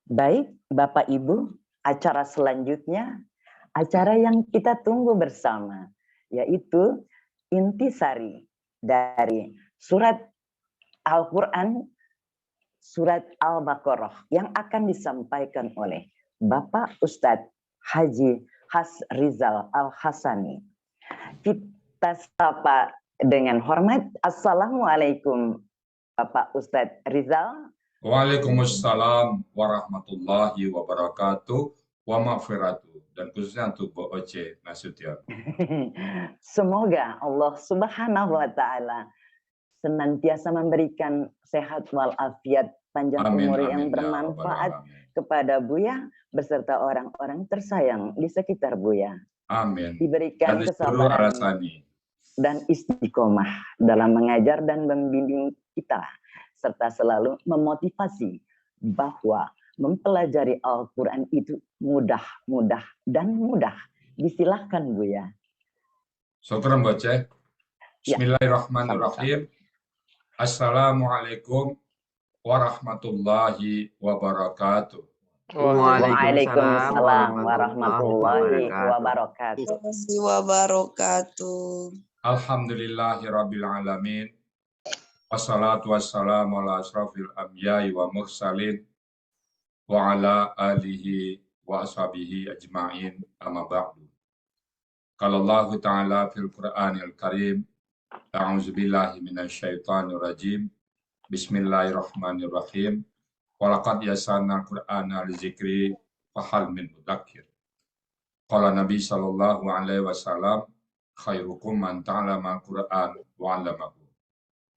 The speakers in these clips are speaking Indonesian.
Baik, Bapak Ibu, acara selanjutnya, acara yang kita tunggu bersama, yaitu intisari dari surat Al-Quran, surat Al-Baqarah, yang akan disampaikan oleh Bapak Ustadz Haji Rizal Al-Hasani. Kita sapa dengan hormat. Assalamualaikum Bapak Ustadz Rizal. Waalaikumsalam warahmatullahi wabarakatuh wa maghfiratuh, dan khususnya untuk Bu Oce Nasution. Semoga Allah Subhanahu wa taala senantiasa memberikan sehat walafiat, panjang umur yang bermanfaat kepada Buya beserta orang-orang tersayang di sekitar Buya. Amin. Diberikan kesabaran dan istiqomah dalam mengajar dan membimbing kita, serta selalu memotivasi bahwa mempelajari Al-Quran itu mudah. Disilahkan Buya. Syukran Boce. Bismillahirrahmanirrahim. Assalamualaikum warahmatullahi wabarakatuh. Waalaikumsalam warahmatullahi wabarakatuh. Alhamdulillahirabbil alamin. Wassalatu wassalamu ala asrafil anbiya'i wa mursalin wa ala alihi wa ashabihi ajma'in, amma ba'du. Qala Allah Ta'ala fil Qur'anil Karim, a'udzu billahi minasyaitonir rajim. Bismillahirrahmanirrahim. Walaqad yassarnal Qur'ana lizikri fahal min mudzakir. Qala Nabi sallallahu alaihi wasallam, khairukum man ta'allama Qur'an wa 'allamahu.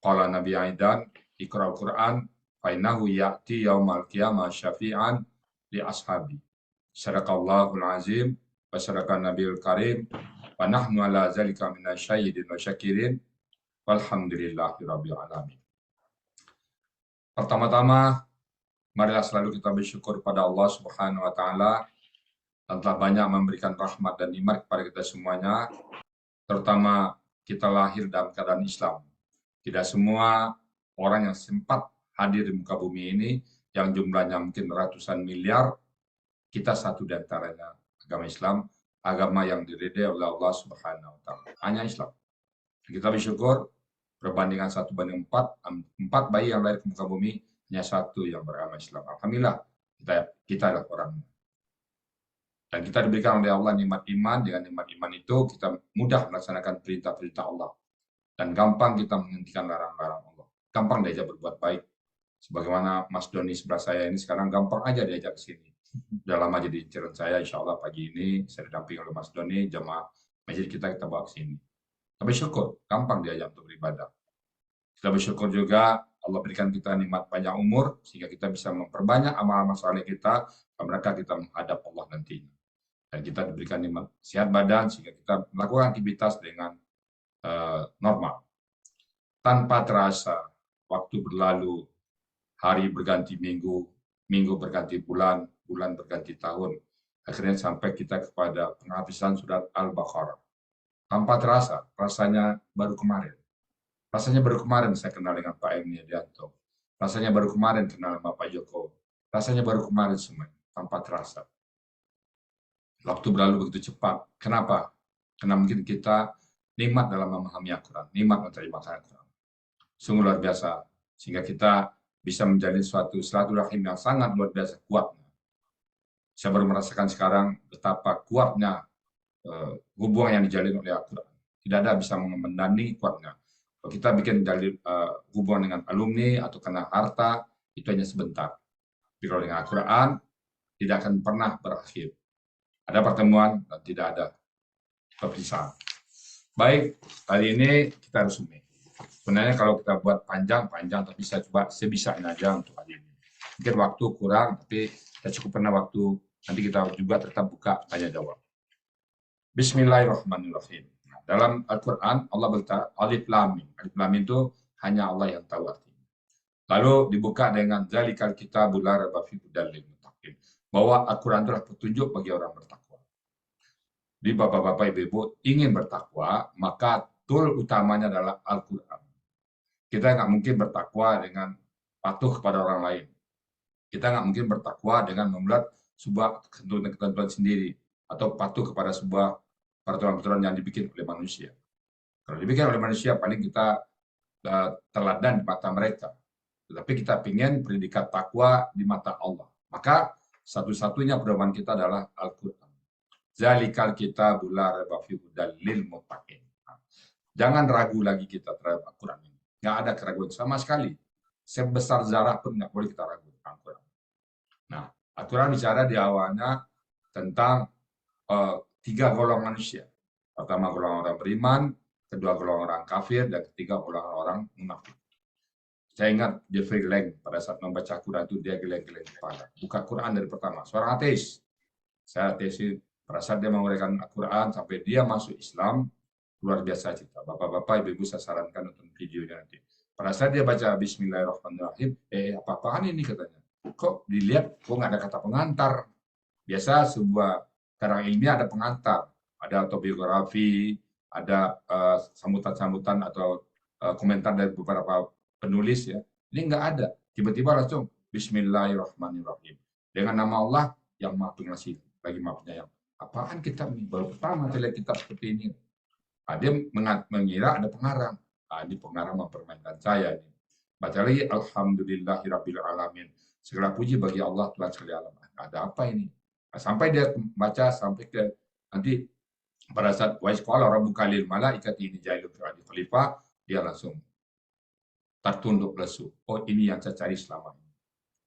Qala Nabi aidan, iqra'ul Qur'an fa innahu ya'ti yaumal qiyamah syafi'an li ashabi. Sadaqallahul azim wa sadaqan nabiyul karim wa nahnu ala zalika minasyahidin wa syakirin walhamdulillahi rabbil alamin. Pertama-tama, marilah selalu kita bersyukur pada Allah Subhanahu wa taala yang telah banyak memberikan rahmat dan nikmat kepada kita semuanya, terutama kita lahir dalam keadaan Islam. Tidak semua orang yang sempat hadir di muka bumi ini, yang jumlahnya mungkin ratusan miliar, kita satu di antaranya agama Islam, agama yang diridai oleh Allah Subhanahu wa taala. Hanya Islam. Kita bersyukur perbandingan 1:4, 4 bayi yang lahir ke muka bumi, hanya 1 yang beragama Islam. Alhamdulillah, kita adalah orang. Dan kita diberikan oleh Allah nikmat iman. Dengan nikmat iman itu kita mudah melaksanakan perintah-perintah Allah. Dan gampang kita menghentikan larang-larang Allah. Gampang diajak berbuat baik. Sebagaimana Mas Doni sebelah saya ini sekarang gampang aja diajak ke sini. Udah lama jadi inceran saya, insya Allah pagi ini saya didampingi oleh Mas Doni, jamaah masjid kita bawa ke sini. Kita bersyukur, gampang diajak untuk beribadah. Kita bersyukur juga Allah berikan kita nikmat panjang umur, sehingga kita bisa memperbanyak amal-amal saleh kita, mereka kita menghadap Allah nantinya. Dan kita diberikan nikmat sehat badan, sehingga kita melakukan aktivitas dengan normal. Tanpa terasa, waktu berlalu, hari berganti minggu, minggu berganti bulan, bulan berganti tahun. Akhirnya sampai kita kepada penghabisan surat Al-Baqarah. Tanpa terasa, rasanya baru kemarin. Rasanya baru kemarin saya kenal dengan Pak Emni Adianto. Rasanya baru kemarin kenal sama Pak Joko. Rasanya baru kemarin semuanya, tanpa terasa. Waktu berlalu begitu cepat. Kenapa? Karena mungkin kita nikmat dalam memahami Al-Quran, nikmat menerima Al-Quran. Sungguh luar biasa, sehingga kita bisa menjalin suatu silaturahim yang sangat luar biasa kuat. Saya baru merasakan sekarang betapa kuatnya hubungan yang dijalin oleh Al-Quran. Tidak ada bisa menandingi kuatnya. Kalau kita bikin hubungan dengan alumni atau karena harta, itu hanya sebentar. Tapi kalau dengan Al-Quran, tidak akan pernah berakhir. Ada pertemuan dan tidak ada perpisahan. Baik, kali ini kita resume. Sebenarnya kalau kita buat panjang, tapi saya coba sebisanya aja untuk hari ini. Mungkin waktu kurang, tapi kita cukup pernah waktu, nanti kita juga tetap buka tanya jawab. Bismillahirrahmanirrahim. Nah, dalam Al-Quran, Allah berkata, Alif Lam Mim. Alif Lam Mim itu hanya Allah yang tahu artinya. Lalu dibuka dengan Zalikal Kitabul La Raiba Fihi Hudal lil Muttaqin. Bahwa Al-Quran adalah petunjuk bagi orang bertakwa. Di bapak-bapak ibu-ibu ingin bertakwa, maka tool utamanya adalah Al-Quran. Kita nggak mungkin bertakwa dengan patuh kepada orang lain. Kita nggak mungkin bertakwa dengan membuat sebuah ketentuan sendiri atau patuh kepada sebuah peraturan-peraturan yang dibikin oleh manusia. Kalau dibikin oleh manusia, paling kita teladan di mata mereka. Tetapi kita ingin predikat takwa di mata Allah. Maka satu-satunya pedoman kita adalah Al-Quran. Zalikal kitabul la raiba fihi hudal lil muttaqin. Jangan ragu lagi kita terhadap Al-Quran ini. Nggak ada keraguan sama sekali. Sebesar zarah pun nggak boleh kita ragu tentang Al-Quran. Nah, Al-Quran bicara di awalnya tentang 3 golongan manusia. Pertama golongan orang beriman, kedua golongan orang kafir, dan ketiga golongan orang munafik. Saya ingat Jeffrey Lang pada saat membaca Quran itu dia geleng-geleng kepala. Buka Quran dari pertama, seorang ateis. Saya ateis, pada saat dia menguraikan Al-Quran sampai dia masuk Islam, luar biasa cerita. Bapak-bapak, ibu-ibu saya sarankan nonton videonya nanti. Pada saat dia baca Bismillahirrahmanirrahim, apa-apaan ini katanya? Kok dilihat, kok nggak ada kata pengantar? Biasa sebuah karang ilmiah ada pengantar, ada autobiografi, ada sambutan-sambutan atau komentar dari beberapa penulis ya. Ini nggak ada. Tiba-tiba langsung Bismillahirrahmanirrahim. Dengan nama Allah yang Maha Pengasih lagi Maha Penyayang. Apaan kitab ini? Baru pertama saya lihat kitab seperti ini. Dia mengira ada pengarang. Ini pengarang mempermainkan saya. Ini. Baca lagi Alhamdulillahirabbil alamin. Segala puji bagi Allah Tuhan sekalian alam. Ada apa ini? Nah, sampai dia baca sampai ke nanti pada saat wa isqala rabbuka lil malaikati inni jailun fil ardi khalifah, dia langsung tertunduk lesu. Oh, ini yang saya cari selama ini.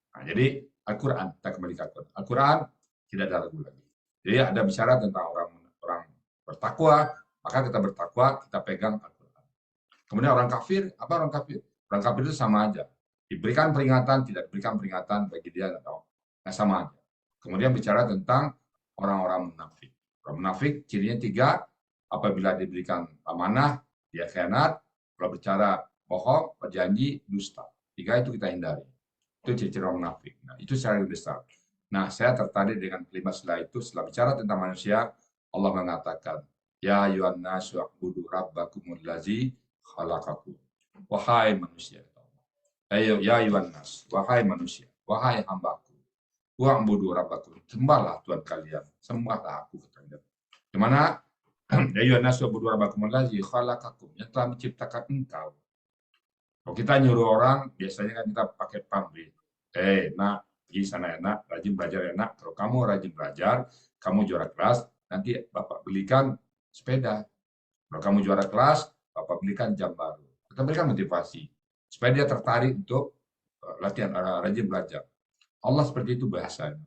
Nah, jadi Al-Quran, kita kembali ke Al-Quran. Al-Quran tidak ada ragu lagi. Jadi ada bicara tentang orang bertakwa, maka kita bertakwa, kita pegang Al-Quran. Kemudian orang kafir, apa orang kafir? Orang kafir itu sama aja. Diberikan peringatan, tidak diberikan peringatan bagi dia atau sama aja. Kemudian bicara tentang orang-orang munafik. Orang munafik cirinya 3, apabila diberikan amanah, dia khianat, kalau bicara bohong, berjanji, dusta. 3 itu kita hindari. Itu ciri-ciri orang munafik. Nah, itu secara besar. Nah, saya tertarik dengan kelima setelah itu. Setelah bicara tentang manusia, Allah mengatakan, Ya ayyuhan nasu u'budu rabbakumul ladzi khalaqakum. Wahai manusia. Ayo, ya ayyuhan nas. Wahai manusia. Wahai hambaku. Wa'budu rabbakum. Sembahlah Tuhan kalian. Sembahlah aku. Di mana ya ayyuhan nasu u'budu rabbakumul ladzi khalaqakum. Yang telah menciptakan engkau. Kalau kita nyuruh orang, biasanya kan kita pakai pamrih. Nak, pergi sana ya nak, rajin belajar ya nak. Kalau kamu rajin belajar, kamu juara kelas, nanti Bapak belikan sepeda. Kalau kamu juara kelas, Bapak belikan jam baru. Kita berikan motivasi. Supaya dia tertarik untuk latihan, rajin belajar. Allah seperti itu bahasanya.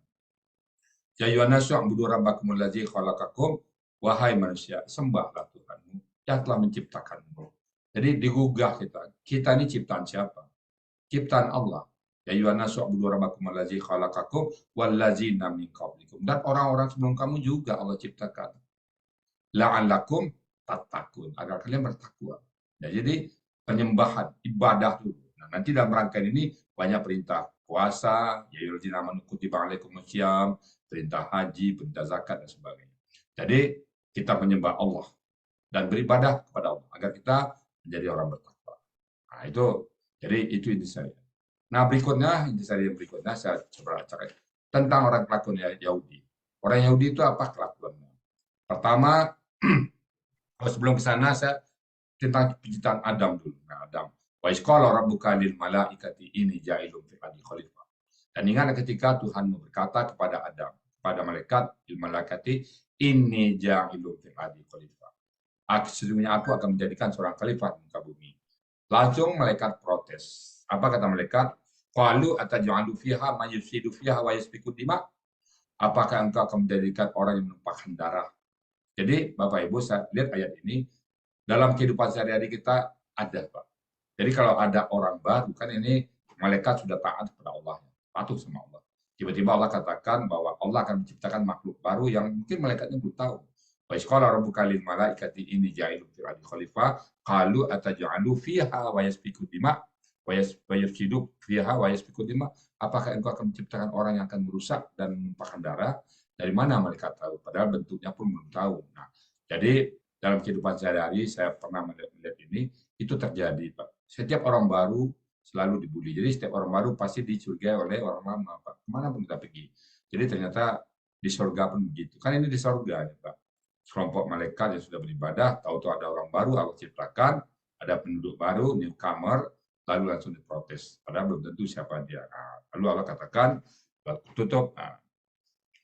Ya ayyuhan nasu u'budu rabbakumul ladzi khalaqakum. Wahai manusia, sembahlah Tuhanmu yang telah menciptakanmu. Jadi digugah kita. Kita ini ciptaan siapa? Ciptaan Allah. Ya ayyuhan nasu u'budu rabbakumul ladzi khalaqakum walladzina min qablikum. Dan orang-orang sebelum kamu juga Allah ciptakan. La'allakum tattaqun. Agar kalian bertakwa. Ya, jadi penyembahan, ibadah dulu. Nah, nanti dalam rangkaian ini banyak perintah puasa, ya ayyuhalladzina amanu kutiba alaikumusiyam, perintah haji, perintah zakat dan sebagainya. Jadi kita menyembah Allah dan beribadah kepada Allah agar kita menjadi orang bertakwa. Nah, itu inti saya. Nah, berikutnya inti saya yang berikutnya saya coba cari tentang orang kelakuan Yahudi. Orang Yahudi itu apa kelakuannya? Pertama, sebelum ke sana saya tentang penciptaan Adam dulu. Nah, Adam. Wa isqala rabbuka lil malaikati inni ja'ilun fil ardi khalifah. Dan ingat ketika Tuhan berkata kepada Adam, kepada malaikat, lil malaikati inni ja'ilun fil ardi khalifah. Sesungguhnya aku akan menjadikan seorang khalifah di muka bumi. Langsung malaikat protes. Apa kata malaikat? Qalu ataj'alu fiha may yufsidu fiha wa yasfiku dima? Apakah engkau akan menjadikan orang yang menumpahkan darah? Jadi Bapak Ibu, saya lihat ayat ini dalam kehidupan sehari-hari kita ada, Pak. Jadi kalau ada orang baru, kan ini malaikat sudah taat kepada Allah, patuh sama Allah. Tiba-tiba Allah katakan bahwa Allah akan menciptakan makhluk baru yang mungkin malaikatnya belum tahu. Wa isqala rabbuka lil malaikati inni ja'ilun fil ardi khalifah qalu ataj'alu fiha wa yasfiku dima wa yafsidu fiha wa yasfiku dima. Apakah engkau akan menciptakan orang yang akan merusak dan menumpahkan darah? Dari mana malaikat tahu? Padahal bentuknya pun belum tahu. Nah, jadi dalam kehidupan sehari-hari saya pernah melihat ini, itu terjadi, Pak. Setiap orang baru, selalu dibully. Jadi setiap orang baru pasti dicurigai oleh orang lama, Pak. Kemana pun kita pergi. Jadi ternyata di surga pun begitu. Kan ini di surga, ya, Pak. Kelompok malaikat yang sudah beribadah, tahu-tahu ada orang baru Allah ciptakan, ada penduduk baru, newcomer, lalu langsung diprotes. Padahal belum tentu siapa dia. Nah, lalu Allah katakan, tutup. Nah,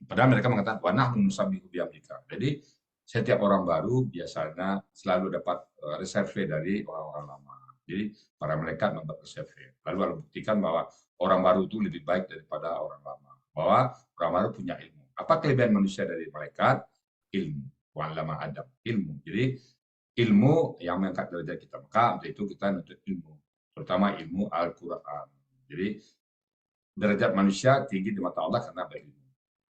padahal mereka mengatakan, wanah menusabihu biamrika. Jadi setiap orang baru biasanya selalu dapat reserve dari orang-orang lama. Jadi para malaikat membuat reserve. Lalu Allah buktikan bahwa orang baru itu lebih baik daripada orang lama. Bahwa orang baru punya ilmu. Apa kelebihan manusia dari malaikat? Ilmu. Wa'allama Adam. Ilmu. Jadi ilmu yang mengangkat derajat kita. Maka untuk itu kita menuntut ilmu. Terutama ilmu Al-Quran. Jadi derajat manusia tinggi di mata Allah karena berilmu.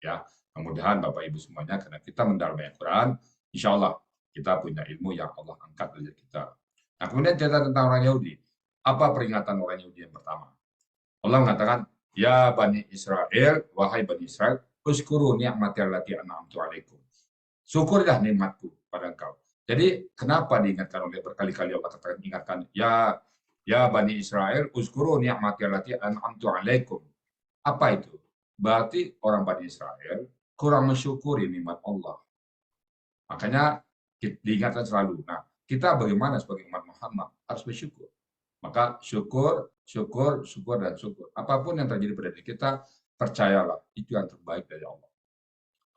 Ya, mudah-mudahan Bapak Ibu semuanya karena kita mendalami Al-Quran, insya Allah kita punya ilmu yang Allah angkat derajat kita. Nah, kemudian cerita tentang orang Yahudi. Apa peringatan orang Yahudi yang pertama? Allah mengatakan, ya Bani Israel, wahai Bani Israel, uskuru ni'mati allati an'amtu alaikum. Syukurlah nikmatku pada engkau. Jadi kenapa diingatkan oleh berkali-kali Allah katakan ingatkan, ya Bani Israel, uskuru ni'mati allati an'amtu alaikum. Apa itu? Berarti orang Bani Israel kurang mensyukuri nikmat Allah. Makanya diingatkan selalu. Nah, kita bagaimana sebagai umat Muhammad harus bersyukur. Maka syukur, dan syukur. Apapun yang terjadi pada diri kita, percayalah itu yang terbaik dari Allah.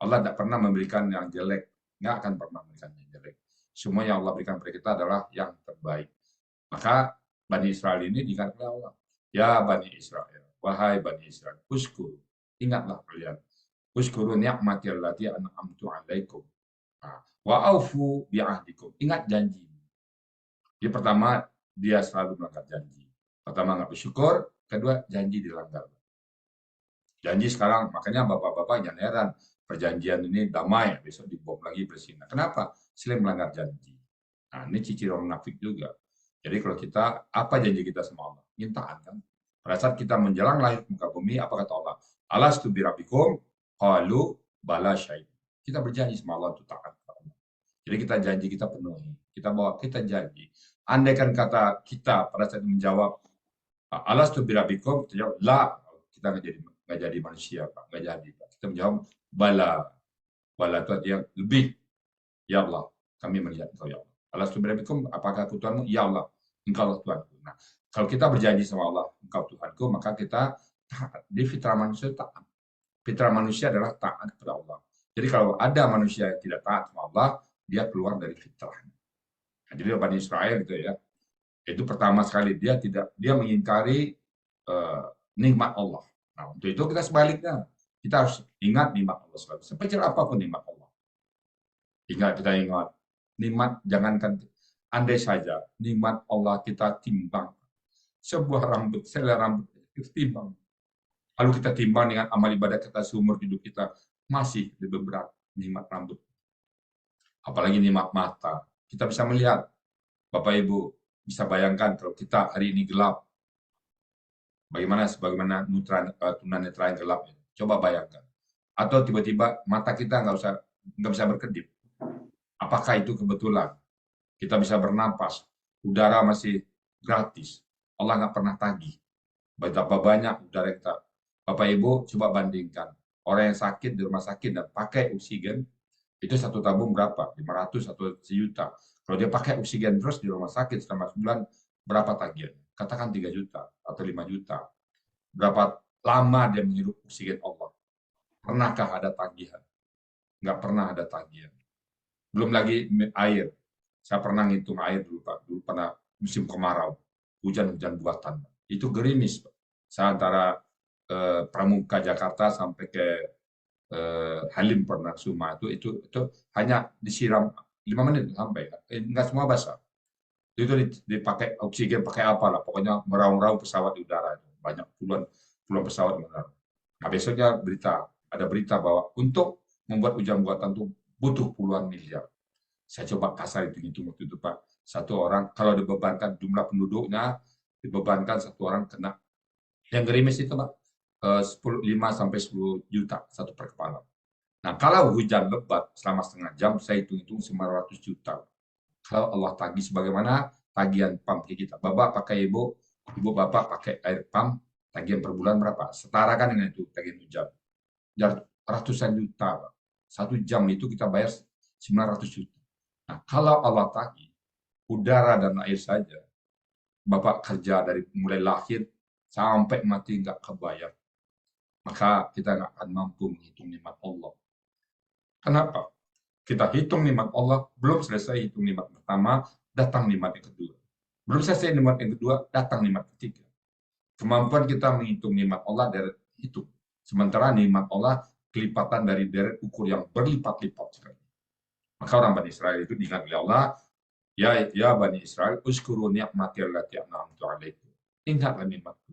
Allah tidak pernah memberikan yang jelek, nggak akan pernah memberikan yang jelek. Semua yang Allah berikan kepada kita adalah yang terbaik. Maka Bani Israel ini diingatkan Allah. Ya Bani Israel, wahai Bani Israel, uskuru. Ingatlah kalian. Uskuru ni'mati allati an'amtu 'alaikum. Wa aufu bi'ahdikum. Ingat janji. Jadi pertama, dia selalu melanggar janji. Pertama, nggak bersyukur. Kedua, janji dilanggar. Janji sekarang, makanya bapak-bapak jangan heran. Perjanjian ini damai, besok dibom lagi bersina. Kenapa? Selain melanggar janji. Nah, ini ciri orang munafik juga. Jadi kalau kita, apa janji kita sama Allah? Mintaan kan? Pada saat kita menjelang lahir muka bumi, apa kata Allah? Alastu birabikum, qalu bala syahid. Kita berjanji sama Allah untuk taat kepada Allah. Jadi kita janji kita penuhi. Kita janji. Andaikan kata kita pada saat menjawab alastu birabikum, kita jawab la, kita nggak jadi manusia, Pak. Nggak jadi, Pak. Kita menjawab bala. Bala itu artinya lebih. Ya Allah, kami melihat Engkau, ya Allah. Alastu birabikum, apakah aku Tuhanmu? Ya Allah, Engkau Allah Tuhanku. Nah, kalau kita berjanji sama Allah, Engkau Tuhanku, maka kita taat. Di fitrah manusia taat. Fitrah manusia adalah taat kepada Allah. Jadi kalau ada manusia yang tidak taat sama Allah, dia keluar dari fitrahnya. Nah, jadi Bani Israel gitu ya. Itu pertama sekali dia mengingkari nikmat Allah. Nah, untuk itu kita sebaliknya. Kita harus ingat nikmat Allah selalu. Sekecil apapun nikmat Allah. Kita ingat nikmat, jangankan andai saja nikmat Allah kita timbang. Sebuah rambut, selai rambut kita timbang. Lalu kita timbang dengan amal ibadah kita seumur hidup kita, masih lebih berat nikmat rambut. Apalagi nikmat mata. Kita bisa melihat, Bapak Ibu, bisa bayangkan kalau kita hari ini gelap, bagaimana tunanetra yang gelap. Coba bayangkan. Atau tiba-tiba mata kita nggak bisa berkedip. Apakah itu kebetulan? Kita bisa bernapas, udara masih gratis. Allah nggak pernah tagih. Betapa banyak udara kita. Bapak Ibu, coba bandingkan. Orang yang sakit di rumah sakit dan pakai oksigen, itu satu tabung berapa? 500 atau 1 juta. Kalau dia pakai oksigen terus di rumah sakit selama sebulan, berapa tagihan? Katakan 3 juta atau 5 juta. Berapa lama dia menghirup oksigen Allah? Pernahkah ada tagihan? Nggak pernah ada tagihan. Belum lagi air. Saya pernah ngitung air dulu, Pak. Dulu pernah musim kemarau. Hujan-hujan buatan. Itu gerimis, Pak. Saya antara Pramuka Jakarta sampai ke Halim pernah Suma itu hanya disiram 5 menit sampai, nggak semua basah. Itu dipakai oksigen, pakai apa lah, pokoknya meraung-raung pesawat di udara, banyak puluhan pesawat di udara. Nah, besoknya ada berita bahwa untuk membuat hujan buatan itu butuh puluhan miliar. Saya coba kasar hitung waktu itu, Pak. Satu orang kalau dibebankan jumlah penduduknya, dibebankan satu orang kena. Yang gerimis itu, Pak, 5 sampai 10 juta satu per kepala. Nah, kalau hujan lebat selama setengah jam, saya hitung 900 juta. Kalau Allah tagih sebagaimana tagihan pam kita. Bapak pakai Ibu ibu bapak pakai air pump, tagihan per bulan berapa? Setara kan dengan itu tagihan hujan. Ratusan juta, Pak. 1 jam itu kita bayar 900 juta. Nah, kalau Allah tagih udara dan air saja, bapak kerja dari mulai lahir sampai mati nggak kebayar, maka kita nggak akan mampu menghitung nikmat Allah. Kenapa? Kita hitung nikmat Allah, belum selesai hitung nikmat pertama, datang nikmat yang kedua. Belum selesai nikmat yang kedua, datang nikmat ketiga. Kemampuan kita menghitung nikmat Allah dari itu. Sementara nikmat Allah kelipatan dari deret ukur yang berlipat-lipat sekali. Maka orang Bani Israel itu diingat oleh Allah, ya Bani Israel, uskuru ni'mati allati an'amtu 'alaikum. Ingatlah nikmatku.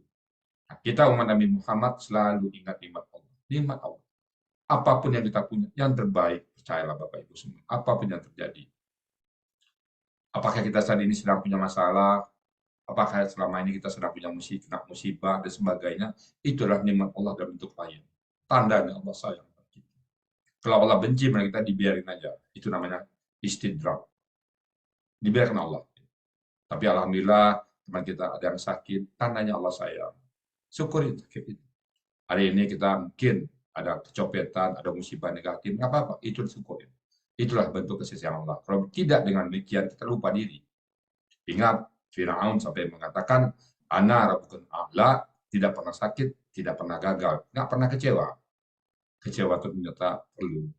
Nah, kita umat Nabi Muhammad selalu ingat nikmat Allah. Nikmat Allah. Apapun yang kita punya, yang terbaik, percayalah Bapak Ibu semua, apapun yang terjadi. Apakah kita saat ini sedang punya masalah, apakah selama ini kita sedang punya musibah dan sebagainya, itulah nikmat Allah dalam bentuk lain. Tandanya Allah sayang kita. Kalau Allah benci pada kita, dibiarin aja. Itu namanya istidrak. Dibiarkan Allah. Tapi alhamdulillah teman kita ada yang sakit, tandanya Allah sayang. Syukuri sakit itu. Hari ini kita mungkin ada kecopetan, ada musibah negatif, nggak apa-apa, itu disyukurin. Itulah bentuk kasih sayang Allah. Kalau tidak dengan demikian, kita lupa diri. Ingat, Firaun sampai mengatakan, Ana rabbukum a'la, tidak pernah sakit, tidak pernah gagal, nggak pernah kecewa. Kecewa itu ternyata perlu.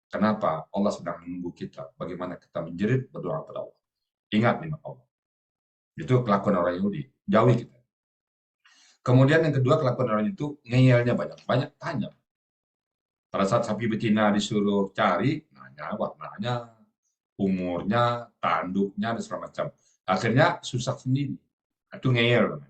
Kenapa? Allah sedang menunggu kita. Bagaimana kita menjerit berdoa kepada Allah. Ingat nikmat Allah. Itu kelakuan orang Yahudi. Jauhi kita. Kemudian yang kedua, kelakuan orang itu ngeyelnya banyak. Banyak tanya. Pada saat sapi betina disuruh cari, nanya warnanya, umurnya, tanduknya, dan segala macam. Akhirnya susah sendiri. Itu ngeyel.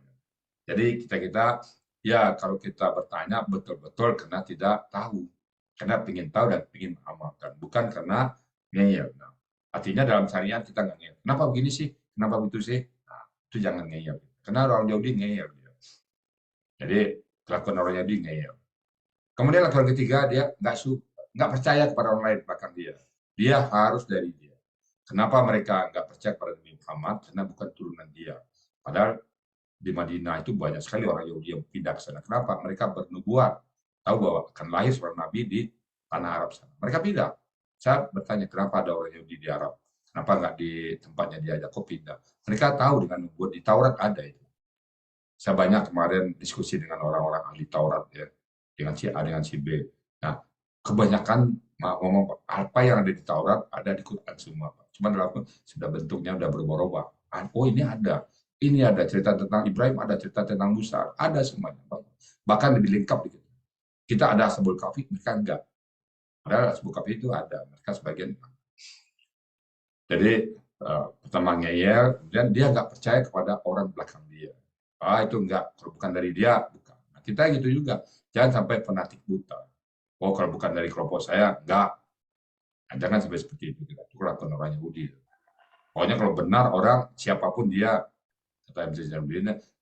Jadi kita ya kalau kita bertanya betul-betul karena tidak tahu. Karena ingin tahu dan ingin mengamalkan. Bukan karena ngeyel. Nah, artinya dalam syariat kita nggak ngeyel. Kenapa begini sih? Kenapa begitu sih? Nah, itu jangan ngeyel. Karena orang Yahudi ngeyel. Jadi kelakuan orang Yahudi ngeyel. Kemudian laporan ketiga, dia nggak percaya kepada orang lain bahkan dia. Dia harus dari dia. Kenapa mereka nggak percaya kepada Nabi Muhammad? Karena bukan turunan dia. Padahal di Madinah itu banyak sekali orang Yahudi yang pindah ke sana. Kenapa? Mereka bernubuat. Tahu bahwa akan lahir seorang Nabi di tanah Arab sana. Mereka pindah. Saya bertanya, kenapa ada orang Yahudi di Arab? Kenapa nggak di tempatnya dia aja? Kok pindah? Mereka tahu dengan nubuat. Di Taurat ada itu. Saya banyak kemarin diskusi dengan orang-orang ahli Taurat ya. Dengan si A, dengan si B. Nah, kebanyakan ngomong apa yang ada di Taurat ada di Quran semua. Cuma dalam sudah bentuknya sudah berubah-ubah. Oh ini ada cerita tentang Ibrahim, ada cerita tentang Musa, ada semuanya. Bahkan lebih lengkap gitu. Kita ada Ashabul Kahfi, mereka enggak. Padahal Ashabul Kahfi itu ada, mereka sebagian. Jadi pertama ngeyel, kemudian dia nggak percaya kepada orang belakang dia. Itu enggak, kalau bukan dari dia, bukan. Nah, kita gitu juga. Jangan sampai fanatik buta. Oh, kalau bukan dari kelompok saya, enggak. Nah, jangan sampai seperti itu. Itu kelakuan orang Yahudi. Pokoknya kalau benar orang, siapapun dia, kata MC,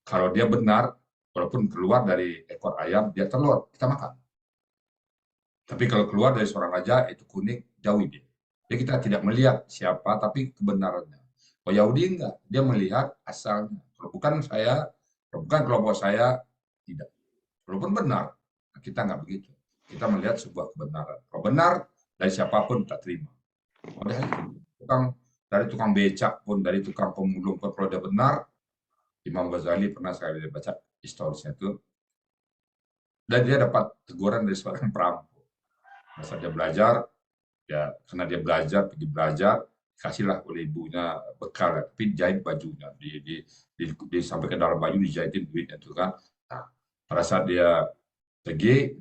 kalau dia benar, walaupun keluar dari ekor ayam, dia telur, kita makan. Tapi kalau keluar dari seorang raja, itu kuning, jauhi dia. Jadi kita tidak melihat siapa, tapi kebenarannya. Oh Yahudi enggak, dia melihat asalnya. Kalau bukan saya, kalau bukan kelompok saya, tidak. Walaupun benar, kita nggak begitu. Kita melihat sebuah kebenaran. Kalau benar, dari siapapun kita terima. Dari tukang becak pun, dari tukang pemulung pun, kalau dia benar, Imam Ghazali pernah saya baca historisnya itu, dan dia dapat teguran dari seorang perampok. Masa dia belajar, ya karena dia pergi belajar, kasihlah oleh ibunya bekal, tapi jahit bajunya, sampai ke dalam baju dijahitin duitnya itu kan. Nah, pada saat dia pergi,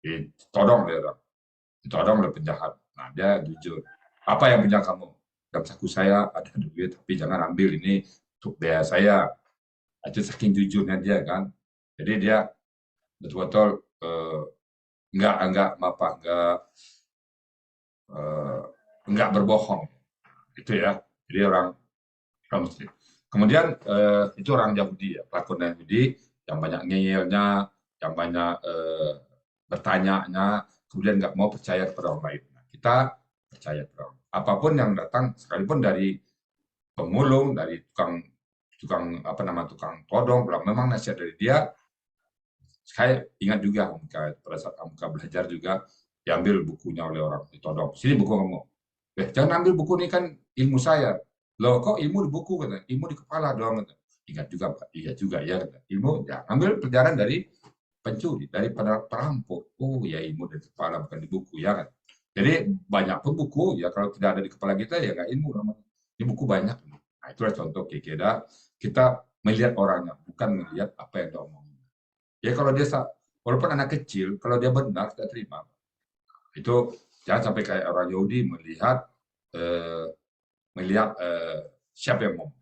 ditodong oleh penjahat. Nah, dia jujur. Apa yang punya kamu? Dalam saku saya ada duit, tapi jangan ambil ini untuk biaya saya. Itu saking jujurnya dia kan. Jadi dia betul-betul enggak berbohong. Itu ya. Jadi orang Muslim. Kemudian itu orang Yahudi ya, kelakuan Yahudi yang banyak ngeyelnya, yang banyak bertanya-nya, kemudian nggak mau percaya kepada orang lain. Nah, kita percaya kepada orang. Apapun yang datang, sekalipun dari pemulung, dari tukang tukang todong, memang nasihat dari dia. Saya ingat juga pada saat Hamka belajar juga diambil bukunya oleh orang, ditodong. Sini buku kamu. Jangan ambil buku ini, kan ilmu saya. Loh, kok ilmu di buku? Kata. Ilmu di kepala doang. Kata. Ingat juga, Pak. Iya juga ya. Kata. Ilmu, ya, ambil pelajaran dari pencuri, dari perampok. Oh ya, ilmu dari kepala, bukan di buku ya kan. Jadi banyak pun buku, ya kalau tidak ada di kepala kita ya nggak ilmu namanya. Ini buku banyak. Nah, itulah contoh kira-kira kita melihat orangnya, bukan melihat apa yang dia omongin. Ya kalau dia, walaupun anak kecil, kalau dia benar kita terima. Itu jangan sampai kayak orang Yahudi melihat siapa yang ngomong.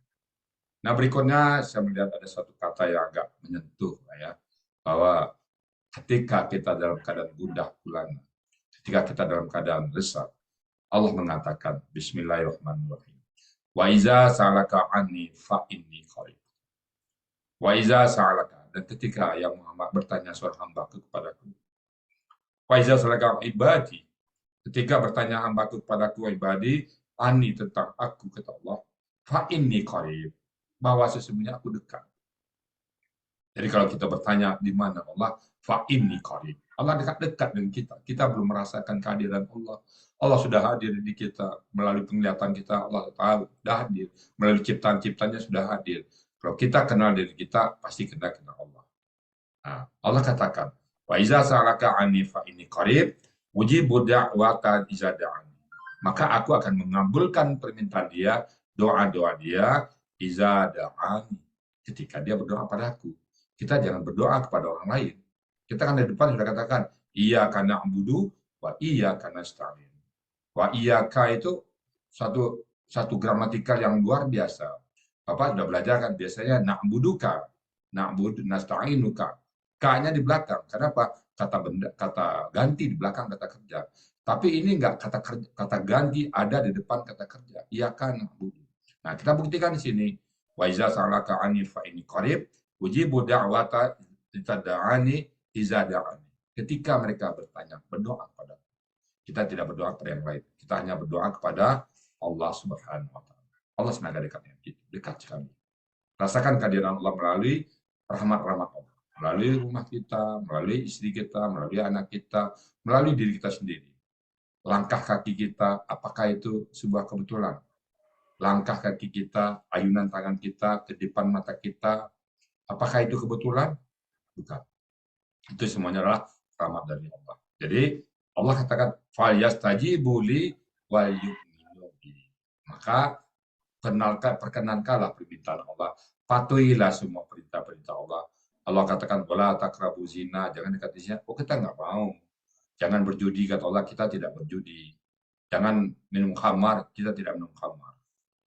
Nah berikutnya saya melihat ada satu kata yang agak menyentuh ya, bahwa ketika kita dalam keadaan gundah gulana, ketika kita dalam keadaan resah, Allah mengatakan Bismillahirrahmanirrahim. Wa iza sa'alaka anni fa inni qarib. Wa iza sa'alaka, dan ketika yang Muhammad bertanya soal hamba-Ku kepadaku. Wa iza sa'alaka ibadi, ketika bertanya hamba-Ku kepadaku ibadi anni, tentang aku, kata Allah, fa inni qarib, bahwa sesungguhnya aku dekat. Jadi kalau kita bertanya di mana Allah, fa inni qarib, Allah dekat-dekat dengan kita. Kita belum merasakan kehadiran Allah. Allah sudah hadir di kita melalui penglihatan kita. Allah tahu sudah hadir melalui ciptaan-ciptanya, sudah hadir. Kalau kita kenal diri kita, pasti kenal Allah. Nah, Allah katakan, wa iza sa'alaka anni fa inni qarib ujibu da'wata iza da'ani. Maka aku akan mengabulkan permintaan dia, doa-doa dia, iza da'ani, ketika dia berdoa padaku. Kita jangan berdoa kepada orang lain. Kita kan di depan sudah katakan, iyyaka na'budu wa iyyaka nasta'in. Wa iyyaka itu satu gramatikal yang luar biasa. Bapak sudah belajar kan, biasanya na'buduka, na'budu nasta'inuka. K-nya di belakang. Kenapa? Kata ganti di belakang kata kerja. Tapi ini enggak, kata ganti ada di depan kata kerja. Iyyaka na'budu. Nah, kita buktikan di sini. Wa iza sa'alaka anni fa inni qarib ujibu da'wata da'ani iza da'ani. Ketika mereka bertanya, berdoa kepada kita, tidak berdoa kepada yang lain. Kita hanya berdoa kepada Allah Subhanahu wa taala. Allah sangat dekat dengan kita, dekat sekali. Rasakan kehadiran Allah melalui rahmat-rahmat Allah, melalui rumah kita, melalui istri kita, melalui anak kita, melalui diri kita sendiri. Langkah kaki kita, apakah itu sebuah kebetulan? Langkah kaki kita, ayunan tangan kita, kedipan mata kita, apakah itu kebetulan? Bukan. Itu semuanya adalah rahmat dari Allah. Jadi Allah katakan falyastajibu li wal yu'minu bi. Maka perkenankanlah permintaan Allah. Patuhilah semua perintah-perintah Allah. Allah katakan wala taqrabu zina, jangan dekat zina. Oh, kita nggak mau. Jangan berjudi, kata Allah, kita tidak berjudi. Jangan minum khamar, kita tidak minum khamar.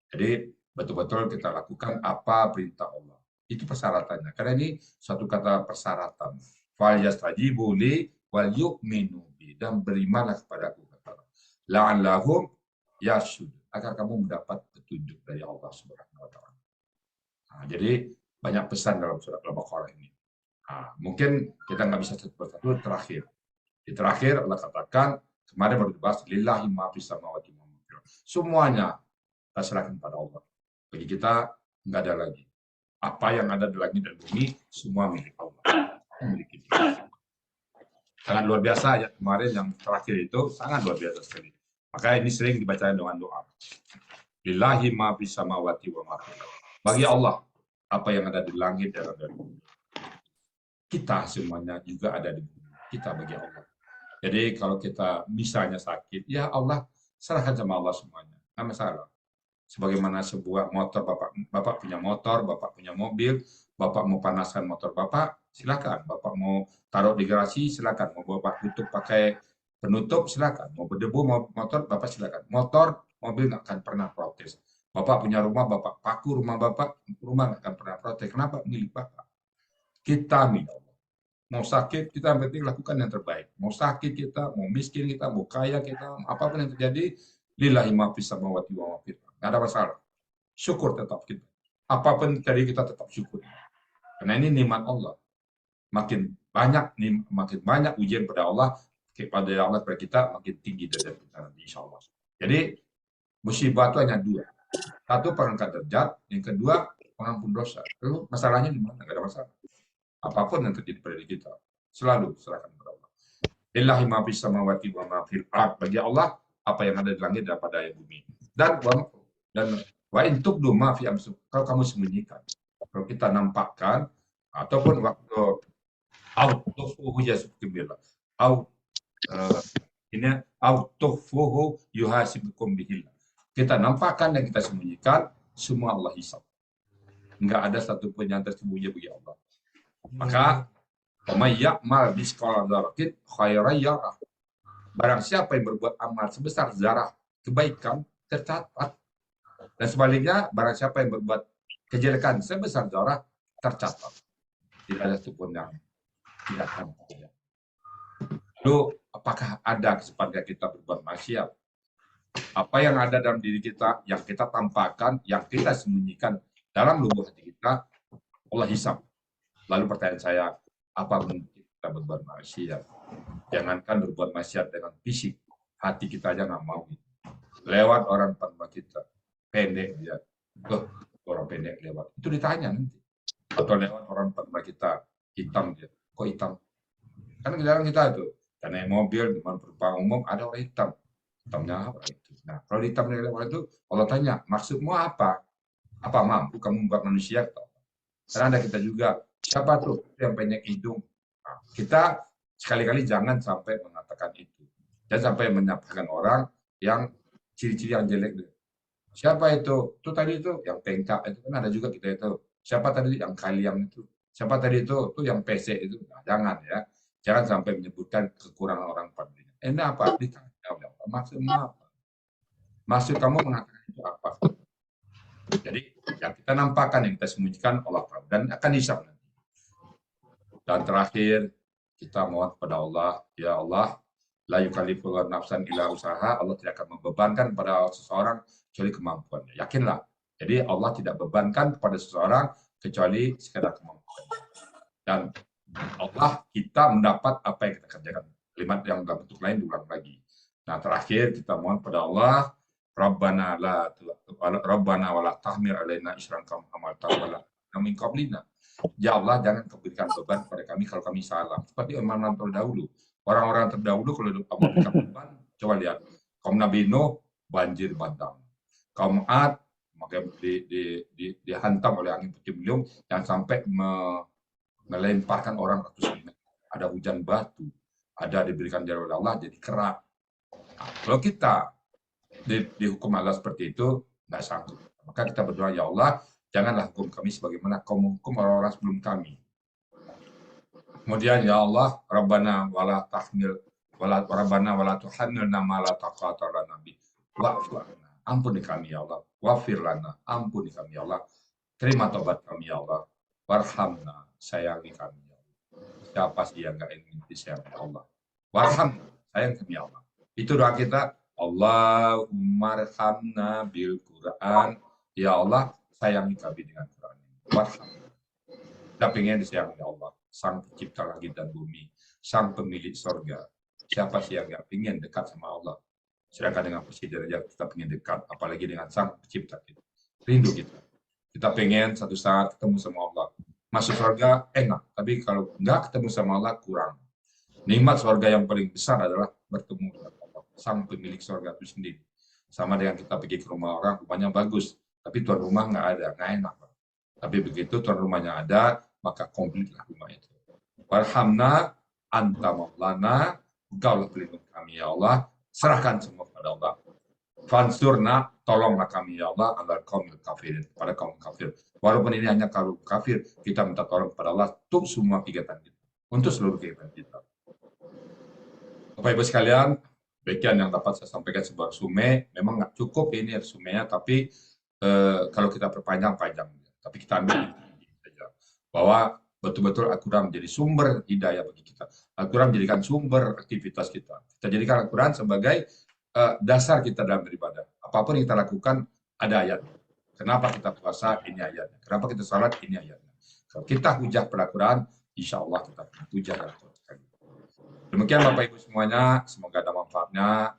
Jadi betul-betul kita lakukan apa perintah Allah. Itu persyaratannya. Karena ini suatu kata persyaratan. Falyastajibu li wal yu'minu bi, dan berimanlah kepadaku, kata Allah. La'allahum yashhud, agar kamu mendapat petunjuk dari Allah Subhanahu wa taala. Nah, jadi banyak pesan dalam surat Al-Baqarah ini. Nah, mungkin kita nggak bisa satu persatu. Terakhir. Di terakhir Allah katakan, kemarin baru dibahas, lillahi ma fis samawati wa ma fil ardh. Semuanya kita serahkan pada Allah. Bagi kita nggak ada lagi. Apa yang ada di langit dan bumi, semua milik Allah. Milik kita. Sangat luar biasa ya, kemarin yang terakhir itu sangat luar biasa sekali. Maka ini sering dibaca dengan doa. Lillahi ma fis samawati wa ma fil ardh. Bagi Allah apa yang ada di langit dan ada di bumi. Kita semuanya juga ada di bumi. Kita bagi Allah. Jadi kalau kita misalnya sakit, ya Allah serahkan sama Allah semuanya. Nggak masalah. Sebagaimana sebuah motor, Bapak punya motor, Bapak punya mobil, Bapak mau panaskan motor Bapak, silakan. Bapak mau taruh di garasi, silakan. Mau Bapak tutup pakai penutup, silakan. Mau berdebu, mau motor, Bapak silakan. Motor, mobil nggak akan pernah protes. Bapak punya rumah, Bapak paku rumah Bapak, rumah nggak akan pernah protes. Kenapa? Milik Bapak. Kita milik Allah. Mau sakit, kita yang penting lakukan yang terbaik. Mau sakit kita, mau miskin kita, mau kaya kita, apapun yang terjadi, lillahi ma fis samawati wa ma fil ardh. Nggak ada masalah. Syukur tetap kita. Apapun terjadi kita tetap syukur. Karena ini nikmat Allah. Makin banyak ujian pada Allah kepada kita, makin tinggi derajat kita nanti, insya Allah. Jadi musibah itu hanya dua. Satu, perangkat derajat. Yang kedua, pengampun dosa. Lalu masalahnya di mana? Gak ada masalah. Apapun yang terjadi pada diri kita, selalu serahkan kepada Allah. Lillahi ma fis samawati wa ma fil ard. Bagi Allah apa yang ada di langit dan pada yang bumi. Dan wa in tubdu ma fi amsukum. Kalau kamu sembunyikan, kalau kita nampakkan ataupun waktu tukhfuhu yasbukum billah. Ini tukhfuhu yuhasibukum bihillah. Kita nampakkan dan kita sembunyikan, semua Allah hisab. Enggak ada satupun yang tersembunyi bagi Allah. Maka Ya'mal misqala dzarratin khairan yarah. Barang siapa yang berbuat amal sebesar zarah kebaikan tercatat. Dan sebaliknya, barang siapa yang berbuat kejelekan sebesar zarah tercatat. Tidak ada satupun yang tidak tampak. Lalu, apakah ada kesempatan kita berbuat maksiat? Apa yang ada dalam diri kita, yang kita tampakkan, yang kita sembunyikan dalam lubuk hati kita, Allah hisab. Lalu pertanyaan saya, apa mungkin kita berbuat maksiat? Jangankan berbuat maksiat dengan fisik, hati kita aja nggak mau. Lewat orang depan kita, pendek dia, orang pendek lewat, itu ditanya nanti. Atau lewat orang depan kita, hitam dia, kok hitam? Kan kadang kita itu, karena mobil, di penumpang umum ada orang hitam. Hitamnya apa itu? Nah, kalau hitam lewat itu, Allah tanya, maksudmu apa? Apa mampu kamu membuat manusia? Karena ada kita juga, siapa tuh yang pendek hidung? Nah, kita sekali-kali jangan sampai mengatakan itu. Jangan sampai menyatakan orang yang ciri-ciri yang jelek. Siapa itu? Itu tadi itu yang pengkap itu kan ada juga kita itu. Siapa tadi yang kaliang itu? Siapa tadi itu? Itu yang PC itu. Nah, jangan ya. Jangan sampai menyebutkan kekurangan orang padanya. Ini apa? Ditanya oleh Allah. Maksudmu apa? Maksud kamu mengatakan itu apa? Jadi yang kita nampakkan, yang kita sembunyikan Allah tahu dan akan hisab nanti. Dan terakhir kita mohon kepada Allah, ya Allah, la yukallifullahu nafsan illa usaha. Allah tidak akan membebankan pada seseorang kecuali kemampuannya. Yakinlah. Jadi Allah tidak bebankan kepada seseorang kecuali sekadar kemampuannya. Dan Allah kita mendapat apa yang kita kerjakan. Kalimat yang dalam bentuk lain diulang lagi. Nah terakhir kita mohon kepada Allah, Rabbana wala tahmil alaina isran kama hamalta wala min qablina. Ya Allah, jangan berikan beban kepada kami kalau kami salah. Seperti orang terdahulu. Orang-orang terdahulu kalau Allah berikan beban, coba lihat. Kaum Nabi Nuh, banjir bandang. Kaum Ad, maka dihantam oleh angin puting beliung yang sampai melemparkan orang ratus meter. Ada hujan batu, ada diberikan jalan oleh Allah jadi kerak. Nah, kalau kita dihukum Allah seperti itu, nggak sanggup. Maka kita berdoa, ya Allah, janganlah hukum kami sebagaimana kau menghukum orang-orang sebelum kami. Kemudian, ya Allah, Rabbana wala tahmil Rabbana wala tuhammilna ma la taqata lana bi. Wa'fu anna. Ampuni kami ya Allah. Wa'fir lana. Ampuni kami ya Allah. Terima tobat kami ya Allah. Warhamna. Sayangi kami ya Allah. Siapa sih yang enggak ingin disayangi Allah? Warhamna. Sayang kami ya Allah. Itu doa kita. Allahumma arhamna bil Quran. Ya Allah, sayangi kami dengan Quran. Warhamna. Kita pengen disayangi Allah. Sang pencipta langit dan bumi. Sang pemilik surga. Siapa sih yang nggak ingin dekat sama Allah? Sedangkan dengan posisi derajat kita ingin dekat, apalagi dengan sang pencipta kita. Rindu kita. Kita pengen satu saat ketemu sama Allah. Masuk surga enak, tapi kalau nggak ketemu sama Allah kurang. Nikmat surga yang paling besar adalah bertemu dengan Allah, sang pemilik surga itu sendiri. Sama dengan kita pergi ke rumah orang, rumahnya bagus, tapi tuan rumah nggak ada, nggak enak. Tapi begitu tuan rumahnya ada, maka komplitlah rumah itu. Warhamna anta maulana. Engkaulah pelindung kami ya Allah, serahkan semua kepada Allah. Fansurna, tolonglah kami ya Allah, agar kaum kafirin, pada kaum kafir. Walaupun ini hanya kaum kafir, kita minta tolong kepada Allah untuk semua kegiatan kita, untuk seluruh kegiatan kita. Bapak Ibu sekalian, demikian yang dapat saya sampaikan sebuah resume. Memang nggak cukup ini resumenya, tapi kalau kita perpanjang-panjang, tapi kita ambil saja bahwa betul-betul Al-Quran menjadi sumber hidayah bagi kita. Al-Quran menjadikan sumber aktivitas kita. Kita jadikan Al-Quran sebagai dasar kita dalam beribadah. Apapun yang kita lakukan, ada ayat. Kenapa kita puasa, ini ayatnya. Kenapa kita salat, ini ayatnya. Kalau kita hujah pada Al-Quran, insya Allah kita hujah Al-Quran. Demikian Bapak Ibu semuanya, semoga ada manfaatnya.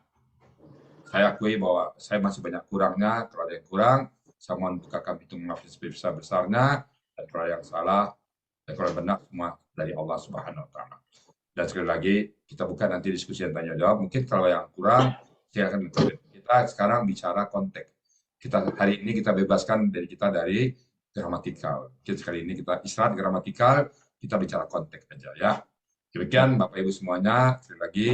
Saya akui bahwa saya masih banyak kurangnya, kalau ada yang kurang, Saya mohon buka kami itu maafkan sebesar-besarnya, dan kalau yang salah, dan kalau benar semua dari Allah Subhanahu Wa Taala. Dan sekali lagi kita buka nanti diskusi dan tanya jawab. Mungkin kalau yang kurang, silakan kita sekarang bicara konteks. Kita hari ini kita bebaskan dari gramatikal. Kali ini kita istirahat gramatikal, kita bicara konteks aja ya. Demikian Bapak Ibu semuanya, sekali lagi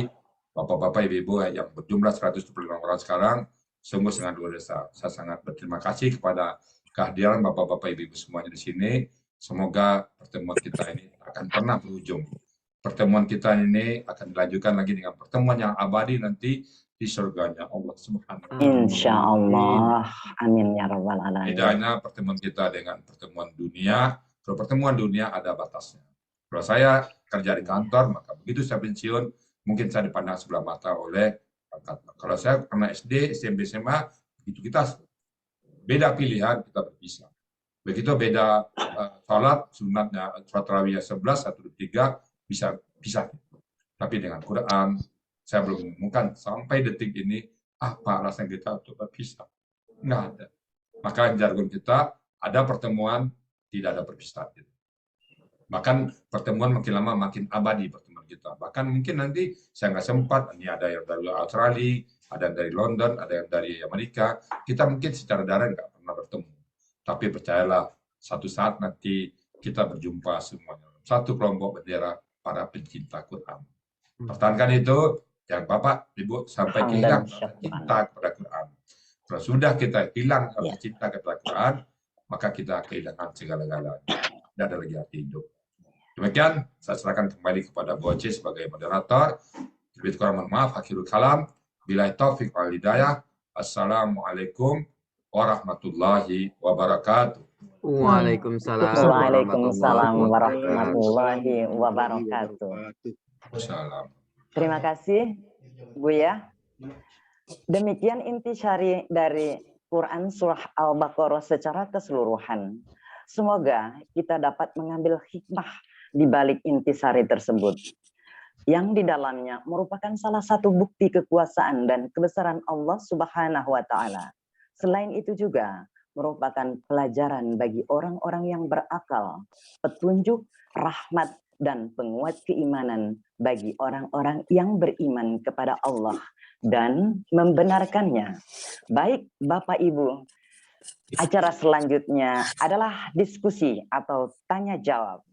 Bapak-bapak Ibu-ibu yang berjumlah 125 orang sekarang, sungguh sangat luar biasa. Saya sangat berterima kasih kepada kehadiran Bapak-bapak Ibu-ibu semuanya di sini. Semoga pertemuan kita ini akan pernah berujung. Pertemuan kita ini akan dilanjutkan lagi dengan pertemuan yang abadi nanti di surganya Allah Subhanahu wa Ta'ala. Insya Allah. Amin ya rabbal alamin. Bedanya pertemuan kita dengan pertemuan dunia, kalau pertemuan dunia ada batasnya. Kalau saya kerja di kantor, maka begitu saya pensiun, mungkin saya dipandang sebelah mata oleh pangkat. Kalau saya pernah SD, SMP, SMA, itu kita beda pilihan, kita berpisah. Begitu beda sholat, sunatnya, sholat tarawih 11, 1, 2, 3, bisa pisah. Tapi dengan Quran, saya belum menemukan sampai detik ini apa alasan kita untuk berpisah. Nggak ada. Maka jargon kita ada pertemuan, tidak ada perpisahan. Bahkan pertemuan makin lama makin abadi pertemuan kita. Bahkan mungkin nanti saya nggak sempat, ini ada yang dari Australia, ada yang dari London, ada yang dari Amerika. Kita mungkin secara daring nggak pernah bertemu. Tapi percayalah, satu saat nanti kita berjumpa semuanya. Satu kelompok bendera para pencinta Quran. Pertahankan itu, jangan Bapak, Ibu, sampai hilang cinta kepada Quran. Kalau sudah kita hilang cinta kepada Quran, maka kita kehilangan segala-galanya. Tidak ada lagi arti hidup. Demikian, saya serahkan kembali kepada Bu Oce sebagai moderator. Lebih kurang mohon maaf, akhirul kalam. Billahi taufiq wal hidayah. Assalamualaikum warahmatullahi wabarakatuh. Waalaikumsalam. Waalaikumsalam warahmatullahi wabarakatuh. Salam. Terima kasih, Buya. Demikian intisari dari Quran Surah Al-Baqarah secara keseluruhan. Semoga kita dapat mengambil hikmah di balik intisari tersebut, yang di dalamnya merupakan salah satu bukti kekuasaan dan kebesaran Allah Subhanahu wa Ta'ala. Selain itu juga merupakan pelajaran bagi orang-orang yang berakal, petunjuk, rahmat, dan penguat keimanan bagi orang-orang yang beriman kepada Allah dan membenarkannya. Baik Bapak Ibu, acara selanjutnya adalah diskusi atau tanya jawab.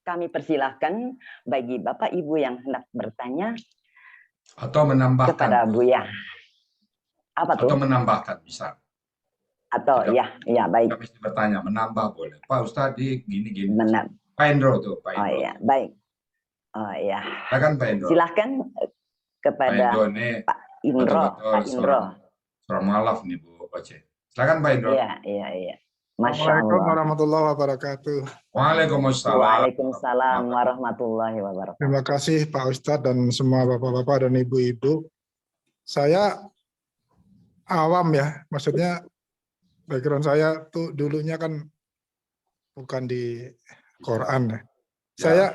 Kami persilahkan bagi Bapak Ibu yang hendak bertanya atau menambahkan kepada Buya. Apa tuh? Atau menambahkan bisa. Atau ya baik. Kami bertanya, menambah boleh. Pak Ustadz gini-gini. Pak Endro tuh, Pak Endro. Oh iya, baik. Oh iya. Silakan Pak Endro. Silahkan kepada Pak Indro. Pak Indro. Surah Malaf nih Bu Oce. Silakan Pak Indro. Iya. Assalamualaikum warahmatullahi wabarakatuh. Waalaikumsalam. Waalaikumsalam warahmatullahi wabarakatuh. Terima kasih Pak Ustadz dan semua bapak-bapak dan ibu-ibu. Saya awam ya, maksudnya background saya tuh dulunya kan bukan di Quran. Saya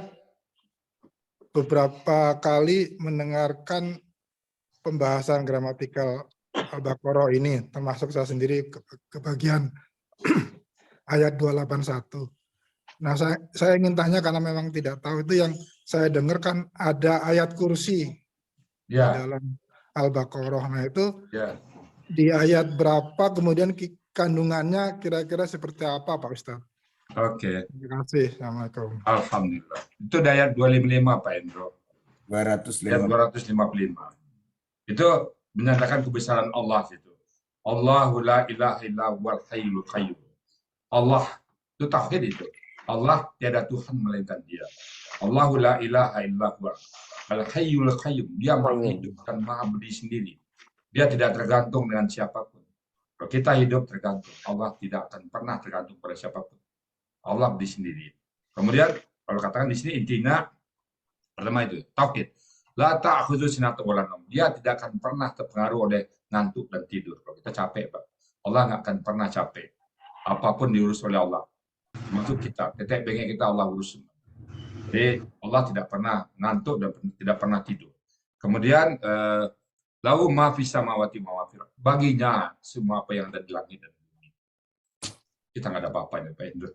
beberapa kali mendengarkan pembahasan gramatikal Al-Baqarah ini, termasuk saya sendiri kebagian ayat 281. Nah, saya ingin tanya karena memang tidak tahu, itu yang saya dengar kan ada ayat kursi di dalam Al-Baqarah. Nah, itu di ayat berapa, kemudian kandungannya kira-kira seperti apa Pak Ustadz? Oke. Terima kasih. Assalamualaikum. Alhamdulillah. Itu di ayat 255 Pak Endro. 255. Itu menyatakan kebesaran Allah itu. Allahu la ilaha illa huwal hayyul qayyum. Allah itu tauhid itu. Allah tiada Tuhan melainkan Dia. Allahu la ilaha illa huwal hayyul qayyum. Dia maha hidup dan maha berdiri sendiri. Dia tidak tergantung dengan siapapun. Kalau kita hidup tergantung, Allah tidak akan pernah tergantung pada siapapun. Allah berdiri sendiri. Kemudian kalau katakan di sini intinya pertama itu tauhid. La ta'khudhu sinatun wa la naum. Dia tidak akan pernah terpengaruh oleh ngantuk dan tidur. Kalau kita capek, Pak, Allah nggak akan pernah capek. Apapun diurus oleh Allah. Termasuk kita, tetek bengek kita Allah urus. Jadi Allah tidak pernah ngantuk dan tidak pernah tidur. Kemudian lahu ma fis samawati wa ma fil. Baginya semua apa yang ada di langit dan bumi. Kita nggak ada apa-apanya Pak Indro.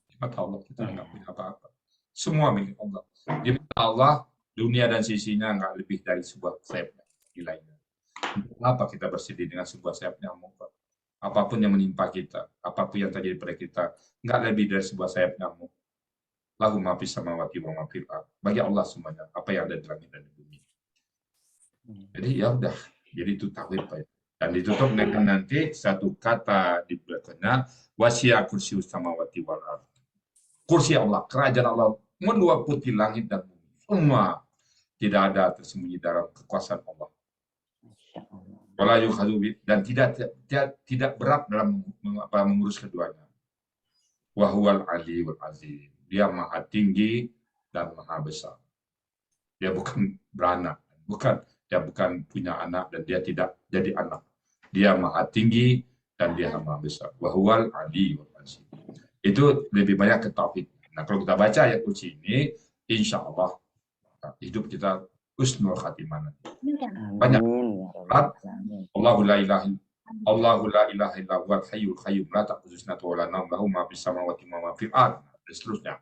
Di mata Allah kita nggak punya apa-apa. Semua milik Allah. Di mata Allah, dunia dan sisinya nggak lebih dari sebuah sayap nilainya. Apa kita bersedih dengan sebuah sayap nyamuk? Apapun yang menimpa kita, apapun yang terjadi pada kita, nggak lebih dari sebuah sayap nyamuk. Lahu ma fis samawati wa ma fil ardh. Bagi Allah semuanya, apa yang ada di langit dan di bumi. Jadi ya udah, jadi itu tauhid Pak. Dan ditutup dengan nanti satu kata di belakangnya, wasi'a kursius samawati wal ardh. Kursi Allah, kerajaan Allah meluaputi langit dan bumi. Semua tidak ada tersembunyi dalam kekuasaan Allah. Wala yukhadhu dan tidak berat dalam mengurus keduanya. Wa huwal aliyyul azim. Dia maha tinggi dan maha besar. Dia bukan beranak, dia bukan punya anak dan dia tidak jadi anak. Dia maha tinggi dan dia maha besar. Wa huwal aliyyul azim. Itu lebih banyak ke tauhid. Nah, kalau kita baca ayat kursi ini, insya Allah hidup kita husnul khatimah. Banyak. Allahu la ilaha illa huwal hayyul qayyum la ta'khudhuhu sinatun wa la nawm lahu ma fis samawati wa ma fil ardh. Dan seterusnya.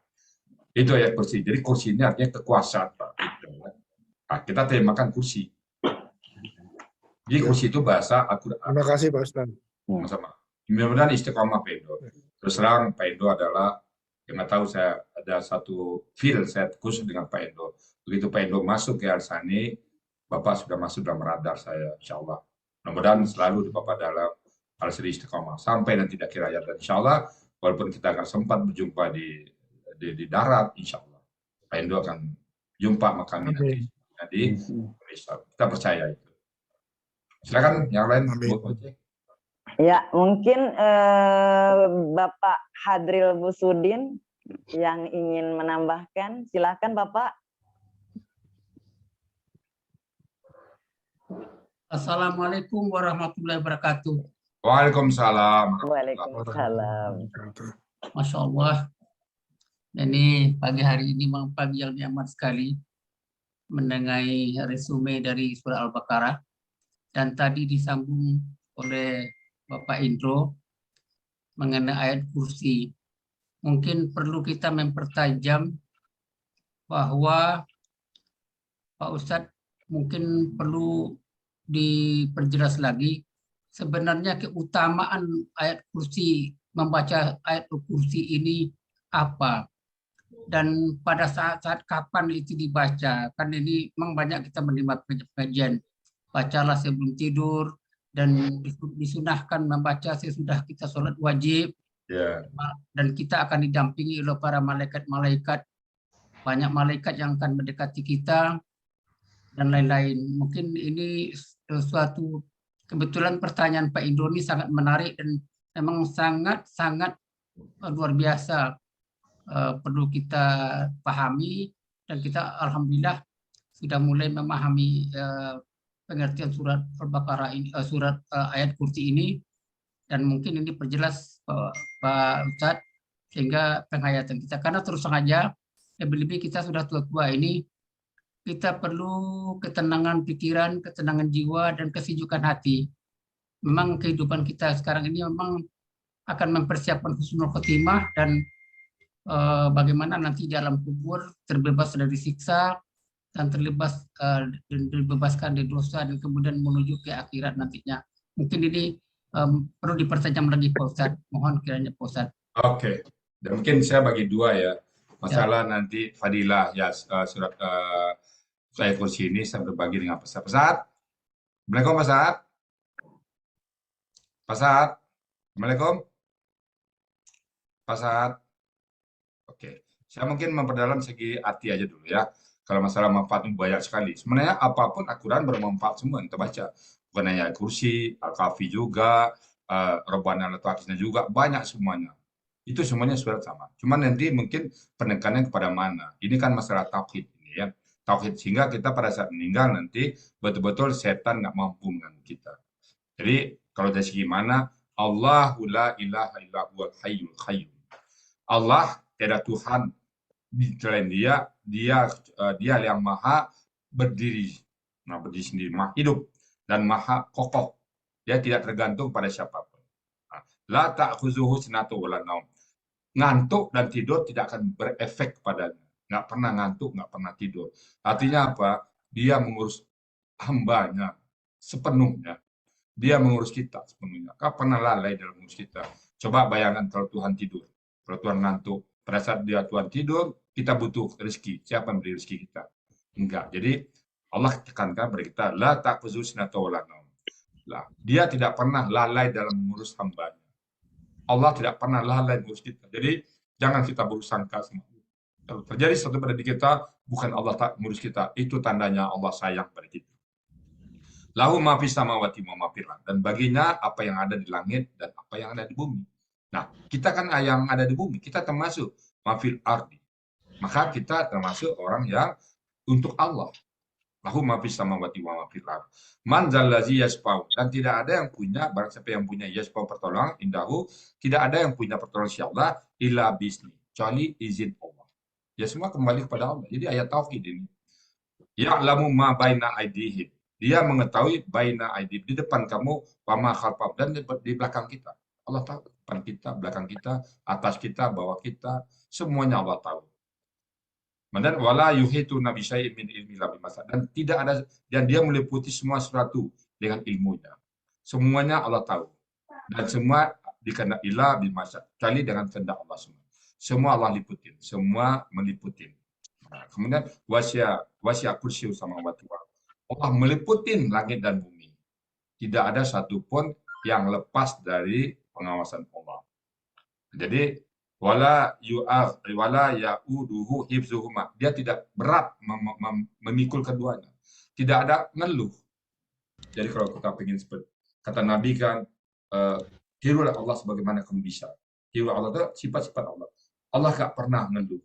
Itu ayat kursi. Jadi kursi ini artinya kekuasaan, Pak. Nah, kita terjemahkan kursi. Jadi kursi itu bahasa Al-Quran. Terima kasih Pak Ustaz. Sama-sama. Mudah-mudahan istiqomah Pak Indo. Terus terang Pak Indo adalah, yang tahu saya ada satu feel saya khusus dengan Pak Indo. Begitu Pak Indo masuk ke Al-Sani, Bapak sudah masuk dalam radar saya, insya Allah. Mudah-mudahan selalu Bapak dalam Al-Sani istiqomah. Sampai nanti di akhir hayat. Dan insya Allah, walaupun kita akan sempat berjumpa di darat, insya Allah. Pak Indo akan jumpa makami nanti di Indonesia. Kita percaya itu. Silakan yang lain. Ya, mungkin Bapak Hadril Busudin yang ingin menambahkan, silakan Bapak. Assalamualaikum warahmatullahi wabarakatuh. Waalaikumsalam. Waalaikumsalam. Masya Allah. Ini pagi hari ini memang pagi yang nikmat sekali mendengai resume dari surah Al-Baqarah dan tadi disambung oleh Bapak Indro mengenai ayat kursi. Mungkin perlu kita mempertajam bahwa Pak Ustadz mungkin perlu diperjelas lagi sebenarnya keutamaan ayat kursi, membaca ayat kursi ini apa dan pada saat kapan itu dibaca. Kan ini memang banyak kita menerima pengajian, bacalah sebelum tidur dan disunahkan membaca sesudah kita sholat wajib. Dan kita akan didampingi oleh para malaikat-malaikat, banyak malaikat yang akan mendekati kita dan lain-lain. Mungkin ini suatu kebetulan pertanyaan Pak Indro ini sangat menarik dan memang sangat luar biasa, perlu kita pahami dan kita alhamdulillah sudah mulai memahami pengertian surat Al-Baqarah ini, surat ayat kursi ini, dan mungkin ini perjelas Pak Ustadz sehingga penghayatan kita, karena terus saja lebih-lebih kita sudah tua-tua ini, kita perlu ketenangan pikiran, ketenangan jiwa, dan kesejukan hati. Memang kehidupan kita sekarang ini memang akan mempersiapkan husnul khotimah dan bagaimana nanti di alam kubur terbebas dari siksa dan terbebaskan dari dosa dan kemudian menuju ke akhirat nantinya. Mungkin ini perlu dipertajam lagi Pak Ustadz. Mohon kiranya Pak Ustadz. Oke. Dan mungkin saya bagi dua ya. Masalah nanti fadilah ya surat ayat kursi ini saya berbagi dengan Pak Saad. Assalamualaikum Pak Saad. Pak Saad. Assalamualaikum. Pak Saad. Oke. Saya mungkin memperdalam segi arti aja dulu ya. Kalau masalah manfaat banyak sekali. Sebenarnya apapun Al-Quran bermanfaat semua yang kita baca. Bukan hanya kursi, Al-Kahfi juga, Rabbana la tu'akhidhna juga, banyak semuanya. Itu semuanya surat sama. Cuman nanti mungkin penekanannya kepada mana. Ini kan masalah tauhid ini ya. Tauhid sehingga kita pada saat meninggal nanti betul-betul setan nggak mampu mengganggu kita. Jadi kalau dari segi mana, Allahu la ilaha illa huwal hayyul qayyum. Allah tiada Tuhan selain dia yang maha berdiri. Nah, berdiri sendiri, maha hidup dan maha kokoh. Dia tidak tergantung pada siapapun. Nah, La ta'khuzuhu sinatu wala naum. Ngantuk dan tidur tidak akan berefek kepadanya. Nggak pernah ngantuk, nggak pernah tidur. Artinya apa? Dia mengurus hambanya sepenuhnya. Dia mengurus kita sepenuhnya. Nggak pernah lalai dalam mengurus kita. Coba bayangkan kalau Tuhan tidur. Kalau Tuhan ngantuk. Pada saat Tuhan tidur, kita butuh rezeki. Siapa yang beri rezeki kita? Enggak. Jadi Allah tekankan kepada kita, la ta'khuzuhu sinatu wala naum. Dia tidak pernah lalai dalam mengurus hambanya. Allah tidak pernah lalai mengurus kita. Jadi jangan kita bersangka sama Allah. Kalau terjadi sesuatu pada diri kita, bukan Allah tak mengurus kita. Itu tandanya Allah sayang pada kita. Lahu ma fis samawati wa ma fil ardh. Dan baginya apa yang ada di langit dan apa yang ada di bumi. Nah, kita kan yang ada di bumi, kita termasuk ma fil ardi. Maka kita termasuk orang yang untuk Allah. Lahu ma fis samawati wa ma fil ardh. Man zallazi yasfa'u. Dan tidak ada yang punya, barang siapa yang punya yasfa'u pertolongan, indahu, tidak ada yang punya pertolongan si Allah illa bisni, kecuali izin Allah. Ya semua kembali kepada Allah. Jadi ayat tauhid ini. Ya'lamu ma baina aydihim. Dia mengetahui baina aydihim, di depan kamu, wa ma khalfahum, dan di belakang kita. Allah tahu depan kita, belakang kita, atas kita, bawah kita, semuanya Allah tahu. Dan wala yuhitu nabi syai'in min ilmi la bimasa. Dan tidak ada, dan dia meliputi semua sesuatu dengan ilmunya. Semuanya Allah tahu. Dan semua dikehendaki ila bimasa, kecuali dengan kehendak Allah semua. Semua Allah liputin, semua meliputin. Nah, kemudian wasya kursiyu samawati wal ardh. Allah meliputin langit dan bumi. Tidak ada satupun yang lepas dari pengawasan Allah. Jadi wala ya'uduhu hifzuhuma. Dia tidak berat memikul keduanya. Tidak ada ngeluh. Jadi kalau kita ingin seperti kata Nabi kan, tirulah Allah sebagaimana kamu bisa. Tirulah Allah itu sifat-sifat Allah. Allah nggak pernah ngeluh.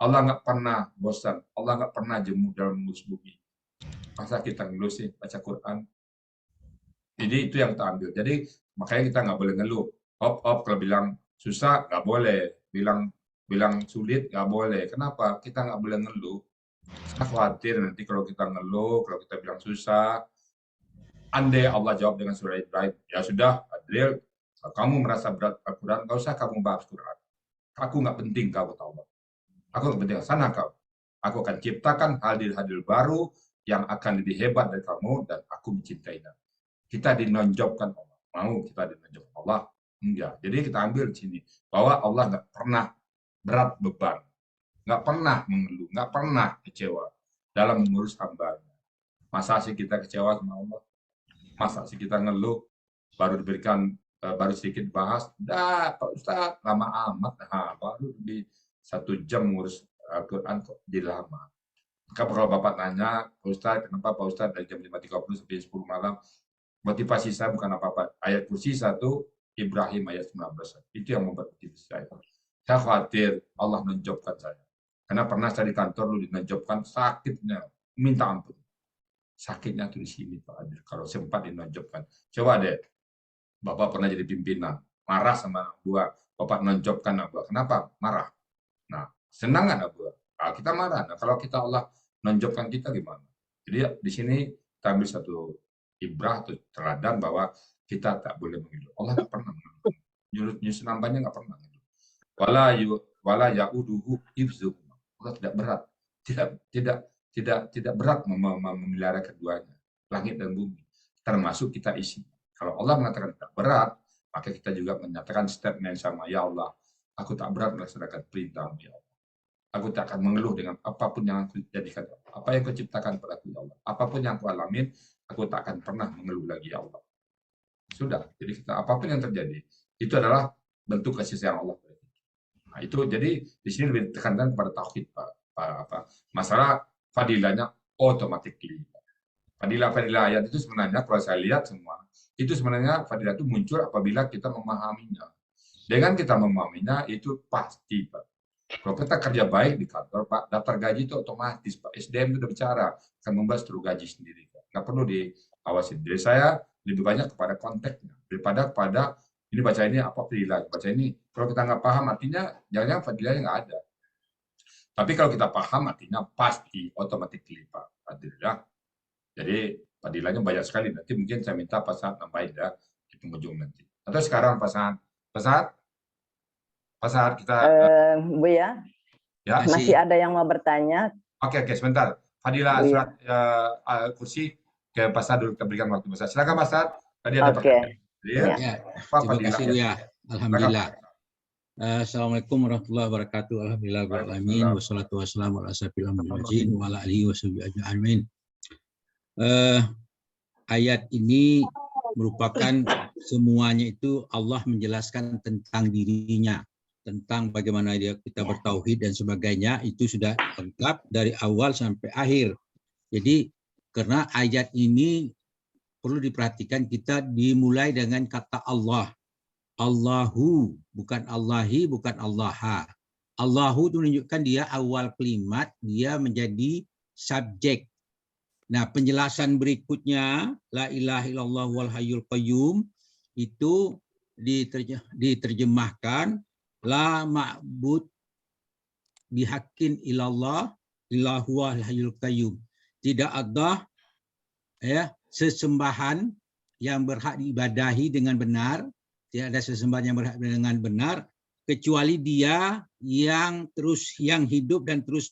Allah nggak pernah bosan. Allah nggak pernah jemu dalam mengurus bumi. Masa kita ngeluh sih baca Quran? Jadi itu yang kita ambil. Jadi makanya kita nggak boleh ngeluh. Kalau bilang susah nggak boleh, bilang sulit nggak boleh. Kenapa? Kita nggak boleh ngeluh. Saya khawatir nanti kalau kita ngeluh, kalau kita bilang susah, andai Allah jawab dengan surah Ibrahim, ya sudah, Adril, kalau kamu merasa berat Al-Quran, nggak usah kamu bahas Quran. Aku nggak penting kau tahu. Aku nggak penting, sana kau. Aku akan ciptakan hadil-hadil baru yang akan lebih hebat dari kamu dan aku mencintainya. Kita dinonjobkan Allah. Mau kita dinonjobkan Allah? Enggak. Jadi kita ambil di sini bahwa Allah nggak pernah berat beban, nggak pernah mengeluh, nggak pernah kecewa dalam mengurus hambanya. Masa sih kita kecewa sama Allah? Masa sih kita ngeluh baru diberikan baru sedikit bahas, dah Pak Ustadz lama amat, baru di 1 jam ngurus Al-Quran kok jadi lama. Maka kalau Bapak nanya, Pak Ustadz, kenapa Pak Ustadz dari jam 5.30 sampai 10 malam? Motivasi saya bukan apa-apa. Ayat kursi 1, Ibrahim ayat 19. Itu yang membuat motivasi saya. Saya khawatir Allah menjobkan saya. Karena pernah saya di kantor lu dinonjobkan, sakitnya minta ampun. Sakitnya tuh di sini Pak Adil. Kalau sempat dinonjobkan. Coba deh, Bapak pernah jadi pimpinan, marah sama gua, Bapak nonjobkan gua. Kenapa? Marah. Nah, senang nggak gua? Nah, kita marah. Nah, kalau kita Allah nonjobkan kita gimana? Jadi di sini kita ambil satu ibrah atau teladan bahwa kita tak boleh mengeluh. Allah nggak pernah mengeluh. Nyusun nambahnya nggak pernah mengeluh. Wala ya'uduhu hifzuhum. Allah tidak berat, tidak berat memelihara keduanya, langit dan bumi, termasuk kita isi. Kalau Allah mengatakan tidak berat, maka kita juga menyatakan statement sama, ya Allah, aku tak berat melaksanakan perintah-Mu ya Allah. Aku tak akan mengeluh dengan apapun yang aku jadikan, apa yang kau ciptakan padaku ya Allah. Apapun yang aku alamin, aku tak akan pernah mengeluh lagi ya Allah. Sudah, jadi kita apapun yang terjadi, itu adalah bentuk kasih sayang Allah. Nah, itu jadi di sini lebih ditekankan kepada tauhid, masalah fadilahnya otomatis. Fadilah ayat itu sebenarnya kalau saya lihat semua, itu sebenarnya fadilah itu muncul apabila kita memahaminya. Dengan kita memahaminya itu pasti, Pak. Kalau kita kerja baik di kantor, Pak, daftar gaji itu otomatis, Pak. SDM itu udah bicara, akan membahas seluruh gaji sendiri, Pak. Nggak perlu diawasi. Jadi saya lebih banyak kepada konteksnya, daripada kepada ini baca ini apa fadilah, baca ini. Kalau kita nggak paham, artinya jangan-jangan fadilahnya nggak ada. Tapi kalau kita paham, artinya pasti otomatis Pak. Fadilah. Jadi fadilahnya banyak sekali. Nanti mungkin saya minta pasangan nambahin ya di penghujung nanti. Atau sekarang pasangan Pak Saad? Pak Saad kita Buya, ya. masih ada yang mau bertanya? Oke, sebentar. Fadilah Buya. surat kursi ke Pak Saad dulu, kita berikan waktu Pak Saad. Silakan Pak Saad. Tadi ada pertanyaan. Ya, terima kasih Buya. Alhamdulillah. Assalamualaikum warahmatullahi wabarakatuh. Alhamdulillah alamin wassalatu wassalamu ala asyrofil anbiya'i wa ala alihi washabihi ajma'in. Ayat ini merupakan semuanya itu Allah menjelaskan tentang dirinya, tentang bagaimana kita bertauhid dan sebagainya, itu sudah lengkap dari awal sampai akhir. Jadi karena ayat ini perlu diperhatikan, kita dimulai dengan kata Allah. Allahu, bukan Allahi, bukan Allaha. Allahu itu menunjukkan dia awal kalimat, dia menjadi subjek. Nah, penjelasan berikutnya, la ilaha illallah wal hayyul qayyum, itu diterjemahkan, la ma'bud bihaqqin illallah, illahu wal hayyul qayyum. Tidak ada sesembahan yang berhak diibadahi dengan benar, tidak ada sesembahan yang berhak dengan benar kecuali Dia yang hidup dan terus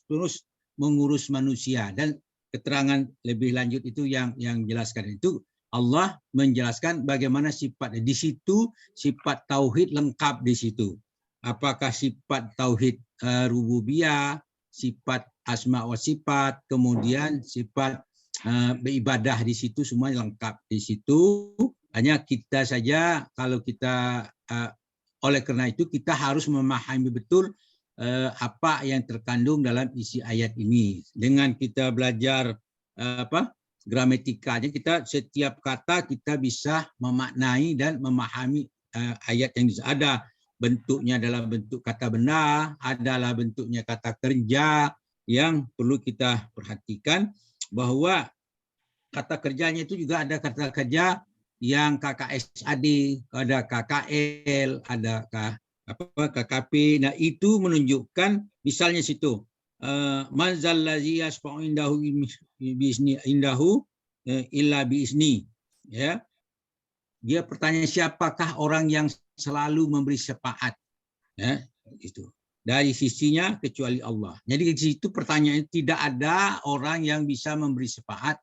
mengurus manusia. Dan keterangan lebih lanjut itu yang jelaskan itu Allah menjelaskan bagaimana sifatnya. Di situ sifat tauhid lengkap di situ. Apakah sifat tauhid rububiyah, sifat asma wa sifat, kemudian sifat beribadah, di situ semuanya lengkap di situ. Hanya kita saja kalau kita oleh karena itu kita harus memahami betul apa yang terkandung dalam isi ayat ini. Dengan kita belajar gramatikanya, kita setiap kata kita bisa memaknai dan memahami ayat yang ada. Bentuknya adalah bentuk kata benda, adalah bentuknya kata kerja, yang perlu kita perhatikan bahwa kata kerjanya itu juga ada kata kerja yang KKSAD, ada KKL, ada KKP. Nah, itu menunjukkan misalnya situ man zallazi yasfa'u indahu bi'izni indahu illa bi'izni, ya. Dia pertanyaan siapakah orang yang selalu memberi syafaat, ya, itu. Dari sisinya kecuali Allah. Jadi di situ pertanyaannya tidak ada orang yang bisa memberi syafaat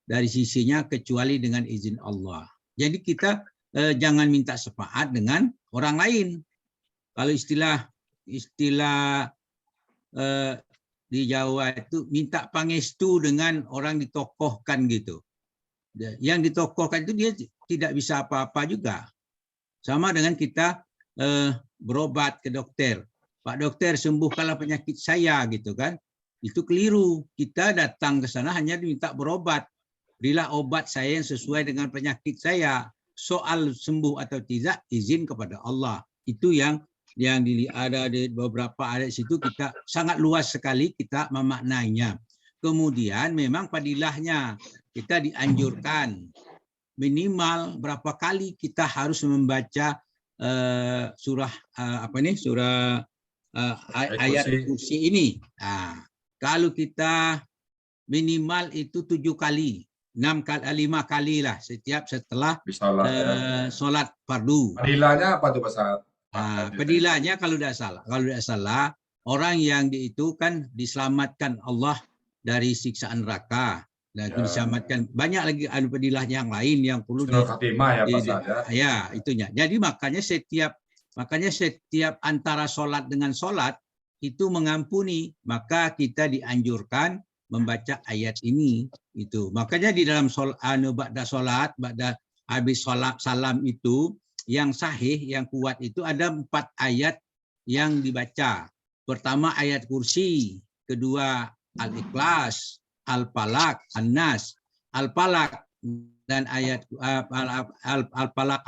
dari sisinya kecuali dengan izin Allah. Jadi kita jangan minta syafaat dengan orang lain. Kalau istilah di Jawa itu minta pangestu dengan orang ditokohkan gitu. Yang ditokohkan itu dia tidak bisa apa-apa juga. Sama dengan kita berobat ke dokter. Pak dokter, sembuhkanlah penyakit saya gitu kan. Itu keliru. Kita datang ke sana hanya diminta berobat. Berilah obat saya yang sesuai dengan penyakit saya. Soal sembuh atau tidak, izin kepada Allah. Itu yang ada di beberapa ayat situ, kita sangat luas sekali kita memaknainya. Kemudian memang padilahnya kita dianjurkan minimal berapa kali kita harus membaca surah ayat kursi ini. Nah, kalau kita minimal itu 7 kali. 5 kali lah setiap setelah sholat fardu. Padilahnya apa tuh Pak Saad? Padilahnya kalau tidak salah orang yang itu kan diselamatkan Allah dari siksaan neraka. Dan diselamatkan banyak lagi padilahnya yang lain yang perlu ya itunya. Jadi makanya setiap antara sholat dengan sholat itu mengampuni, maka kita dianjurkan membaca ayat ini itu. Makanya di dalam ba'da habis sholat salam itu yang sahih, yang kuat itu ada 4 ayat yang dibaca. Pertama ayat kursi, kedua Al-Ikhlas, Al-Falaq, An-Nas. Al-Falaq dan ayat Al-Falaq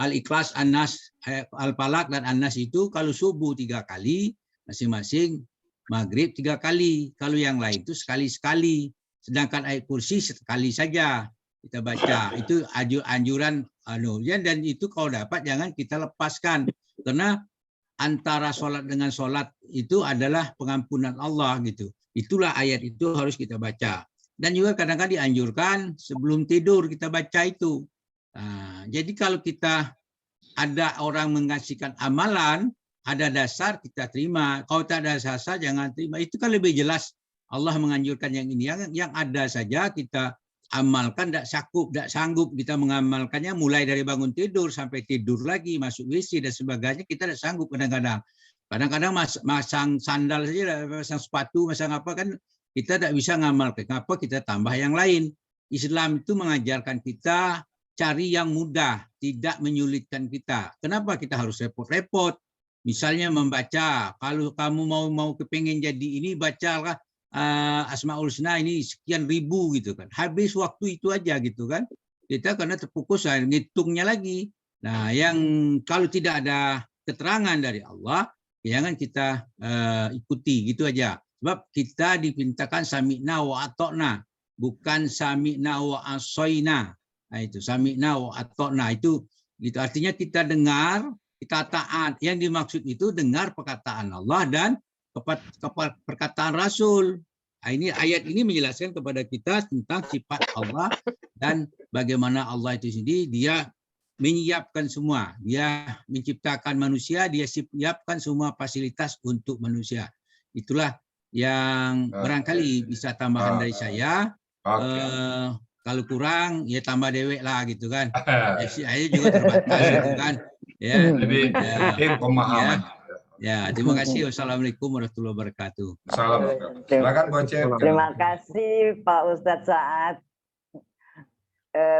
Al-Ikhlas, An-Nas, Al-Falaq dan An-Nas itu kalau subuh 3 kali, masing-masing maghrib 3 kali. Kalau yang lain itu sekali-sekali. Sedangkan ayat kursi sekali saja kita baca. Itu anjuran dan itu kalau dapat jangan kita lepaskan. Karena antara sholat dengan sholat itu adalah pengampunan Allah gitu. Itulah ayat itu harus kita baca. Dan juga kadang-kadang dianjurkan sebelum tidur kita baca itu. Nah, jadi kalau kita ada orang mengasihkan amalan, ada dasar kita terima. Kalau tak ada dasar jangan terima. Itu kan lebih jelas Allah menganjurkan yang ini. Yang ada saja kita amalkan, tidak sanggup kita mengamalkannya mulai dari bangun tidur sampai tidur lagi, masuk WC dan sebagainya, kita tidak sanggup kadang-kadang. Kadang-kadang masang sandal saja, masang sepatu, masang apa kan kita tidak bisa ngamalkan. Kenapa? Kita tambah yang lain. Islam itu mengajarkan kita cari yang mudah, tidak menyulitkan kita. Kenapa kita harus repot-repot? Misalnya membaca, kalau kamu mau kepingin jadi ini, bacalah Asmaul Husna ini sekian ribu gitu kan. Habis waktu itu aja gitu kan. Kita karena terfokus ngitungnya lagi. Nah, yang kalau tidak ada keterangan dari Allah, jangan kita ikuti gitu aja. Sebab kita dipintakan sami'na wa ata'na, bukan sami'na wa asoina. Nah, itu sami'na wa ata'na itu artinya kita dengar, kita taat. Yang dimaksud itu dengar perkataan Allah dan perkataan Rasul. Nah, ini ayat ini menjelaskan kepada kita tentang sifat Allah dan bagaimana Allah itu sendiri dia menyiapkan semua. Dia menciptakan manusia, dia siapkan semua fasilitas untuk manusia. Itulah yang barangkali bisa tambahan dari saya. Kalau kurang ya tambah dewek lah gitu kan. Saya juga terbatas gitu kan. Ya, lebih pemahaman. Ya, terima kasih. Wassalamualaikum warahmatullahi wabarakatuh. Assalamualaikum. Silakan Bu Aceh. Terima kasih Pak Ustadz Saad.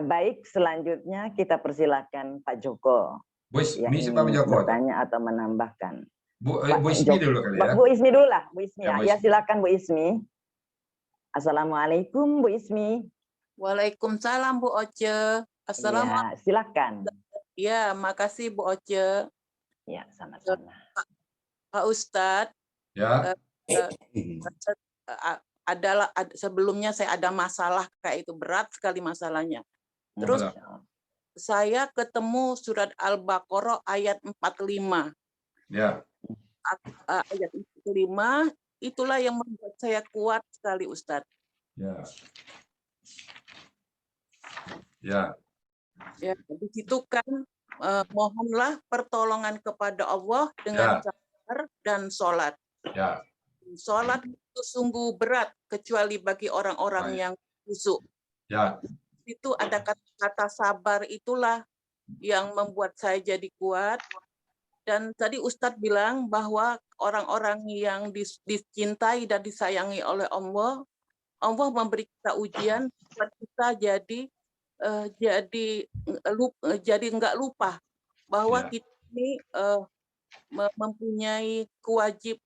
Baik, selanjutnya kita persilakan Pak Joko. Bu Ismi, Pak Joko. Bertanya atau menambahkan. Bu Ismi dulu kali ya. Bu Ismi dulu lah, Bu Ismi ya. Ya silakan Bu Ismi. Assalamualaikum Bu Ismi. Waalaikumsalam Bu Oce. Assalamualaikum. Ya, silakan. Ya, makasih Bu Oce. Ya, sama-sama. Pak Ustadz. Ya. Sebelumnya saya ada masalah kayak itu, berat sekali masalahnya. Terus saya ketemu surat Al-Baqarah ayat 45. Ya. Ayat 45 itulah yang membuat saya kuat sekali Ustadz. Ya. Ya. Ya, di situ kan mohonlah pertolongan kepada Allah dengan sabar dan sholat. Ya. Sholat itu sungguh berat kecuali bagi orang-orang yang khusyuk. Ya. Itu ada kata sabar, itulah yang membuat saya jadi kuat. Dan tadi Ustadz bilang bahwa orang-orang yang dicintai dan disayangi oleh Allah, Allah memberi kita ujian buat kita jadi nggak lupa bahwa kita ini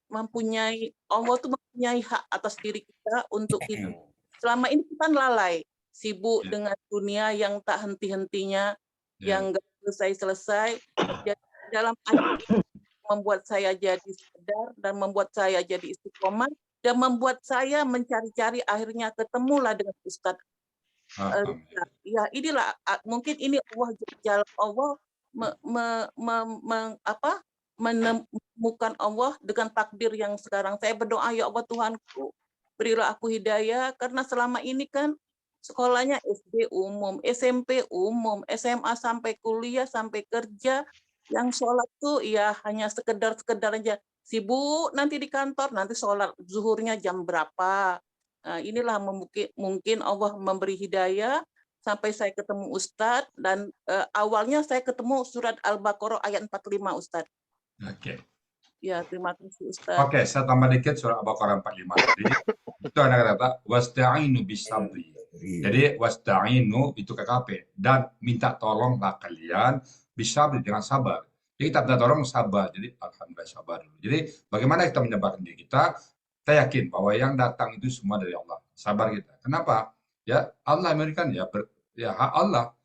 mempunyai Allah tuh mempunyai hak atas diri kita untuk hidup. Selama ini kita lalai, sibuk dengan dunia yang tak henti-hentinya, yang nggak selesai-selesai. Dalam ayat ini membuat saya jadi sadar dan membuat saya jadi istiqomah dan membuat saya mencari-cari, akhirnya ketemulah dengan Ustadz. Ya, inilah mungkin ini Allah menemukan Allah dengan takdir yang sekarang. Saya berdoa, ya Allah Tuhanku, berilah aku hidayah, karena selama ini kan sekolahnya SD umum, SMP umum, SMA sampai kuliah, sampai kerja, yang sholat tuh ya hanya sekedar aja. Sibuk nanti di kantor, nanti sholat zuhurnya jam berapa. Nah, inilah mungkin Allah memberi hidayah sampai saya ketemu Ustadz, dan awalnya saya ketemu surat Al-Baqarah ayat 45 Ustadz. Oke. Ya, terima kasih Ustadz. Oke, saya tambah dikit surat Al-Baqarah 45. Jadi itu ada kata wasta'inu bisabri. Jadi wasta'inu itu KKP, dan minta tolonglah kalian bisabri, dengan sabar. Jadi kita minta tolong sabar. Jadi alhamdulillah sabar dulu. Jadi bagaimana kita menyebarkan diri kita? Kita yakin bahwa yang datang itu semua dari Allah. Sabar kita. Kenapa? Ya Allah memberikan ya hak Allah.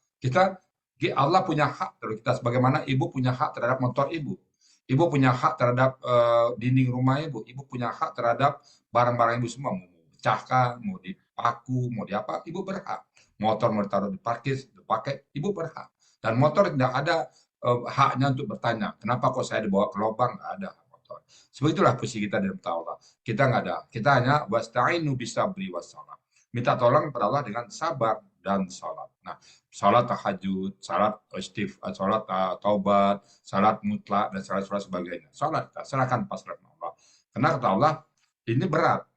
Allah punya hak terhadap kita, sebagaimana ibu punya hak terhadap motor ibu. Ibu punya hak terhadap dinding rumah ibu. Ibu punya hak terhadap barang-barang ibu semua. Mau dipecahkan, mau dipaku, mau diapa, ibu berhak. Motor mau ditaruh di parkir, dipakai, ibu berhak. Dan motor tidak ada haknya untuk bertanya, kenapa kok saya dibawa ke lubang? Nggak ada motor. Sebab itulah posisi kita dalam Allah. Kita nggak ada. Kita hanya wasta'inu bisabri wassalam. Minta tolong kepada Allah dengan sabar dan salat. Nah, salat tahajud, salat salat taubat, salat mutlak dan salat sebagainya. Salat serahkan pasrah Allah. Karena kata Allah ini berat.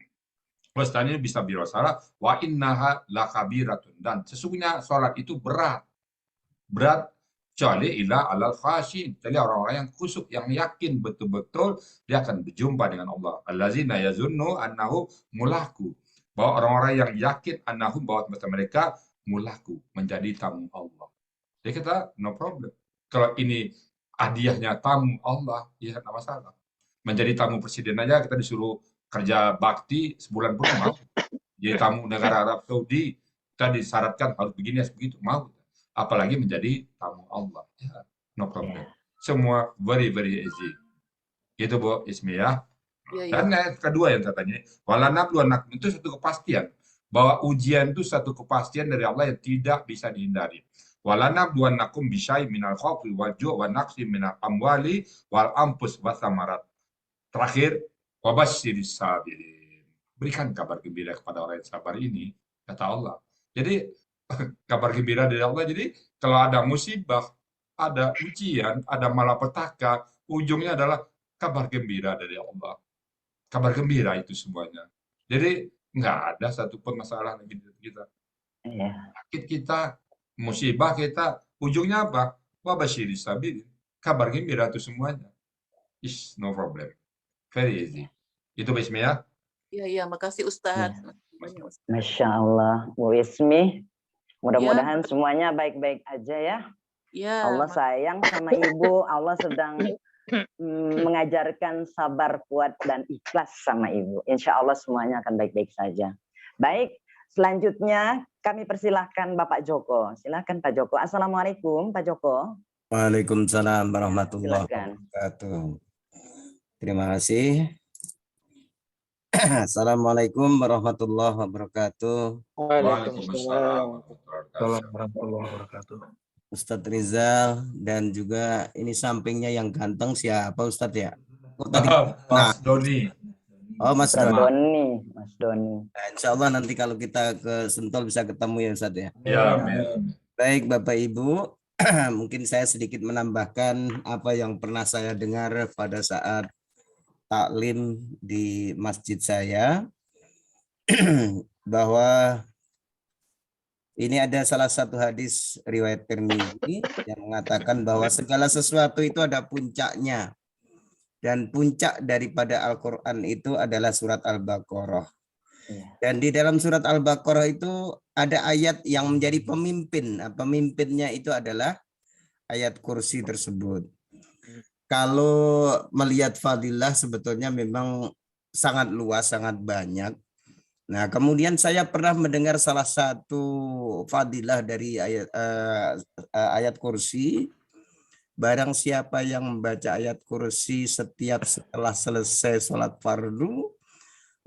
Wastani bisa salat wa innaha lakabiratun, dan sesungguhnya salat itu berat kecuali ila alal khashin, jadi orang-orang yang khusyuk, yang yakin betul-betul dia akan berjumpa dengan Allah. Allazina yazunnu annahu mulaku, bahwa orang-orang yang yakin annahum, bahwa mereka mulaku, menjadi tamu Allah. Jadi kita no problem. Kalau ini hadiahnya tamu Allah, ya tidak masalah. Menjadi tamu presiden aja kita disuruh kerja bakti sebulan pun mau. Jadi tamu negara Arab Saudi kita disyaratkan harus begini, harus begitu, mau. Apalagi menjadi tamu Allah, ya, no problem. Semua very easy. Gitu Bu Ismi ya. Dan yang kedua yang saya tanya, walanabluwannakum, itu satu kepastian bahwa ujian itu satu kepastian dari Allah yang tidak bisa dihindari. Walanabluwannakum bisyai minal khawfi wal ju' wa naqsi minal amwali wal anfus watsamarat. Terakhir, wabasyiris sabirin. Berikan kabar gembira kepada orang yang sabar ini, kata Allah. Jadi kabar gembira dari Allah. Jadi kalau ada musibah, ada ujian, ada malapetaka, ujungnya adalah kabar gembira dari Allah. Kabar gembira itu semuanya. Jadi nggak ada satupun masalah lagi di kita. Sakit kita, musibah kita, ujungnya apa? Wabasyiris sabirin. Kabar gembira itu semuanya. Is no problem. Very easy. Itu Ismi ya. Iya, makasih Ustadz. Masya Allah, Bu Ismi. Mudah-mudahan semuanya baik-baik aja ya. Allah sayang sama Ibu. Allah sedang mengajarkan sabar, kuat, dan ikhlas sama Ibu. Insya Allah semuanya akan baik-baik saja. Baik, selanjutnya kami persilahkan Bapak Joko. Silakan Pak Joko. Assalamualaikum Pak Joko. Waalaikumsalam warahmatullahi wabarakatuh. Terima kasih. Assalamualaikum warahmatullahi wabarakatuh. Waalaikumsalam warahmatullahi wabarakatuh. Ustadz Rizal, dan juga ini sampingnya yang ganteng siapa Ustadz ya? Oh, tadi Mas Doni. Oh Mas Doni. Nah, insya Allah nanti kalau kita ke Sentul bisa ketemu ya Ustadz ya. Ya, amin. Baik Bapak Ibu, mungkin saya sedikit menambahkan apa yang pernah saya dengar pada saat taklim di masjid saya, bahwa ini ada salah satu hadis riwayat Tirmidzi yang mengatakan bahwa segala sesuatu itu ada puncaknya, dan puncak daripada Al-Quran itu adalah surat Al-Baqarah. Dan di dalam surat Al-Baqarah itu ada ayat yang menjadi pemimpin. Pemimpinnya itu adalah ayat kursi tersebut. Kalau melihat fadilah sebetulnya memang sangat luas, sangat banyak. Nah, kemudian saya pernah mendengar salah satu fadilah dari ayat kursi. Barang siapa yang membaca ayat kursi setiap setelah selesai sholat fardu,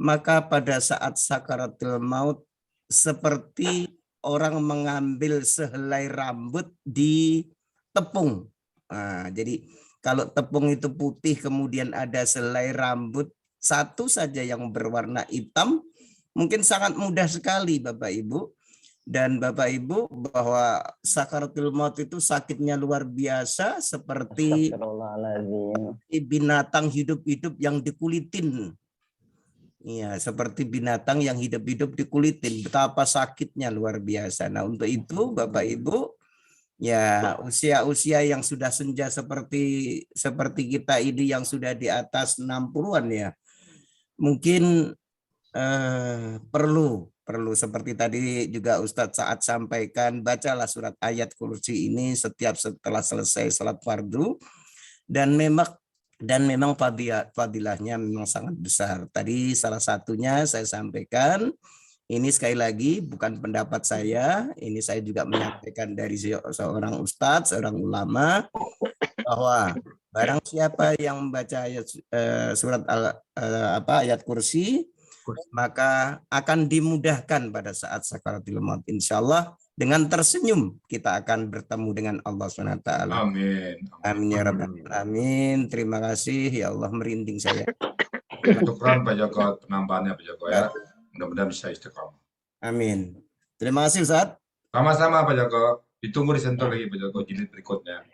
maka pada saat sakaratul maut seperti orang mengambil sehelai rambut di tepung. Nah, jadi kalau tepung itu putih, kemudian ada selai rambut satu saja yang berwarna hitam, mungkin sangat mudah sekali Bapak Ibu. Dan Bapak Ibu, bahwa sakaratul maut itu sakitnya luar biasa, seperti binatang hidup-hidup yang dikulitin. Iya, seperti binatang yang hidup-hidup dikulitin. Betapa sakitnya luar biasa. Nah, untuk itu Bapak Ibu, ya, usia-usia yang sudah senja seperti kita ini yang sudah di atas 60-an ya, mungkin perlu seperti tadi juga Ustadz Saad sampaikan, bacalah surat ayat kursi ini setiap setelah selesai salat fardu, dan memang fadilahnya memang sangat besar. Tadi salah satunya saya sampaikan. Ini sekali lagi bukan pendapat saya, ini saya juga menyampaikan dari seorang ustadz, seorang ulama, bahwa barang siapa yang membaca surat ayat kursi, maka akan dimudahkan pada saat sakaratul maut. Insya Allah dengan tersenyum kita akan bertemu dengan Allah SWT. Amin. Amin ya rabbal alamin. Terima kasih ya Allah, merinding saya. Syukran Pak Joko, penambahannya Pak Joko ya. Mudah-mudahan bisa istiqomah. Amin. Terima kasih Ustaz. Sama-sama Pak Joko. Ditunggu disentuh lagi Pak Joko jilid berikutnya.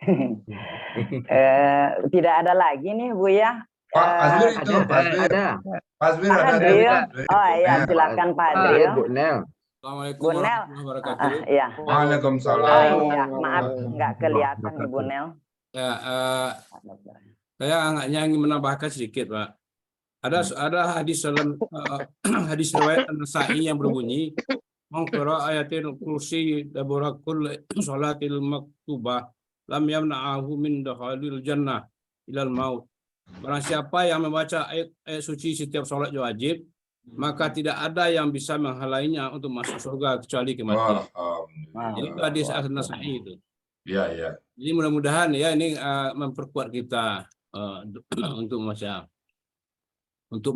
Tidak ada lagi nih Bu ya. Pak Azwir itu, Pak Azwir. Ada. Pak Azwir Pak ada. Adril. Azwir. Oh iya, silakan Pak Adril. Bu Nel. Assalamualaikum Bu Nel. warahmatullahi wabarakatuh. Iya. Waalaikumsalam. Iya, maaf nggak kelihatan nih Bu Nel. Ya, saya hanya ingin menambahkan sedikit, Pak. Ada hadis dalam hadis riwayat An-Nasa'i yang berbunyi, "Mangqara ayatil kursi daburakul salatil maktubah lam yamna'ahu min dakhalil jannah ilal maut." Barang siapa yang membaca ayat suci setiap salat wajib, maka tidak ada yang bisa menghalainya untuk masuk surga kecuali kematian. Itu hadis An-Nasa'i itu. Iya, iya. Jadi mudah-mudahan ya ini memperkuat kita untuk membaca, untuk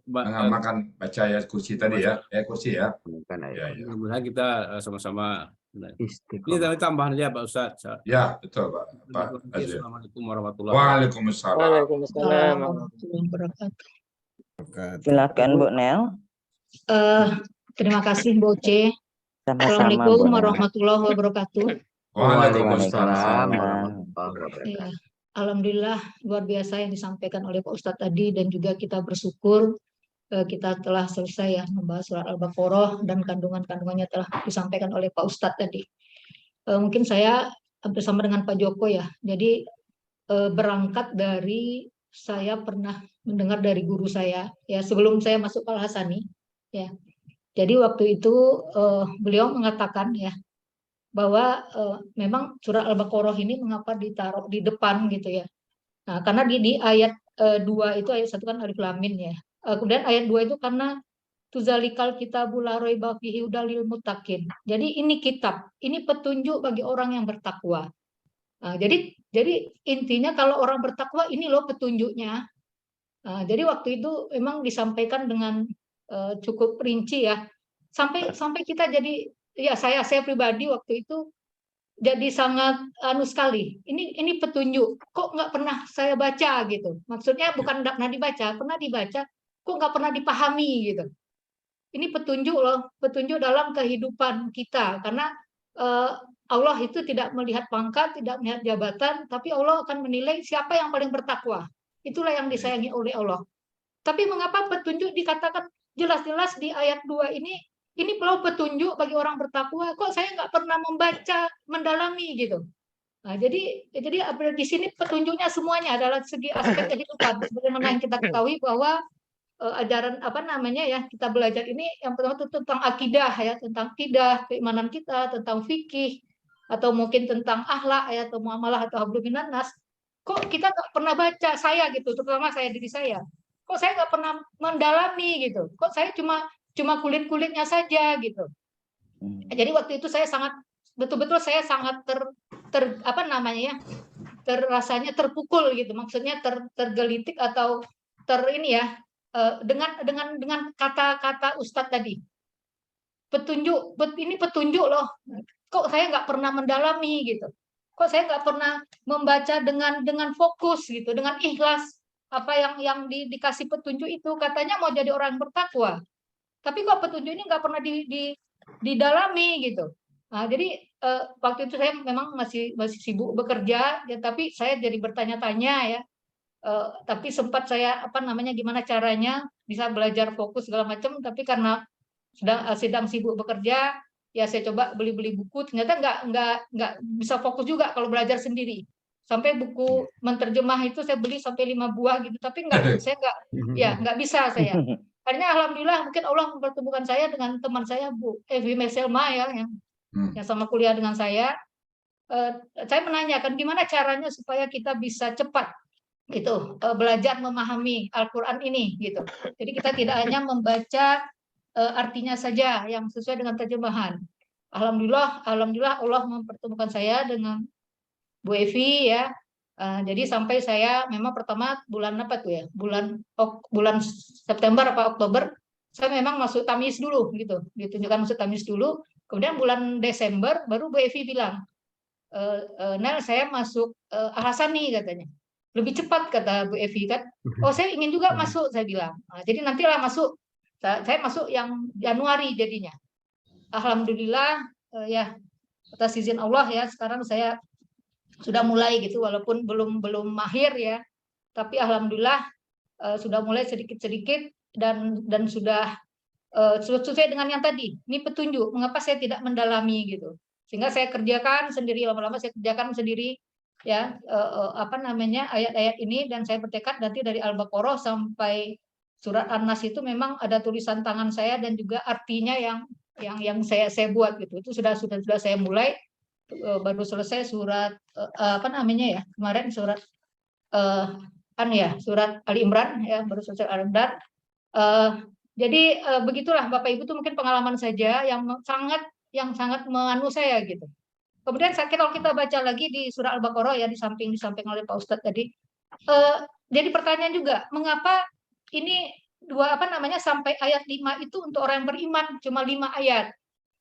mengamalkan baca ayat kursi tadi ya, kursi ya. Mudah-mudahan kita sama-sama. Ini dari tambahan aja Pak Ustadz. Ya betul Pak. Assalamualaikum warahmatullahi wabarakatuh. Waalaikumsalam. Silakan Bu Nel. Terima kasih Bu C. Assalamualaikum warahmatullahi wabarakatuh. Waalaikumsalam. Ya, alhamdulillah luar biasa yang disampaikan oleh Pak Ustadz tadi, dan juga kita bersyukur kita telah selesai ya membahas surat Al-Baqarah dan kandungan-kandungannya telah disampaikan oleh Pak Ustadz tadi. Mungkin saya hampir sama dengan Pak Joko ya. Jadi berangkat dari saya pernah mendengar dari guru saya ya sebelum saya masuk Al-Hasani ya. Jadi waktu itu beliau mengatakan ya bahwa memang surat Al-Baqarah ini mengapa ditaruh di depan gitu ya. Nah, karena di ayat 2 itu ayat 1 kan alif lam mim ya. Kemudian ayat 2 itu karena tuzalikal kitabul la raiba fihi hudal lil muttaqin. Jadi ini kitab, ini petunjuk bagi orang yang bertakwa. Nah, jadi intinya kalau orang bertakwa ini loh petunjuknya. Nah, jadi waktu itu memang disampaikan dengan cukup rinci ya. Sampai kita jadi ya saya pribadi waktu itu jadi sangat sekali. Ini petunjuk. Kok nggak pernah saya baca gitu. Maksudnya bukan nggak pernah dibaca, pernah dibaca. Kok nggak pernah dipahami gitu. Ini petunjuk loh, petunjuk dalam kehidupan kita. Karena Allah itu tidak melihat pangkat, tidak melihat jabatan, tapi Allah akan menilai siapa yang paling bertakwa. Itulah yang disayangi oleh Allah. Tapi mengapa petunjuk dikatakan jelas-jelas di ayat 2 ini perlu petunjuk bagi orang bertakwa, kok saya nggak pernah membaca, mendalami gitu. Nah, jadi di sini petunjuknya semuanya adalah segi aspek kehidupan. Sebagaimana yang kita ketahui bahwa ajaran kita belajar ini yang pertama itu tentang akidah ya, tentang akidah, keimanan kita, tentang fikih, atau mungkin tentang akhlak ya, atau muamalah atau hablum minan nas. Kok kita nggak pernah baca, saya gitu, terutama saya diri saya. Kok saya nggak pernah mendalami gitu. Kok saya cuma kulit-kulitnya saja gitu. Jadi waktu itu saya sangat betul-betul saya sangat rasanya terpukul gitu. Maksudnya tergelitik atau dengan kata-kata Ustadz tadi. Ini petunjuk loh. Kok saya nggak pernah mendalami gitu. Kok saya nggak pernah membaca dengan fokus gitu, dengan ikhlas apa yang dikasih petunjuk itu. Katanya mau jadi orang bertakwa. Tapi kok petunjuk ini nggak pernah didalami gitu. Nah, jadi waktu itu saya memang masih sibuk bekerja, ya, tapi saya jadi bertanya-tanya ya. Tapi sempat saya gimana caranya bisa belajar fokus segala macam. Tapi karena sedang sibuk bekerja, ya saya coba beli buku. Ternyata nggak bisa fokus juga kalau belajar sendiri. Sampai buku menterjemah itu saya beli sampai 5 buah gitu. Tapi nggak bisa saya. Akhirnya alhamdulillah mungkin Allah mempertemukan saya dengan teman saya Bu Evi Meselma ya yang sama kuliah dengan saya. Saya menanyakan gimana caranya supaya kita bisa cepat gitu belajar memahami Al-Qur'an ini gitu. Jadi kita tidak hanya membaca artinya saja yang sesuai dengan terjemahan. Alhamdulillah Allah mempertemukan saya dengan Bu Evi ya. Jadi sampai saya memang pertama bulan apa tuh ya, bulan September apa Oktober saya memang masuk tamyiz dulu gitu, ditunjukkan masuk tamyiz dulu. Kemudian bulan Desember baru Bu Evi bilang, Nel saya masuk Al-Hasani katanya, lebih cepat kata Bu Evi kan. Oh saya ingin juga masuk saya bilang. Jadi nantilah masuk, saya masuk yang Januari jadinya. alhamdulillah ya atas izin Allah ya sekarang saya sudah mulai gitu walaupun belum mahir ya, tapi alhamdulillah sudah mulai sedikit-sedikit dan sudah sesuai dengan yang tadi. Ini petunjuk mengapa saya tidak mendalami gitu. Sehingga saya kerjakan sendiri, lama-lama saya kerjakan sendiri ya ayat-ayat ini, dan saya bertekad nanti dari Al-Baqarah sampai surat An-Nas itu memang ada tulisan tangan saya dan juga artinya yang saya buat gitu. Itu sudah saya mulai. Baru selesai surat kemarin surat surat Ali Imran ya, baru selesai Ali Imran. Jadi begitulah Bapak Ibu, itu mungkin pengalaman saja yang sangat menganu saya gitu. Kemudian kalau kita baca lagi di surah Al-Baqarah ya, disampaikan oleh Pak Ustadz tadi, jadi pertanyaan juga, mengapa ini sampai ayat 5 itu untuk orang yang beriman cuma 5 ayat.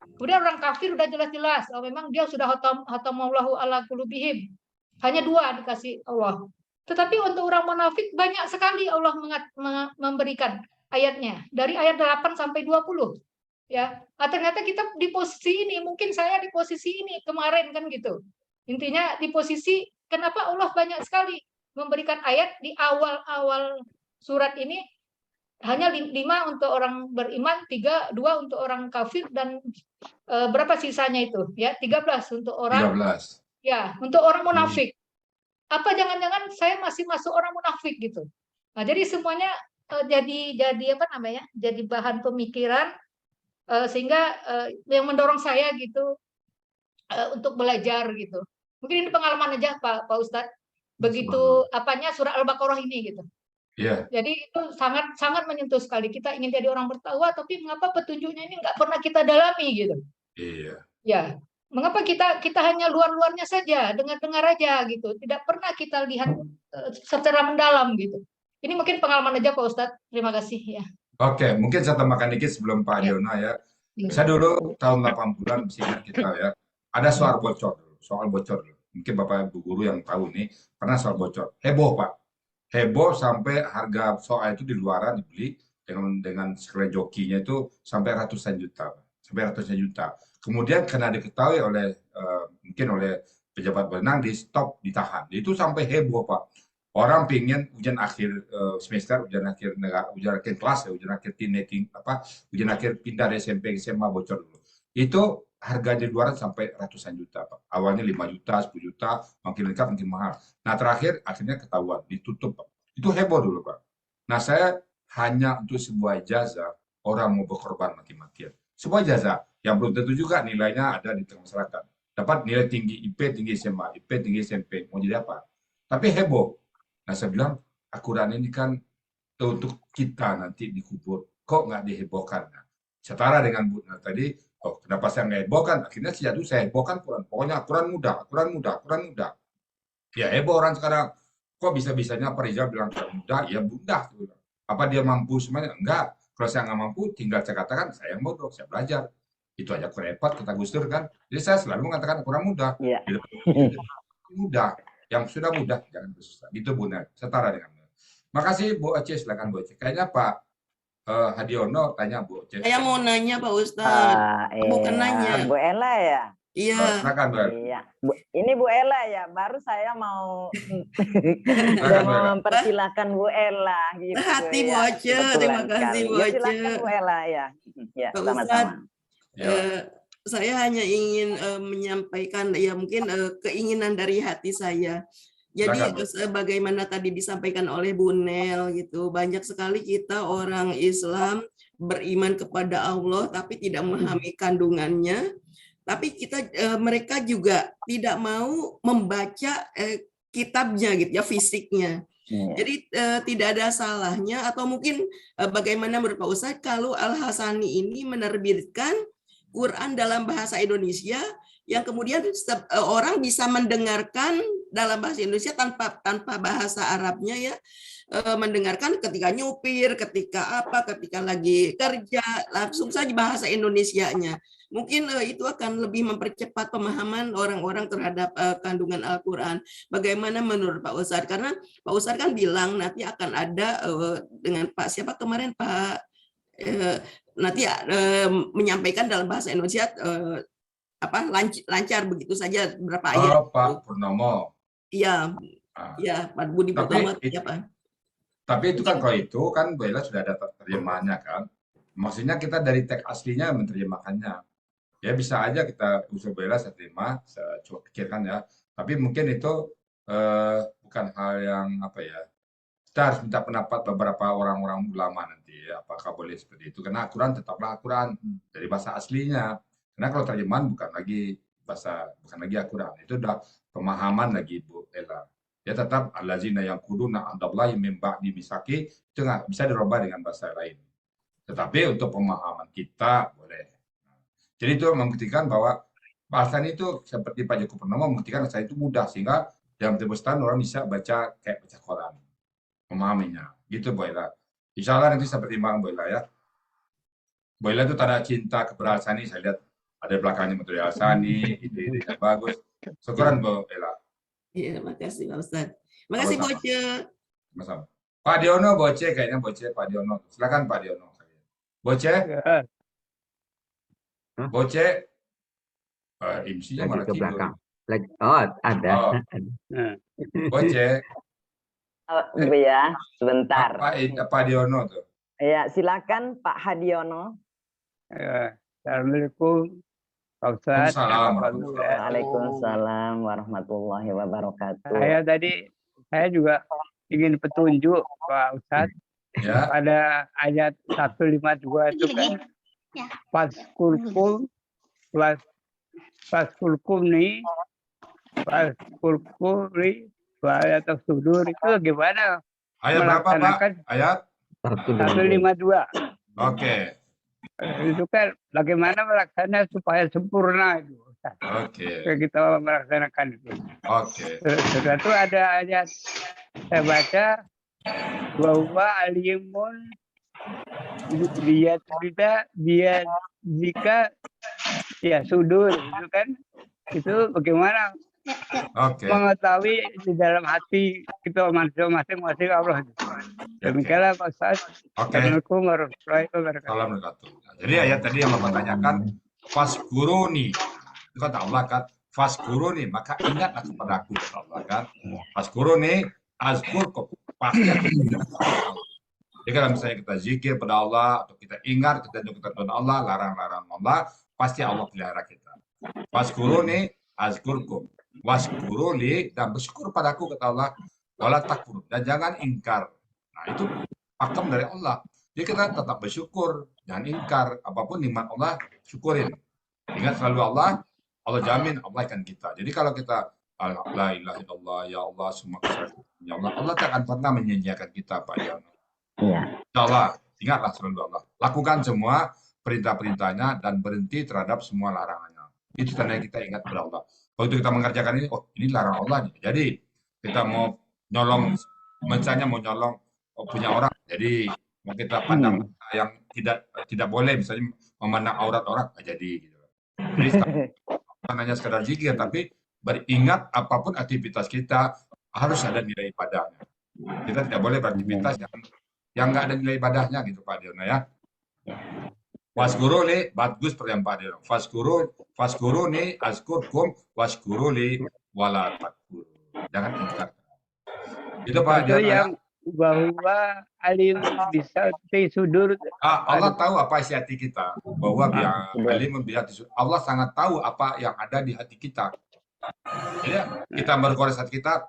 Kemudian orang kafir udah jelas-jelas, memang dia sudah hatamallahu ala qulubihim. Hanya 2 dikasih Allah. Tetapi untuk orang munafik banyak sekali Allah memberikan ayatnya. Dari ayat 8 sampai 20. Ya, ternyata kita di posisi ini, mungkin saya di posisi ini kemarin kan gitu. Intinya di posisi kenapa Allah banyak sekali memberikan ayat di awal-awal surat ini, hanya 5 untuk orang beriman, 2 untuk orang kafir, dan berapa sisanya itu? Ya, 13 untuk orang 13. Ya, untuk orang munafik. Apa jangan-jangan saya masih masuk orang munafik gitu. Nah, jadi semuanya jadi bahan pemikiran sehingga yang mendorong saya gitu untuk belajar gitu. Mungkin ini pengalaman aja Pak Ustadz. Begitu surah Al-Baqarah ini gitu. Yeah. Jadi itu sangat menyentuh sekali. Kita ingin jadi orang bertakwa, tapi mengapa petunjuknya ini nggak pernah kita dalami gitu? Iya. Ya, mengapa kita hanya luar-luarnya saja, dengar-dengar aja gitu, tidak pernah kita lihat secara mendalam gitu. Ini mungkin pengalaman aja Pak Ustadz. Terima kasih ya. Oke, mungkin saya tambahkan dikit sebelum Pak Diona ya. Saya dulu tahun 80-an masih ingat kita ya. Ada soal bocor dulu. Mungkin Bapak Ibu guru yang tahu nih, pernah soal bocor. Heboh Pak. Heboh sampai harga soal itu di luaran dibeli dengan sekali jokinya itu sampai ratusan juta. Kemudian karena diketahui mungkin oleh pejabat berwenang, di stop, ditahan. Itu sampai heboh Pak. Orang pengen ujian akhir semester, ujian akhir kelas, ujian akhir teenaging, ujian akhir pindah dari SMP ke SMA bocor dulu. Itu harga di luar sampai ratusan juta Pak. Awalnya 5 juta, 10 juta, makin dekat makin mahal. Nah terakhir akhirnya ketahuan, ditutup Pak. Itu heboh dulu Pak. Nah saya hanya untuk sebuah ijazah orang mau berkorban mati-matian. Sebuah ijazah yang belum tentu juga nilainya ada di tengah masyarakat. Dapat nilai tinggi, IP tinggi SMA, IP tinggi SMP, mau jadi apa? Tapi heboh. Nah saya bilang, Al-Quran ini kan untuk kita nanti dikubur. Kok nggak dihebohkan? Nah, setara dengan Bu Nah, tadi, kenapa saya nggak hebohkan? Akhirnya sejak itu saya hebohkan Quran. Pokoknya Quran mudah. Ya heboh orang sekarang. Kok bisa-bisanya Pak Rizal bilang Quran mudah? Ya mudah. Apa dia mampu semuanya? Enggak. Kalau saya nggak mampu, tinggal saya katakan, saya bodoh, saya belajar. Itu aja repot, kata Gus Dur kan. Jadi saya selalu mengatakan Quran mudah. Yeah. Mudah. Yang sudah mudah, jangan bersusah. Gitu Bu Nah, setara dengan Bu. Makasih Bu Aceh, silakan Bu Aceh. Kayaknya Pak Hadiono tanya Bu Aceh. Saya mau nanya Pak Ustadz. Bukan nanya. Bu Ella ya? Iya. Silakan Bu. Iya. Ini Bu Ella ya, baru saya mau mempersilahkan Bu Ella. Gitu, hati ya. Bu Aceh, terima kasih Bu Aceh. Silakan Bu Ella ya. Ya, sama-sama. Saya hanya ingin menyampaikan ya mungkin keinginan dari hati saya. Jadi sebagaimana tadi disampaikan oleh Bu Nel gitu, banyak sekali kita orang Islam beriman kepada Allah tapi tidak memahami kandungannya. Tapi mereka juga tidak mau membaca kitabnya gitu ya, fisiknya. Jadi tidak ada salahnya, atau mungkin bagaimana menurut Pak Ustadz kalau Al-Hasani ini menerbitkan Quran dalam bahasa Indonesia yang kemudian orang bisa mendengarkan dalam bahasa Indonesia tanpa bahasa Arabnya ya, mendengarkan ketika nyupir, ketika lagi kerja, langsung saja bahasa Indonesianya. Mungkin itu akan lebih mempercepat pemahaman orang-orang terhadap kandungan Al-Quran. Bagaimana menurut Pak Ustadz? Karena Pak Ustadz kan bilang nanti akan ada dengan Pak siapa kemarin Pak nanti menyampaikan dalam bahasa Indonesia lancar begitu saja berapa ayat. Oh, Pak Purnomo. Iya, iya, Pak Budi Purnomo. Tapi itu kan kalau itu kan Bu Ella sudah ada terjemahannya kan. Maksudnya kita dari teks aslinya menerjemahkannya. Ya bisa aja kita usul Bu Ella saya terima, saya coba pikirkan ya. Tapi mungkin itu bukan hal yang apa ya. Kita harus minta pendapat beberapa orang-orang ulama nanti ya, apakah boleh seperti itu. Karena Al-Quran tetaplah Al-Quran dari bahasa aslinya. Karena kalau terjemahan bukan lagi Al-Quran, itu udah pemahaman lagi Bu Ella. Ya tetap allazina yaquluna andallahi min ba'di misaki itu nggak bisa dirubah dengan bahasa lain. Tetapi untuk pemahaman kita boleh. Jadi itu membuktikan bahwa bahasan itu seperti Pak Joko Purnomo membuktikan bahasa itu mudah sehingga dalam tempo setahun orang bisa baca kayak baca Quran, memahaminya. Gitu Bu Ella. Insya Allah nanti saya pertimbangkan Bu Ella ya. Bu Ella itu tanda cinta kepada Al-Sani, saya lihat ada belakangnya Menteri Al-Sani, ide-idenya bagus. Syukuran Bu Ella. Iya, makasih Pak Ustaz. Makasih Boce. Sama-sama. Pak Diono Boce, kayaknya Boce Pak Diono. Silakan Pak Diono. Boce? Boce? MC-nya malah ke tidur. belakang. Oh, ada. Oh. Boce? Bu ya, sebentar. Pak Diono tuh. Ya, silakan Pak Hadiono. Assalamualaikum Pak Ustaz. Waalaikumsalam warahmatullahi wabarakatuh. Saya juga ingin petunjuk Pak Ustaz. Ya. Pada ayat 152 itu kan Faskulkum nih Faskulkuri ayat sudur itu gimana? Ayat berapa Pak? Ayat 152. Oke. Itu kan bagaimana melaksanakan supaya sempurna itu. Oke. Kita melaksanakan itu. Oke. Setelah itu ada ayat saya baca bahwa alimun dia jika ya sudur itu kan itu bagaimana mengetahui di dalam hati kita masing-masing Allah. Demikianlah Pak Ustaz. Assalamualaikum warahmatullahi wabarakatuh. Jadi ayat tadi yang Bapak tanyakan, faskuruni, itu kata Allah kan, faskuruni, maka ingatlah kepada aku, kata Allah kan. Faskuruni, azkurkum, pasti aku ingat kepada Allah. Jadi kalau misalnya kita zikir pada Allah, atau kita ingat ketentuan Allah, larang-larang Allah, pasti Allah pelihara kita. Faskuruni, azkurkum. Waskuruli, dan bersyukur padaku, kata Allah, wala takfur, dan jangan ingkar. Nah itu pakem dari Allah. Jadi kita tetap bersyukur, jangan ingkar. Apapun nikmat Allah, syukurin. Ingat selalu Allah jamin Allah akan kita. Jadi kalau kita la ilaha illallah, ya Allah, semua kesalahan ya Allah, Allah tak akan pernah menyanyiakan kita, Pak Yono. Insya Allah, ingatlah selalu Allah. Lakukan semua perintah-perintahnya dan berhenti terhadap semua larangannya. Itu tanda kita ingat kepada Allah. Waktu kita mengerjakan ini, oh ini larang Allah nih. Jadi kita mau nyolong, misalnya mau nyolong punya orang, jadi mau kita pandang yang tidak boleh, misalnya memandang aurat orang, jadi gitu. Jadi bukan hanya sekedar zikir, tapi beringat apapun aktivitas kita harus ada nilai ibadahnya. Kita tidak boleh beraktivitas yang nggak ada nilai ibadahnya gitu Pak Diono ya. Waskuruli, bagus pertanyaan Pak Diono. Faskuruni azkurkum waskuruli wala takfur. Jangan ingkar. Itu Pak Diono ya. Bahwa alim bisa sudur. Allah tahu apa isi hati kita. Bahwa alim bisa sudur. Allah sangat tahu apa yang ada di hati kita. Ya, kita bergores hati kita.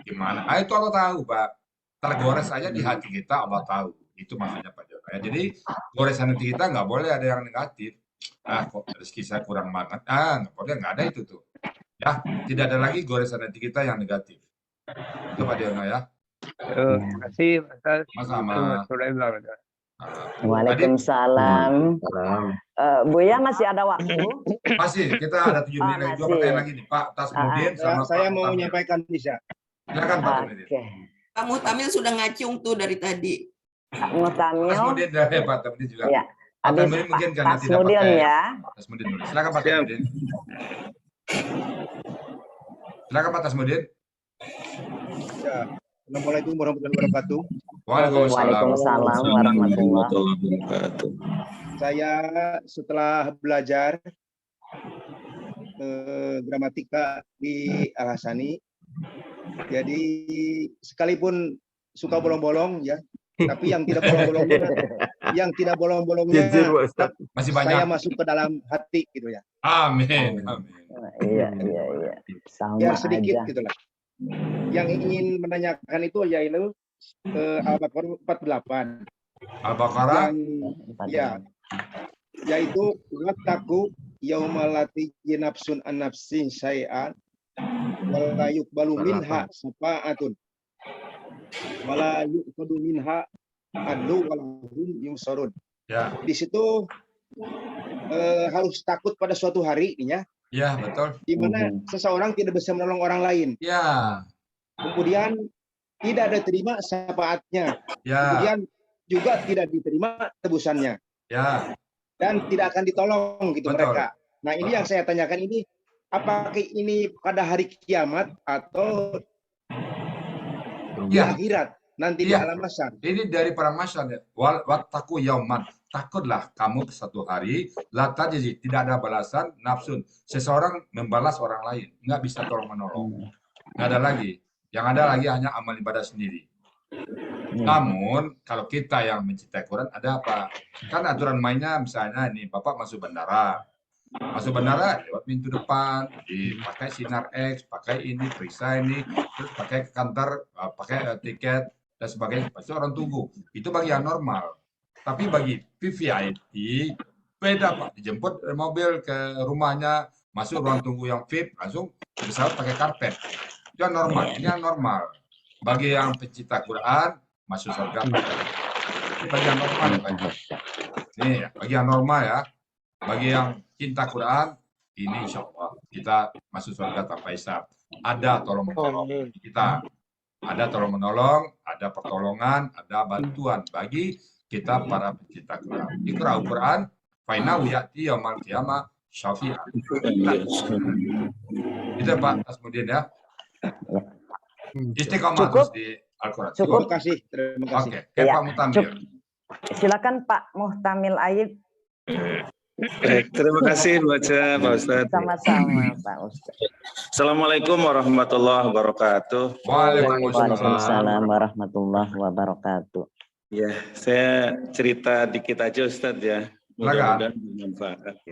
Gimana? Itu Allah tahu Pak. Tergores aja di hati kita Allah tahu. Itu maksudnya Pak Diono. Ya, jadi goresan hati kita nggak boleh ada yang negatif. Kok rezeki saya kurang banget. Nggak boleh, nggak ada itu tuh. Ya, tidak ada lagi goresan hati kita yang negatif. Itu Pak Diono ya. Terima kasih Pak. Sama-sama. Waalaikumsalam. Buya masih ada waktu? Masih, kita ada 7 menit lagi. 2 pertanyaan lagi nih, Pak Tasmudin sama saya Pak mau Mutamil. menyampaikan bisa. Silakan Pak Tasmudin. Pak Mutamil sudah ngacung tuh dari tadi. Pak Mutamil. Tasmudin dari Pak Tasmudin juga. Ya. Pak Tasmudin mungkin karena tidak Tasmudin pakai. ya. Pak Tasmudin dulu. Silakan Pak Tasmudin. Silakan Pak Tasmudin. Assalamualaikum warahmatullahi wabarakatuh. Waalaikumsalam warahmatullahi wabarakatuh. Saya setelah belajar gramatika di Al-Hasani, jadi sekalipun suka bolong-bolong ya, tapi yang tidak bolong-bolongnya, masih banyak. Saya masuk ke dalam hati gitu ya. Amin. Iya. Sama ya sedikit aja. gitulah. Yang ingin menanyakan itu yaitu Al-Baqarah 48. Al-Baqarah ya, yaitu wattaqu yaumalati nafsun an nafsin syai'an wala yuqbalu minha syafa'atun wala yuqadu minha adlu walahum yusarun. Ya. Di situ harus takut pada suatu hari ya. Ya, betul. Di mana seseorang tidak bisa menolong orang lain. Ya. Kemudian tidak ada terima syafaatnya. Ya. Kemudian juga tidak diterima tebusannya. Ya. Dan tidak akan ditolong gitu betul. Mereka. Nah, ini yang saya tanyakan ini, apakah ini pada hari kiamat atau di akhirat nanti di alam mahsyar? Ini dari para masyarakat. Wattaqu yauman. Takutlah kamu satu hari, la tajzi, tidak ada balasan, nafsun. Seseorang membalas orang lain, nggak bisa tolong menolong. Nggak ada lagi. Yang ada lagi hanya amal ibadah sendiri. Namun kalau kita yang mencintai Quran ada apa? Kan aturan mainnya misalnya ini Bapak masuk bandara. Masuk bandara lewat pintu depan, dipakai sinar X, pakai ini, periksa ini, terus pakai kantor, pakai tiket dan sebagainya. Pasti orang tunggu. Itu bagi yang normal. Tapi bagi VVIP beda Pak, dijemput mobil ke rumahnya, masuk ruang tunggu yang VIP, langsung pesawat pakai karpet. Itu yang normal, ini yang normal. Bagi yang pecinta Quran, masuk surga. Bagi yang normal ya Pak. Ini ya, bagi yang normal ya. Bagi yang cinta Quran, ini insya Allah kita masuk surga tanpa hisab. Ada tolong menolong kita. Ada tolong menolong, ada pertolongan, ada bantuan bagi kita para pecinta Quran. Iqra Al-Quran, fainahu ya'ti yaumal qiyamah syafi'an. Itu Pak, kemudian ya. Istiqomah terus di Al-Quran. Cukup. Terima kasih. Oke, Pak Muhtamil. Silakan Pak Muhtamil Aib. Terima kasih Pak Ustadz. Sama-sama Pak Ustadz. Assalamualaikum warahmatullahi wabarakatuh. Waalaikumsalam warahmatullahi wabarakatuh. Ya, saya cerita dikit aja Ustadz ya. Mudah-mudahan bermanfaat.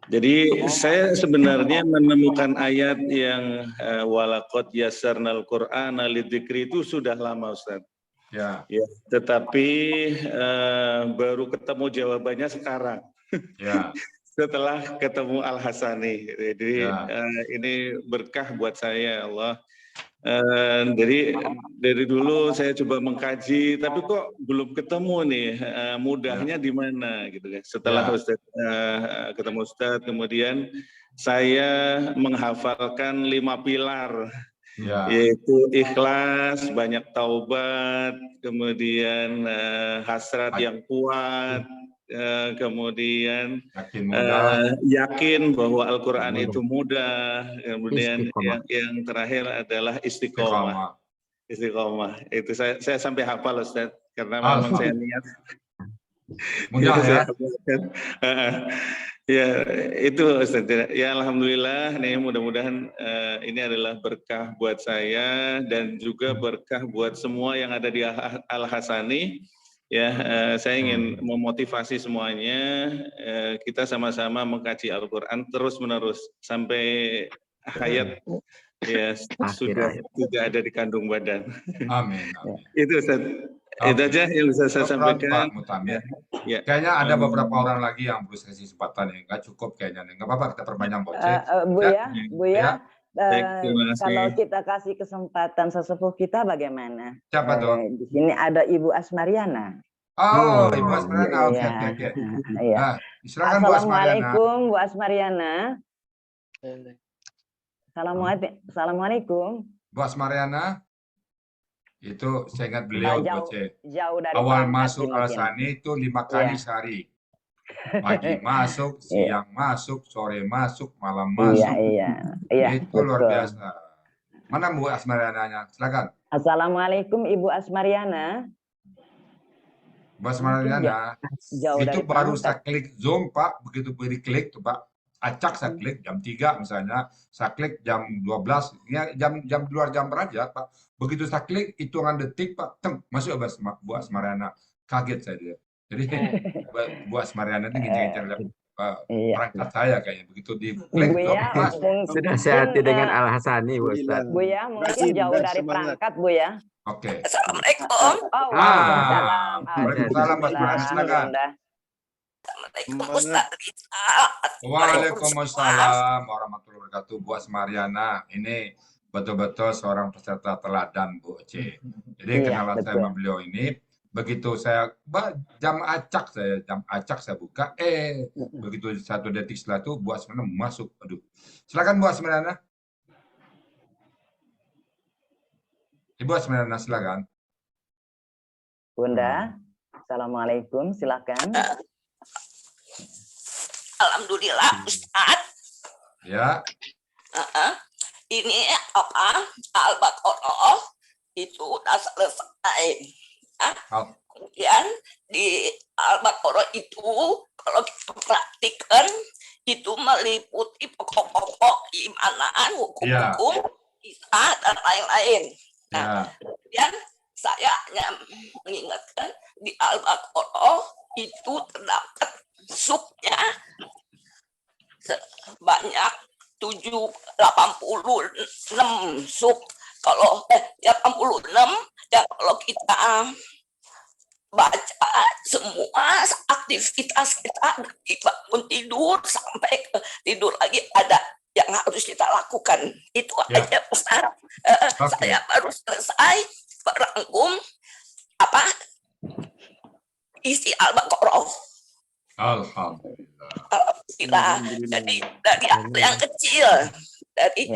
Jadi saya sebenarnya menemukan ayat yang walaqad yassarnal Qur'ana lidzikri itu sudah lama Ustadz. Ya. Tetapi baru ketemu jawabannya sekarang. Ya. Setelah ketemu Al-Hasani. Jadi ini berkah buat saya Allah. Dari dulu saya coba mengkaji, tapi kok belum ketemu nih mudahnya di mana gitu ya. Setelah ketemu Ustadz, kemudian saya menghafalkan 5 pilar, yaitu ikhlas, banyak taubat, kemudian hasrat yang kuat, kemudian yakin bahwa Al-Quran itu mudah, kemudian yang terakhir adalah istiqomah. Istiqomah itu saya sampai hafal Ustaz, karena memang saya niat. Mudah ya. Ya itu Ustaz. Ya alhamdulillah nih, mudah-mudahan ini adalah berkah buat saya dan juga berkah buat semua yang ada di Al-Hasani. Ya, saya ingin memotivasi semuanya, kita sama-sama mengkaji Al-Quran terus-menerus sampai hayat ya sudah tidak ada di kandung badan. Amin. Itu Ustaz. Itu aja yang bisa saya sampaikan. Ya. Kayaknya ada beberapa orang lagi yang perlu kasih kesempatan ya, nggak cukup kayaknya. Nggak apa-apa, kita perpanjang Boce. Buya. Kalau kita kasih kesempatan sesepuh kita bagaimana? Siapa tuh? Di sini ada Ibu Asmariana. Oh, Ibu Asmariana. Oke. Silakan Bu Asmariana. Assalamualaikum Bu Asmariana. Assalamualaikum. Bu Asmariana. Itu saya ingat beliau Boce. Jauh dari awal masuk Al-Hasani itu 5 kali sehari. Pagi masuk, siang masuk, sore masuk, malam masuk. Iya. Itu luar biasa. Mana Bu Asmariana-nya? Silakan. Assalamualaikum Ibu Asmariana. Bu Asmariana, Jauh itu dari baru perangkat. saya klik Zoom Pak, begitu diklik tuh Pak, acak saya klik jam 3 misalnya, saya klik jam 12, ya jam luar jam derajat Pak. Begitu saya klik hitungan detik Pak, teng, masuk Bu Asmariana. Kaget saya dia. Jadi Bu Asmariana ini ngincar perangkat saya kayaknya, begitu diklik. Buya, Sudah sehati dengan Al Hasani, Bu Ustaz. Buya mungkin jauh dari perangkat Buya. Oke. Assalamualaikum. Oh, waalaikumsalam. Waalaikumsalam Mas Mariana, silakan. Waalaikumsalam warahmatullahi wabarakatuh. Bu Asmariana, ini betul-betul seorang peserta teladan Bu Oce. Jadi kenalan saya sama beliau ini, begitu saya jam acak saya buka, begitu 1 detik setelah itu Bu Asmariana masuk. Aduh. Silakan Bu Asmariana. Ibu Asmariana, silakan. Bunda, assalamualaikum, silakan. Alhamdulillah, Ustaz. Ya. Ini apa? Al-Baqarah itu udah selesai. Kemudian di Al-Baqarah itu kalau kita perhatikan itu meliputi pokok-pokok keimanan, hukum-hukum, kisah dan lain-lain. Nah, kemudian saya hanya mengingatkan di Al-Baqarah itu terdapat subnya sebanyak 86 sub. Kalau 86 ya, kalau kita baca semua aktivitas kita dari bangun tidur sampai ke tidur lagi ada yang harus kita lakukan. Itu aja Ustaz. Saya baru selesai merangkum apa isi Al-Baqarah. Alhamdulillah. Jadi dari yang kecil, dari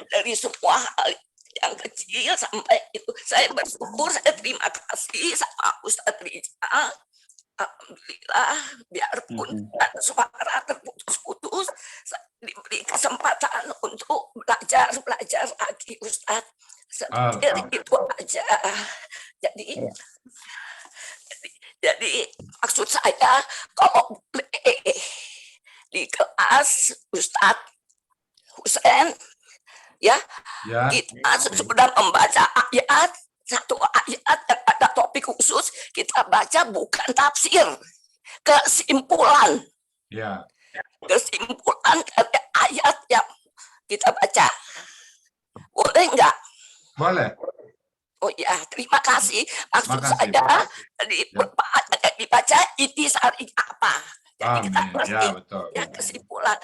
dari semua hal yang kecil sampai itu saya bersyukur, saya terima kasih sama Ustadz Rizal. Alhamdulillah, biarpun ada suara terputus-putus, diberi kesempatan untuk belajar lagi Ustadz. Seperti itu aja. Jadi maksud saya kalau di kelas Ustadz Husain kita sudah membaca ayat, satu ayat yang ada topik khusus, kita baca bukan tafsir, kesimpulan. Kesimpulan dari ayat yang kita baca. Boleh enggak? Boleh. Oh ya, terima kasih. Maksud saya dibaca intisari apa. Jadi kita berarti kesimpulan.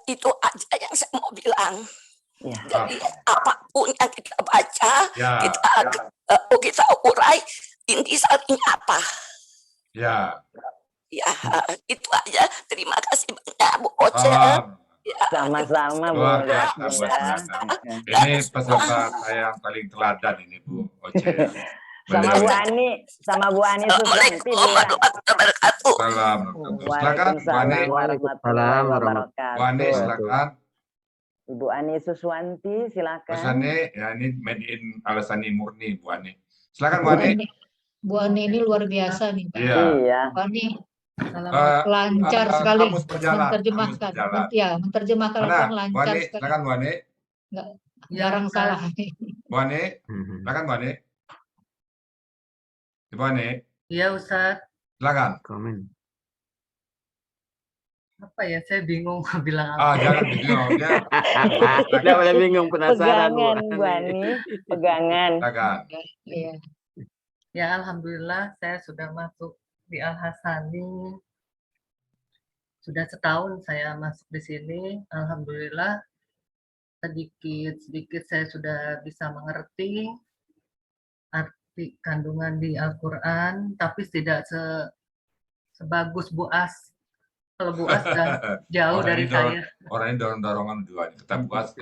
Itu aja yang saya mau bilang. Jadi apapun yang kita baca, kita urai intisarinya apa. Ya, itu aja. Terima kasih banyak Bu Oce. Sama-sama Bu. Ini peserta saya yang paling teladan ini Bu Oce. Sama Bu Ani Susanti. Assalamualaikum warahmatullahi wabarakatuh. Silakan Bu Ani. Waalaikumsalam warahmatullahi Bu Ani silakan. Ibu Ani Suswanti silakan. Bu Ani, ya ini made in Al Hasani murni Bu Ani. Silakan Bu Ani. Bu Ani ini luar biasa nih Pak. Iya. Bu Ani lancar sekali menerjemahkan. Menerjemahkan lancar sekali. Silakan Bu Ani. Enggak jarang salah. Bu Ani, silakan Bu Ani. Ibu Ani. Iya Ustaz. Silakan. Apa ya, saya bingung bilang apa. Jangan bingung. Tidak boleh bingung, penasaran. Pegangan Bu Ani, pegangan. Silakan. Iya. Ya Alhamdulillah saya sudah masuk di Al Hasani. Sudah setahun saya masuk di sini. Alhamdulillah sedikit saya sudah bisa mengerti arti kandungan di Al-Quran, tapi tidak sebagus Bu As. Kalau Bu As sudah jauh dari saya. Orang ini dorong-dorongan dua. Kita Bu As.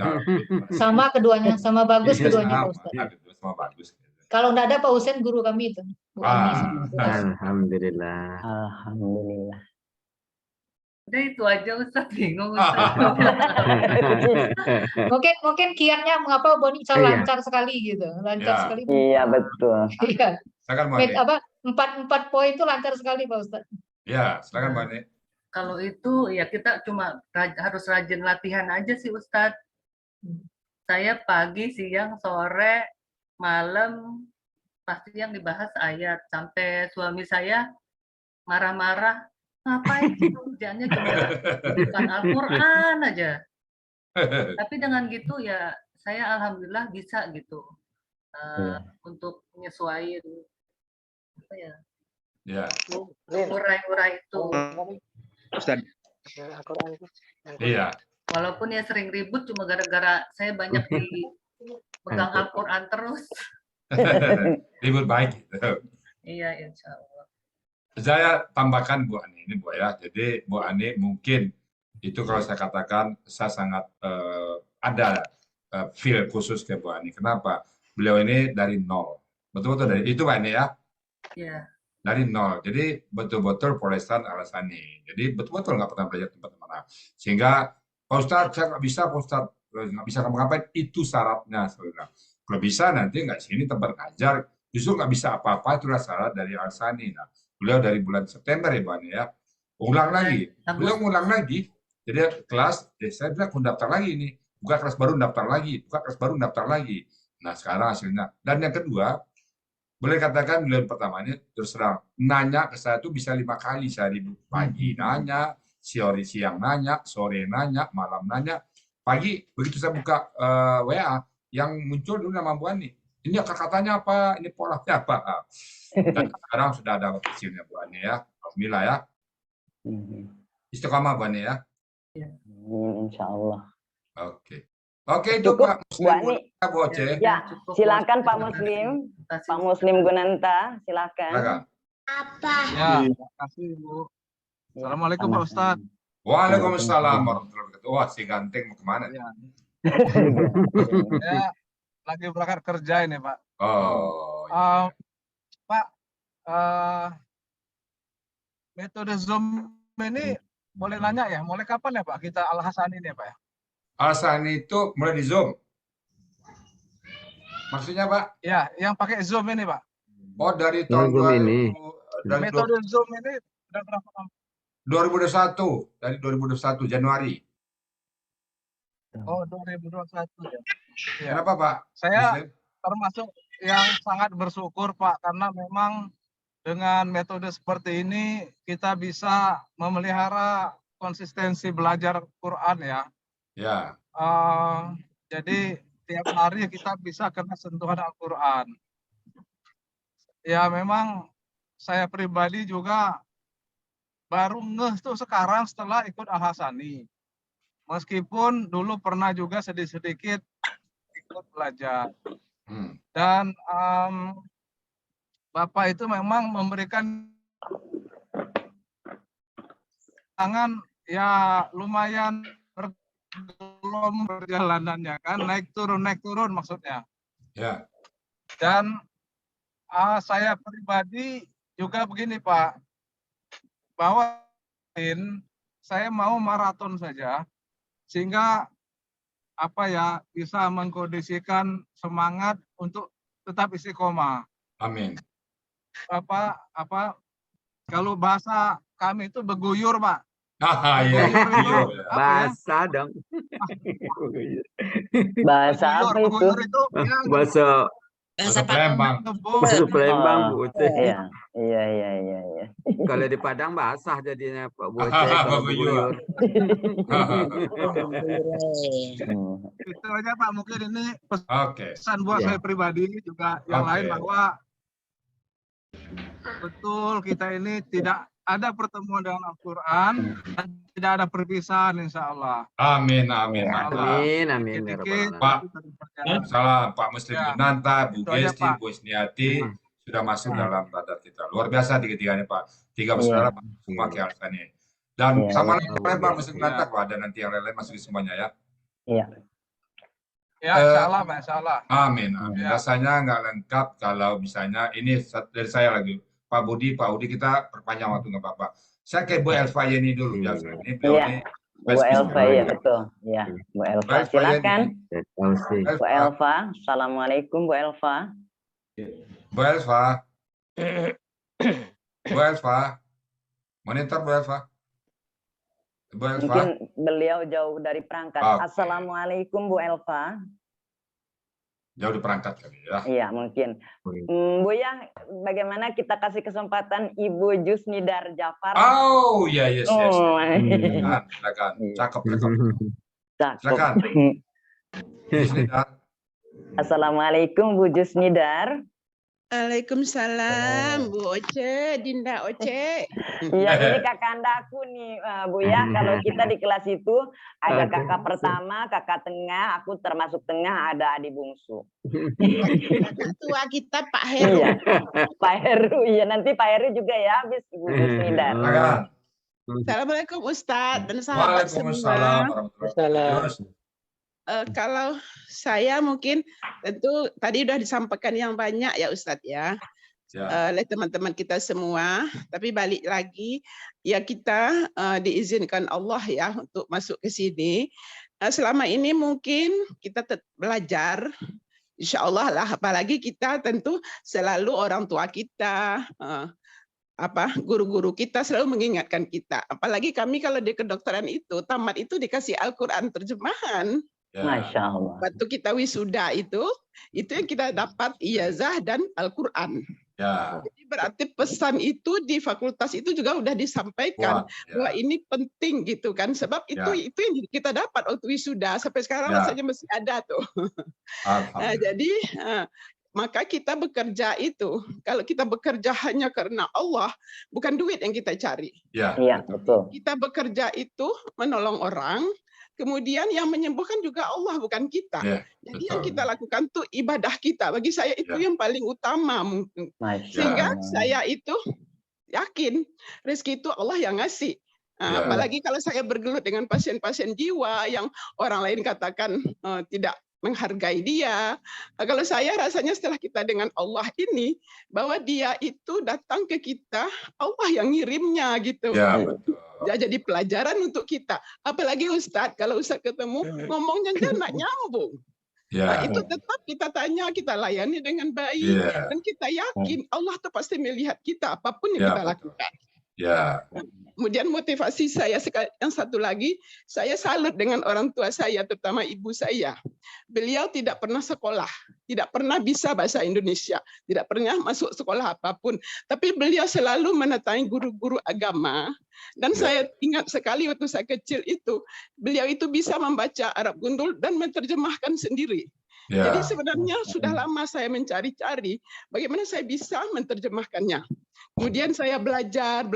Sama keduanya, sama bagus keduanya Pak Ustaz. Sama bagus. Kalau enggak ada Pak Husain guru kami itu. Alhamdulillah. Alhamdulillah. Udah itu aja Ustaz, bingung Ustaz. Mungkin kiatnya mengapa Boni bisa Iya. lancar sekali gitu, lancar Ya. sekali. Iya betul. Iya. Silakan Bu Ani. Empat poin itu lancar sekali Pak Ustaz. Ya, silakan Bu Ani. Kalau itu ya kita cuma harus rajin latihan aja sih Ustadz. Saya pagi, siang, sore, malam pasti yang dibahas ayat. Sampai suami saya marah-marah, ngapain sih kerjanya cuma bukan Al-Quran aja. Tapi dengan gitu ya saya alhamdulillah bisa gitu untuk menyesuaikan apa ya. Ya. Urai-urai itu. Ustaz. Iya. Walaupun ya sering ribut cuma gara-gara saya banyak pegang Al-Quran terus. Ribut baik gitu. Iya, insya Allah. Saya tambahkan Bu Ani ini Bu ya. Jadi Bu Ani mungkin itu kalau saya katakan saya sangat ada feel khusus ke Bu Ani. Kenapa? Beliau ini dari nol. Betul-betul dari itu Pak Ani ya. Iya. Dari nol. Jadi betul-betul Polrestan Al-Hassani. Jadi betul-betul nggak pernah belajar tempat mana. Sehingga Pak Ustadz, saya nggak bisa, Pak Ustadz, nggak bisa ngapain, itu syaratnya. Saudara. Kalau bisa nanti nggak sini tempat ngajar, justru nggak bisa apa-apa, itulah syarat dari Al-Hassani. Nah, beliau dari bulan September ya, Bang ya. Ulang lagi. Beliau ngulang lagi. Jadi kelas, saya bilang, aku daftar lagi ini. Buka kelas baru, daftar lagi. Buka kelas baru, daftar lagi. Nah, sekarang hasilnya. Dan yang kedua, boleh katakan beliau pertama ini terus terang nanya ke saya itu bisa 5 kali sehari, pagi nanya, siang nanya, sore nanya, malam nanya. Pagi begitu saya buka WA yang muncul dulu nama Bu Ani. Ini kata-katanya apa? Ini polanya apa? Dan sekarang sudah ada hasilnya Bu Ani ya. Alhamdulillah ya. Istiqamah Bu Ani ya. Insya Allah. Oke. Oke, itu cukup, Pak Muslim Bu Oce. Ya, silakan Pak Muslim. Pak Muslim Gunanta, silakan. Apa? Ya, terima kasih Bu. Assalamualaikum Pak Ustadz. Waalaikumsalam warahmatullahi wabarakatuh. Wah, si ganteng mau kemana? Ya. Saya lagi berangkat kerja ini Pak. Oh. Pak, metode Zoom ini boleh nanya ya? Mulai kapan ya Pak kita Al-Hassani ini ya Pak ya? Al-Hassani itu mulai di Zoom. Maksudnya Pak? Ya, yang pakai Zoom ini Pak. Oh, dari tahun ini. Dari metode Zoom ini sudah berapa lama? 2021, dari 2021 Januari. Oh, 2021 ya. Ya. Kenapa Pak? Saya Muslim? termasuk yang sangat bersyukur Pak, karena memang dengan metode seperti ini kita bisa memelihara konsistensi belajar Quran ya. Ya. Jadi tiap hari kita bisa kena sentuhan Al-Quran. Ya memang saya pribadi juga baru ngeh tuh sekarang setelah ikut Al-Hassani. Meskipun dulu pernah juga sedikit ikut belajar. Dan Bapak itu memang memberikan tangan ya lumayan belum perjalanannya kan naik turun maksudnya. Ya. Dan saya pribadi juga begini Pak, bahwa saya mau maraton saja sehingga apa ya bisa mengkondisikan semangat untuk tetap istiqomah. Amin. Kalau bahasa kami itu beguyur Pak. Iya. Bahasa dong. Bahasa apa itu? Bahasa Palembang. Bahasa Palembang Bu Uce. Iya. Kalau di Padang basah jadinya Pak Bu Uce. Kalau beguyur. Itu aja Pak, mungkin ini pesan buat Ya. saya pribadi juga yang lain bahwa betul kita ini tidak ada pertemuan dengan Al-Quran dan tidak ada perpisahan insya Allah. Amin, amin. Amin. Pak, salam Pak Muslim Gunanta, Bu Itu aja, Gesti, Pak. Bu Isniati sudah masuk dalam radar kita. Luar biasa tiga-tiganya Pak. Tiga bersaudara semua ke Al-Hassani. Dan sama lain Pak Muslim Gunanta kalau ada nanti yang lain masuk semuanya ya. Iya. Ya, insya Allah, Pak, insya Allah. Amin. Ya. Rasanya nggak lengkap kalau misalnya ini dari saya lagi Pak Budi kita perpanjang waktu nggak apa-apa. Saya ke Bu Elva Yeni dulu ya. Ini beliau ini Bu Elva ya betul. Ya, Bu Elva silakan. Bu Elva, assalamualaikum Bu Elva. Bu Elva. Bu Elva. Monitor Bu Elva. Bu Elva. Mungkin beliau jauh dari perangkat. Assalamualaikum Bu Elva. Jauh di perangkat kali ya. Iya mungkin. Bu ya, bagaimana kita kasih kesempatan Ibu Jusnidar Jafar? Oh iya yes. Silakan. Cakep. Silakan. Jusnidar. Assalamualaikum Bu Jusnidar. Waalaikumsalam Bu Oce, Dinda Oce. Iya, ini kakanda aku nih Bu ya. Kalau kita di kelas itu ada kakak pertama, kakak tengah, aku termasuk tengah, ada adik bungsu. Kakak tua kita Pak Heru. Iya, Pak Heru. Iya, nanti Pak Heru juga ya, habis Ibu Jusnidar. Assalamualaikum Ustadz dan sahabat semua. Waalaikumsalam. Kalau saya mungkin tentu tadi sudah disampaikan yang banyak ya Ustadz ya, oleh teman-teman kita semua. Tapi balik lagi ya kita diizinkan Allah ya untuk masuk ke sini. Selama ini mungkin kita belajar, insya Allah lah. Apalagi kita tentu selalu orang tua kita, guru-guru kita selalu mengingatkan kita. Apalagi kami kalau di kedokteran itu tamat itu dikasih Al-Quran terjemahan. Masya Allah. Waktu kita wisuda itu yang kita dapat ijazah dan Al-Quran. Ya. Jadi berarti pesan itu di fakultas itu juga udah disampaikan bahwa ini penting gitu kan, sebab itu yang kita dapat waktu wisuda sampai sekarang rasanya masih ada tuh. Nah, jadi maka kita bekerja itu, kalau kita bekerja hanya karena Allah, bukan duit yang kita cari. Iya, betul. Kita bekerja itu menolong orang. Kemudian yang menyembuhkan juga Allah, bukan kita. Jadi yang kita lakukan tuh ibadah kita. Bagi saya itu yang paling utama mungkin. Sehingga saya itu yakin rezeki itu Allah yang ngasih. Apalagi kalau saya bergelut dengan pasien-pasien jiwa yang orang lain katakan tidak menghargai dia. Kalau saya rasanya setelah kita dengan Allah ini, bahwa dia itu datang ke kita, Allah yang ngirimnya gitu. Ya, jadi pelajaran untuk kita. Apalagi Ustadz, kalau Ustadz ketemu ngomongnya nggak nyambung. Nah, itu tetap kita tanya, kita layani dengan baik, dan kita yakin Allah tuh pasti melihat kita apapun yang kita lakukan. Kemudian motivasi saya yang satu lagi, saya salut dengan orang tua saya, terutama ibu saya. Beliau tidak pernah sekolah, tidak pernah bisa bahasa Indonesia, tidak pernah masuk sekolah apapun. Tapi beliau selalu mendatangi guru-guru agama. Dan saya ingat sekali waktu saya kecil itu, beliau itu bisa membaca Arab gundul dan menerjemahkan sendiri. Jadi sebenarnya sudah lama saya mencari-cari bagaimana saya bisa menerjemahkannya. Kemudian saya belajar,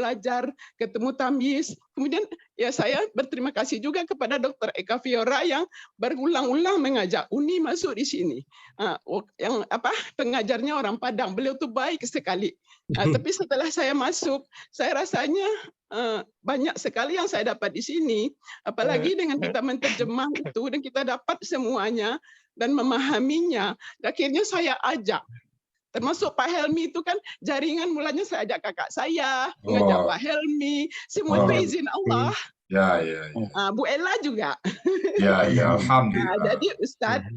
ketemu tamyiz. Kemudian ya saya berterima kasih juga kepada Dr. Eka Fiora yang berulang-ulang mengajak Uni masuk di sini. Yang pengajarnya orang Padang, beliau tuh baik sekali. Tapi setelah saya masuk, saya rasanya banyak sekali yang saya dapat di sini. Apalagi dengan kita menerjemah itu dan kita dapat semuanya dan memahaminya. Akhirnya saya ajak. Termasuk Pak Helmi itu kan jaringan mulanya saya ajak kakak saya, mengajak Pak Helmi, semua itu izin Allah. Bu Ella juga. Alhamdulillah. Jadi Ustadz,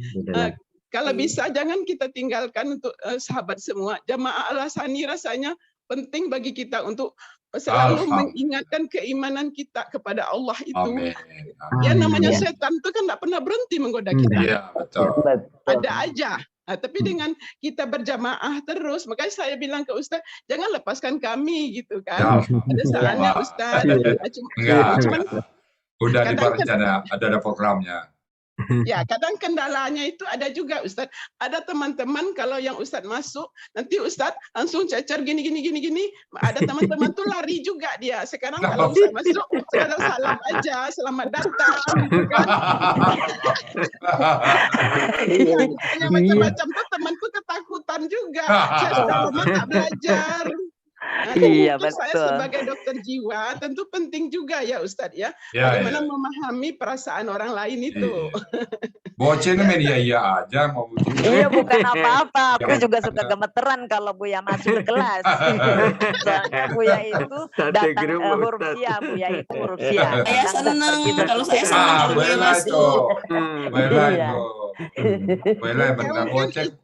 kalau bisa jangan kita tinggalkan untuk sahabat semua. Jamaah Al-Hasani rasanya penting bagi kita untuk selalu mengingatkan keimanan kita kepada Allah itu. Ya namanya setan itu kan tidak pernah berhenti menggoda kita. Ada aja. Tapi dengan kita berjamaah terus, makanya saya bilang ke Ustaz, jangan lepaskan kami gitu kan. Ada saatnya Ustaz. Udah direncana, ada programnya. Ya, kadang kendalanya itu ada juga Ustadz. Ada teman-teman kalau yang Ustadz masuk, nanti Ustadz langsung cecer gini. Ada teman-teman tuh lari juga dia. Sekarang kalau Ustadz masuk, sekarang salam aja, selamat datang. Macam-macam tuh temanku ketakutan juga. Saya sudah lama tak belajar. Iya, tentu saya betul. sebagai dokter jiwa tentu penting juga ya Ustadz ya, Ya, bagaimana ya. memahami perasaan orang lain itu. Bocil media iya aja mau bucin. Iya, bukan apa-apa. Aku Jangan juga suka ada. gemeteran kalau Buya masuk ke kelas. Soalnya Buya itu datang huruf siap, Buya itu huruf siap. Saya senang kalau saya senang kalau dia masuk. Bella Iya. itu. Bella benar bocil.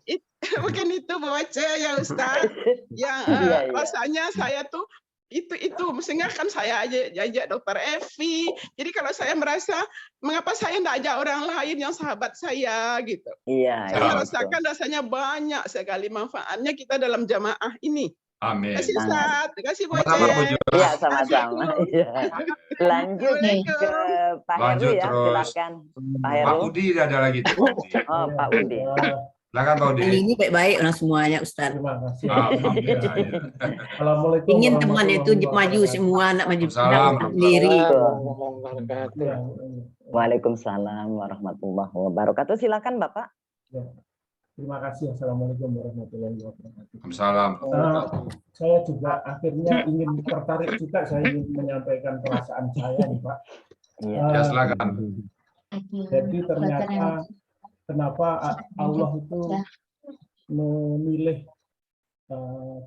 Bukan itu baca ya Ustaz. Yang Iya, iya. rasanya saya tuh itu sehingga kan saya ajak dokter Evi. Jadi kalau saya merasa mengapa saya tidak ajak orang lain yang sahabat saya gitu. Iya, Saya iya, merasakan rasanya banyak sekali manfaatnya kita dalam jamaah ini. Amin. Terima kasih Ustaz, terima kasih Bu Sama-sama, Bu Ece. Jo. Iya, sama-sama. Iya. Lanjut ke Pak Heru Lanjut ya, terus. silakan. Pak Pak Heru. Udi ada lagi. Oh, Pak Udi. Silakan Pak Udi. Ini baik-baik semuanya Ustaz. Terima kasih. Alhamdulillah. Ya. Assalamualaikum. Ingin teman itu maju semua anak maju Salam. sendiri. Waalaikumsalam warahmatullahi wabarakatuh. Silakan Bapak. Ya. Terima kasih. Assalamualaikum warahmatullahi wabarakatuh. Waalaikumsalam. Saya juga akhirnya ingin tertarik juga, saya ingin menyampaikan perasaan saya nih Pak. Ya, silakan. Jadi ternyata kenapa Allah itu memilih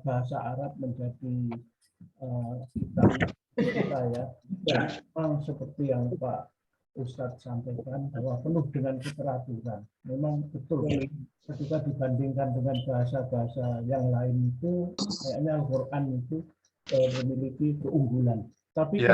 bahasa Arab menjadi kita ya. Dan memang seperti yang Pak Ustadz sampaikan bahwa penuh dengan keteraturan. Memang betul ketika dibandingkan dengan bahasa-bahasa yang lain itu kayaknya Al-Quran itu memiliki keunggulan. Tapi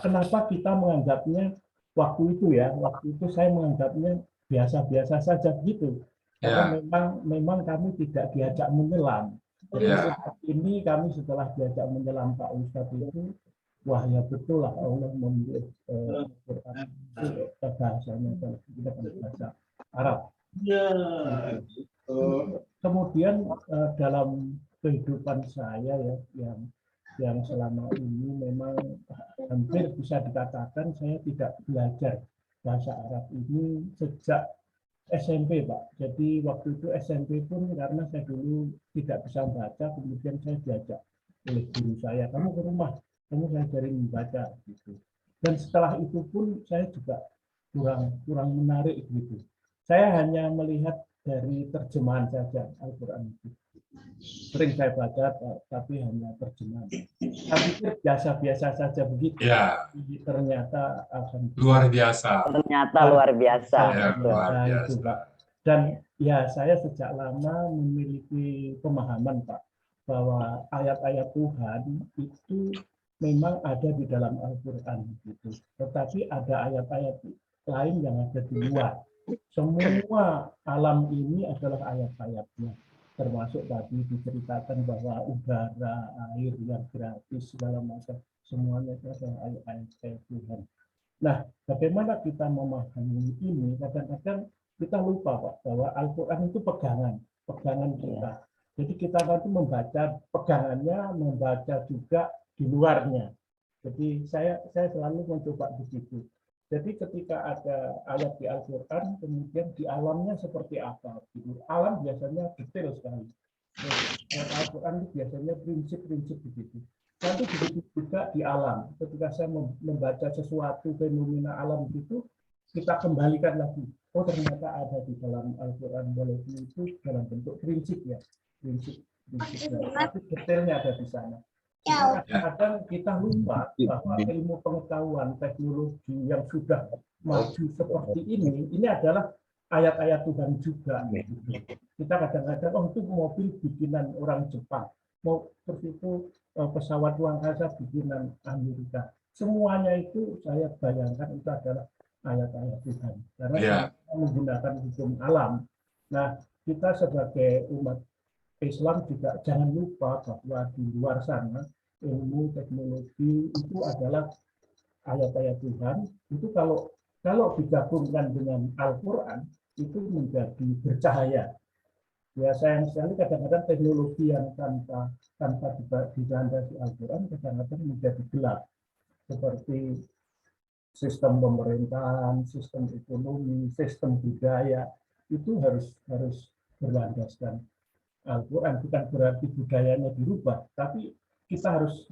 kenapa kita menganggapnya waktu itu saya menganggapnya biasa-biasa saja gitu. Karena memang kami tidak diajak menyelam. Jadi saat ini kami setelah diajak menyelam Pak Ustadz itu, wah ya betul lah Allah memilih bahasanya bahasa Arab. Kemudian dalam kehidupan saya ya yang selama ini memang hampir bisa dikatakan saya tidak belajar bahasa Arab ini sejak SMP Pak. Jadi waktu itu SMP pun karena saya dulu tidak bisa membaca, kemudian saya diajak oleh guru saya, kamu ke rumah, kamu saya ajarin membaca gitu. Dan setelah itu pun saya juga kurang menarik gitu. Saya hanya melihat dari terjemahan saja Al-Quran itu. Sering saya baca tapi hanya terjemahan. Tapi biasa-biasa saja begitu. Ya. Ternyata alhamdulillah Luar biasa. Ternyata luar biasa. Ya, luar biasa. Dan ya saya sejak lama memiliki pemahaman Pak bahwa ayat-ayat Tuhan itu memang ada di dalam Al-Quran gitu. Tetapi ada ayat-ayat lain yang ada di luar. Semua alam ini adalah ayat-ayatnya. Termasuk tadi diceritakan bahwa udara, air yang gratis, segala macam. Semuanya itu adalah ayat-ayat Tuhan. Nah, bagaimana kita memahami ini? Kadang-kadang kita lupa Pak, bahwa Al-Quran itu pegangan kita. Jadi kita nanti membaca pegangannya, membaca juga di luarnya. Jadi saya selalu mencoba begitu. Jadi ketika ada ayat di Al-Quran, kemudian di alamnya seperti apa? Alam biasanya detail sekali. Al-Quran biasanya prinsip-prinsip begitu. Nanti begitu juga di alam. Ketika saya membaca sesuatu fenomena alam itu, kita kembalikan lagi. Oh ternyata ada di dalam Al-Quran, walaupun itu dalam bentuk prinsip ya. Prinsip-prinsipnya. Tapi detailnya ada di sana. Kadang-kadang kita lupa bahwa ilmu pengetahuan teknologi yang sudah maju seperti ini adalah ayat-ayat Tuhan juga. Kita kadang-kadang itu mobil bikinan orang Jepang, mau seperti itu pesawat ruang angkasa bikinan Amerika. Semuanya itu saya bayangkan itu adalah ayat-ayat Tuhan. Karena kita menggunakan hukum alam. Nah, kita sebagai umat Islam juga jangan lupa bahwa di luar sana ilmu teknologi itu adalah ayat-ayat Tuhan. Itu kalau digabungkan dengan Al-Quran itu menjadi bercahaya. Ya sayang sekali kadang-kadang teknologi yang tanpa dilandasi Al-Quran kadang-kadang menjadi gelap. Seperti sistem pemerintahan, sistem ekonomi, sistem budaya itu harus berlandaskan Al-Quran. Bukan berarti budayanya dirubah, tapi kita harus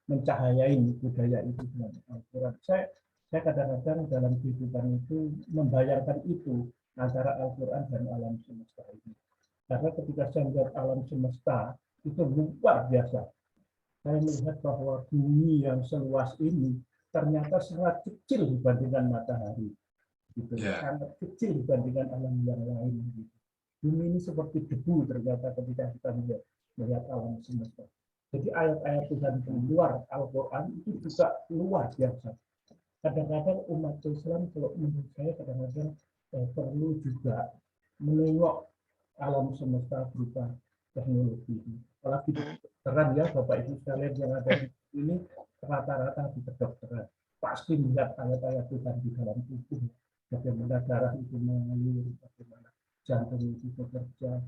mencahayai budaya itu dengan Al-Quran. Saya kadang-kadang dalam kehidupan itu membayangkan itu antara Al-Quran dan alam semesta ini. Karena ketika saya melihat alam semesta itu luar biasa. Saya melihat bahwa bumi yang seluas ini ternyata sangat kecil dibandingkan matahari. Gitu. Sangat kecil dibandingkan alam yang lain. Gitu. Bumi ini seperti debu ternyata ketika kita melihat alam semesta. Jadi ayat-ayat Tuhan di luar Al-Quran itu juga luar biasa. Kadang-kadang umat Islam, kalau menurut saya kadang-kadang perlu juga menengok alam semesta berupa teknologi. Apalagi kedokteran ya, Bapak Ibu sekalian yang ada di sini, rata-rata di kedokteran pasti melihat ayat-ayat Tuhan di dalam tubuh. Bagaimana darah itu mengalir, bagaimana jantung itu bekerja.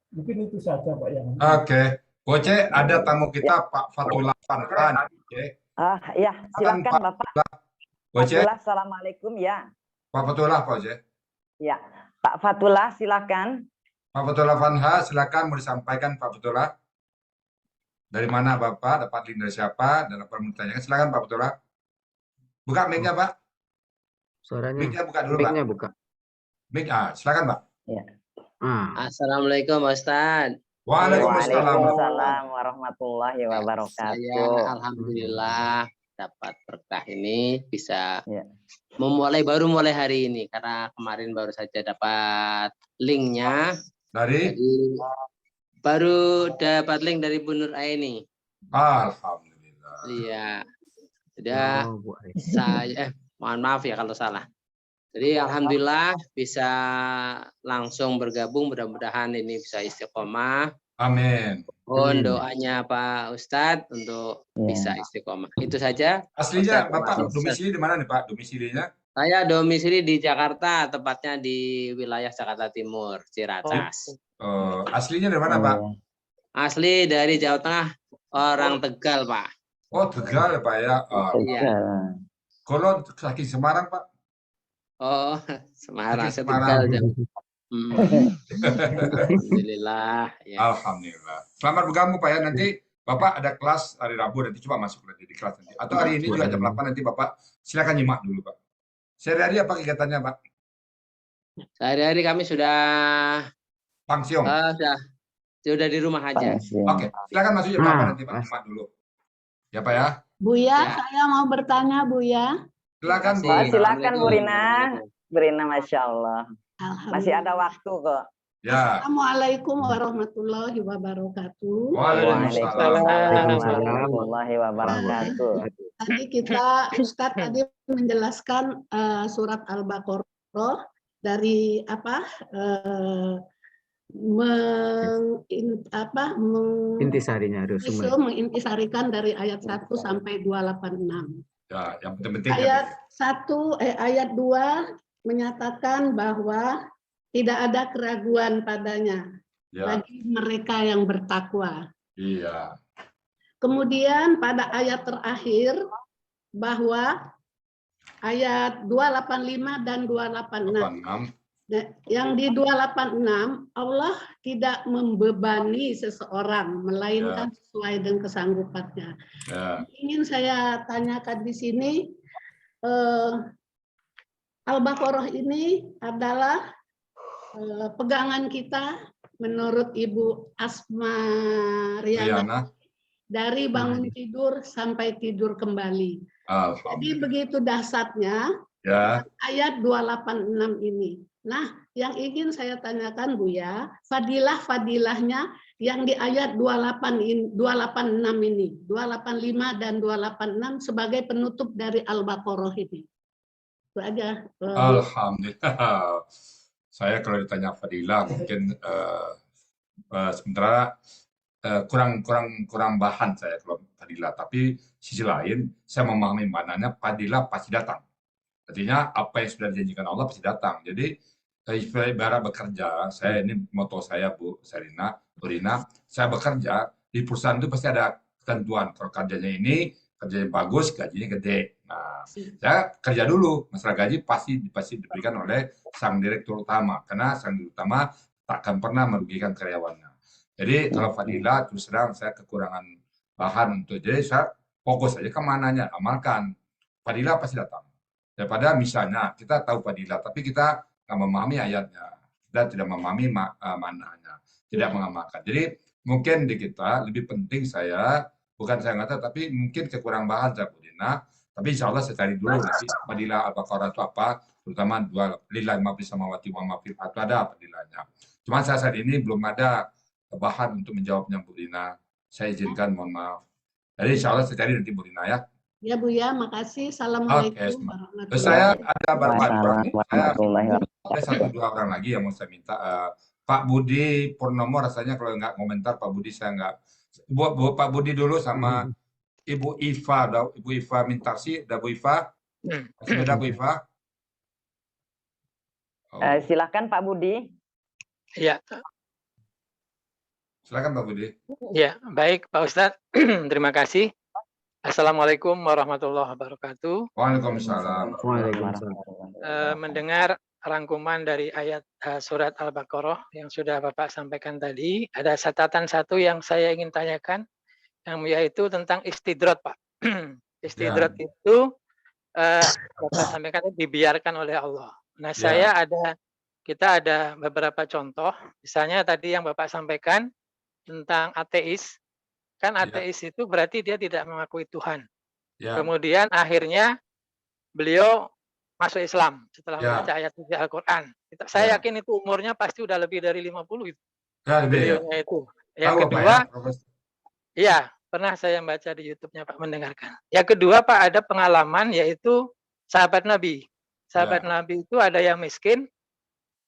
Mungkin itu saja Pak yang. Oke. Boce, ada tamu kita Pak Fatullah Farhan. Ya, silakan Bapak. Boce. Fatullah, assalamualaikum ya. Pak Fatullah, Pak Boce. Ya, Pak Fatullah, silakan. Pak Fatullah Fanha, silakan mau disampaikan Pak Fatullah. Dari mana Bapak? Dapat link dari siapa? Dan apa yang ditanyakan? Silakan Pak Fatullah. Buka mic-nya Pak. Suaranya. Mic-nya buka dulu Pak. Mic-nya buka. Mic, silakan Pak. Ya. Assalamualaikum Ustaz. Waalaikumsalam warahmatullahi wabarakatuh. Saya alhamdulillah dapat berkah ini bisa mulai hari ini karena kemarin baru saja dapat linknya baru dapat link dari Bu Nur Aini. Alhamdulillah. Iya. Sudah saya mohon maaf ya kalau salah. Jadi alhamdulillah bisa langsung bergabung, mudah-mudahan ini bisa istiqomah. Amin. Mohon doanya Pak Ustadz untuk bisa istiqomah. Itu saja. Aslinya Bapak domisili di mana nih Pak? Domisilinya? Saya domisili di Jakarta, tepatnya di wilayah Jakarta Timur, Ciracas. Aslinya dari mana Pak? Asli dari Jawa Tengah, orang Tegal Pak. Oh Tegal ya Pak ya? Iya. Kalau kaki Semarang Pak? Oh, Semarang, Tegal. Alhamdulillah. Ya. Alhamdulillah. Selamat bergabung Pak ya. Nanti Bapak ada kelas hari Rabu, nanti coba masuk nanti di kelas nanti. Atau hari ini juga jam 8 nanti Bapak silakan nyimak dulu Pak. Sehari-hari apa kegiatannya Pak? Sehari-hari kami sudah pensiun. Sudah di rumah aja. Oke, silakan masuk jam 8 nanti Pak, nyimak dulu. Ya Pak ya. Buya, saya mau bertanya Buya. Silakan Bu. Silakan Bu Rina. Bu Rina, Masya Allah. Masih ada waktu kok. Ya. Assalamualaikum warahmatullahi wabarakatuh. Waalaikumsalam warahmatullahi wabarakatuh. Tadi Ustadz tadi menjelaskan surat Al-Baqarah dari intisarinya mengintisarikan dari ayat 1 sampai 286. Ya, yang penting-penting ayat 2 menyatakan bahwa tidak ada keraguan padanya bagi mereka yang bertakwa. Iya. Kemudian pada ayat terakhir bahwa ayat 285 dan 286. Yang di 286 Allah tidak membebani seseorang melainkan sesuai dengan kesanggupannya. Ingin saya tanyakan di sini, Al-Baqarah ini adalah pegangan kita menurut Ibu Asma Riana dari bangun tidur sampai tidur kembali. Jadi begitu dahsyatnya ayat 286 ini. Nah, yang ingin saya tanyakan Buya, fadilah-fadilahnya yang di ayat 286 ini, 285 dan 286 sebagai penutup dari Al-Baqarah ini. Itu aja. Alhamdulillah. Saya kalau ditanya fadilah mungkin sementara kurang bahan saya kalau fadilah. Tapi sisi lain saya memahami maknanya fadilah pasti datang. Artinya apa yang sudah dijanjikan Allah pasti datang. Jadi ibarat bekerja, saya ini moto saya Bu Rina, saya bekerja di perusahaan itu pasti ada ketentuan. Kalau kerjanya ini kerjanya bagus, gajinya gede. Nah, saya kerja dulu, masalah gaji pasti diberikan oleh sang direktur utama, karena sang direktur utama tak akan pernah merugikan karyawannya. Jadi kalau fadilah terus terang saya kekurangan bahan untuk, jadi saya fokus saja ke mananya, amalkan. Fadilah pasti datang. Daripada misalnya kita tahu fadilah, tapi kita nggak memahami ayatnya, kita tidak memahami maknanya, tidak mengamalkan. Jadi mungkin di kita lebih penting bukan saya nggak tahu, tapi mungkin kekurangan bahan saya Budina, tapi insya Allah saya cari dulu nanti fadilah Al-Baqarah itu apa, terutama dua lillahi ma fis samawati wa ma fil ardi, ada fadilahnya. Cuma saya saat ini belum ada bahan untuk menjawabnya Bu Dina. Saya izinkan, mohon maaf. Jadi insya Allah saya cari nanti Bu Dina ya. Ya Bu ya, makasih. Assalamualaikum warahmatullahi Saya ada beberapa orang, ada 1-2 orang lagi yang mau saya minta. Pak Budi Purnomo rasanya kalau nggak komentar Pak Budi saya nggak. Pak Budi dulu sama Ibu Iva, Ibu Iva Mintarsi, ada Bu Iva. Masih ada Bu Iva? Silakan Pak Budi. Ya. Silakan Pak Budi. Ya, baik Pak Ustadz. Terima kasih. Assalamualaikum warahmatullahi wabarakatuh. Waalaikumsalam. Mendengar rangkuman dari ayat surat Al-Baqarah yang sudah Bapak sampaikan tadi, ada catatan satu yang saya ingin tanyakan, yaitu tentang istidrat, Pak. Istidrat itu Bapak sampaikan dibiarkan oleh Allah. Nah, kita ada beberapa contoh, misalnya tadi yang Bapak sampaikan tentang ateis, kan ateis itu berarti dia tidak mengakui Tuhan. Kemudian akhirnya beliau masuk Islam setelah membaca ayat suci Al-Quran. Saya yakin itu umurnya pasti udah lebih dari 50 itu. Beliaunya itu. Yang kedua, iya, pernah saya baca di YouTube-nya Pak, mendengarkan. Yang kedua Pak, ada pengalaman yaitu sahabat Nabi. Sahabat Nabi itu ada yang miskin,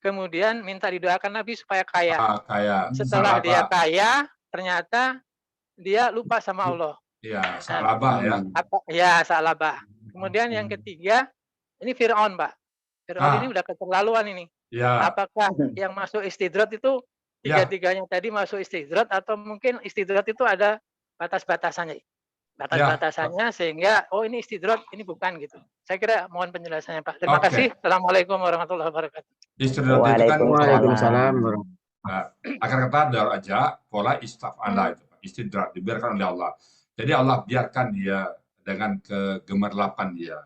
kemudian minta didoakan Nabi supaya kaya. Setelah dia kaya, ternyata dia lupa sama Allah. Iya, salabah ya. Ya, salabah. Kemudian yang ketiga, ini Fir'aun, Pak. Fir'aun ini udah keterlaluan ini. Ya. Apakah yang masuk istidrat itu tiga-tiganya tadi masuk istidrat, atau mungkin istidrat itu ada batas-batasannya? Batas-batasannya sehingga ini istidrat, ini bukan gitu. Saya kira mohon penjelasannya Pak. Terima kasih. Assalamualaikum warahmatullahi wabarakatuh. Istidrat itu kan Waalaikumsalam. Akan kata aja pola istafala itu istidrat dibiarkan oleh Allah. Jadi Allah biarkan dia dengan kegemerlapan dia.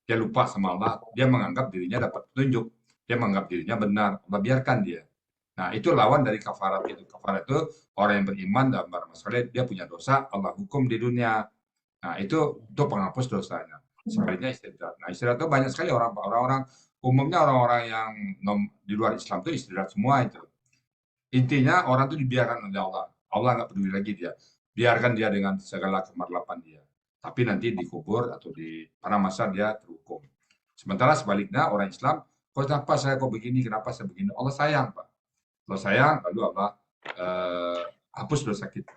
Dia lupa sama Allah, dia menganggap dirinya dapat petunjuk, dia menganggap dirinya benar, Allah biarkan dia. Nah, itu lawan dari kafarat itu. Kafarat itu orang yang beriman dalam barang masalah, dia punya dosa, Allah hukum di dunia. Nah, itu penghapus dosanya. Sebaliknya istidrat. Nah, istidrat itu banyak sekali orang-orang umumnya orang-orang yang di luar Islam itu istidrat semua itu. Intinya orang itu dibiarkan oleh Allah. Allah nggak peduli lagi dia. Biarkan dia dengan segala kemarlapan dia. Tapi nanti dikubur atau di pada masa dia terhukum. Sementara sebaliknya orang Islam, kenapa saya kok begini, kenapa saya begini? Allah sayang, Pak. Allah sayang, lalu Allah hapus dosa kita.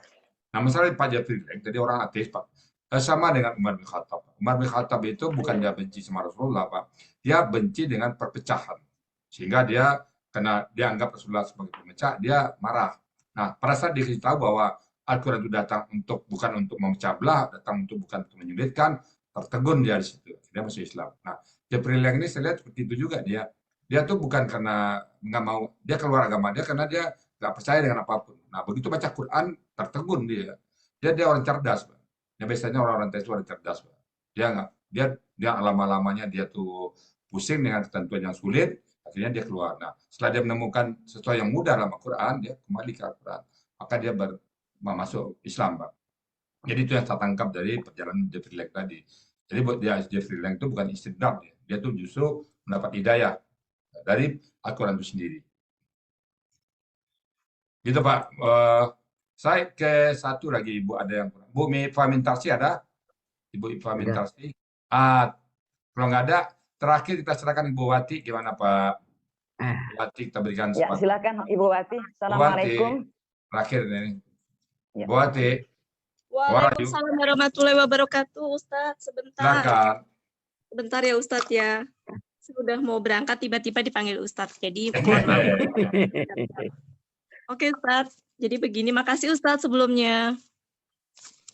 Nah, masalah Pak Jafri, tadi orang ateis, Pak. Sama dengan Umar bin Khattab. Umar bin Khattab itu bukan dia benci sama Rasulullah, Pak. Dia benci dengan perpecahan. Sehingga dia, karena dia anggap Rasulullah sebagai pemecah, dia marah. Nah, pada saat dia tahu bahwa Al-Quran itu datang bukan untuk memecah belah, datang bukan untuk menyulitkan, tertegun dia di situ. Dia masuk Islam. Nah, Jibril yang ini saya lihat seperti itu juga dia. Dia tuh bukan karena nggak mau, dia keluar agama dia karena dia nggak percaya dengan apapun. Nah, begitu baca Quran, tertegun dia. Dia orang cerdas, Pak. Ya, biasanya orang-orang tes itu orang cerdas, Pak. Dia lama-lamanya dia tuh pusing dengan ketentuan yang sulit, akhirnya dia keluar. Nah, setelah dia menemukan sesuatu yang mudah dalam Al-Quran, dia kembali ke Al-Quran. Maka dia masuk Islam, Pak. Jadi itu yang saya tangkap dari perjalanan Jeffrey Lang tadi. Jadi buat dia Jeffrey Lang itu bukan istidrak, dia tuh justru mendapat hidayah dari Al-Quran itu sendiri. Gitu Pak. Saya ke satu lagi, Ibu ada yang kurang. Bu Iva Mintarsi ada? Ibu Iva Mintarsi. Kalau nggak ada, terakhir kita serahkan Ibu Wati. Gimana Pak? Wati kita berikan Ya, silakan Ibu Wati. Assalamualaikum. Terakhir ini. Bu Wati. Waalaikumsalam warahmatullahi wabarakatuh, Ustadz. Sebentar. Silakan. Sebentar ya Ustadz ya. Sudah mau berangkat tiba-tiba dipanggil Ustadz. Jadi mohon maaf. Oke Ustadz. Jadi begini, makasih Ustadz sebelumnya.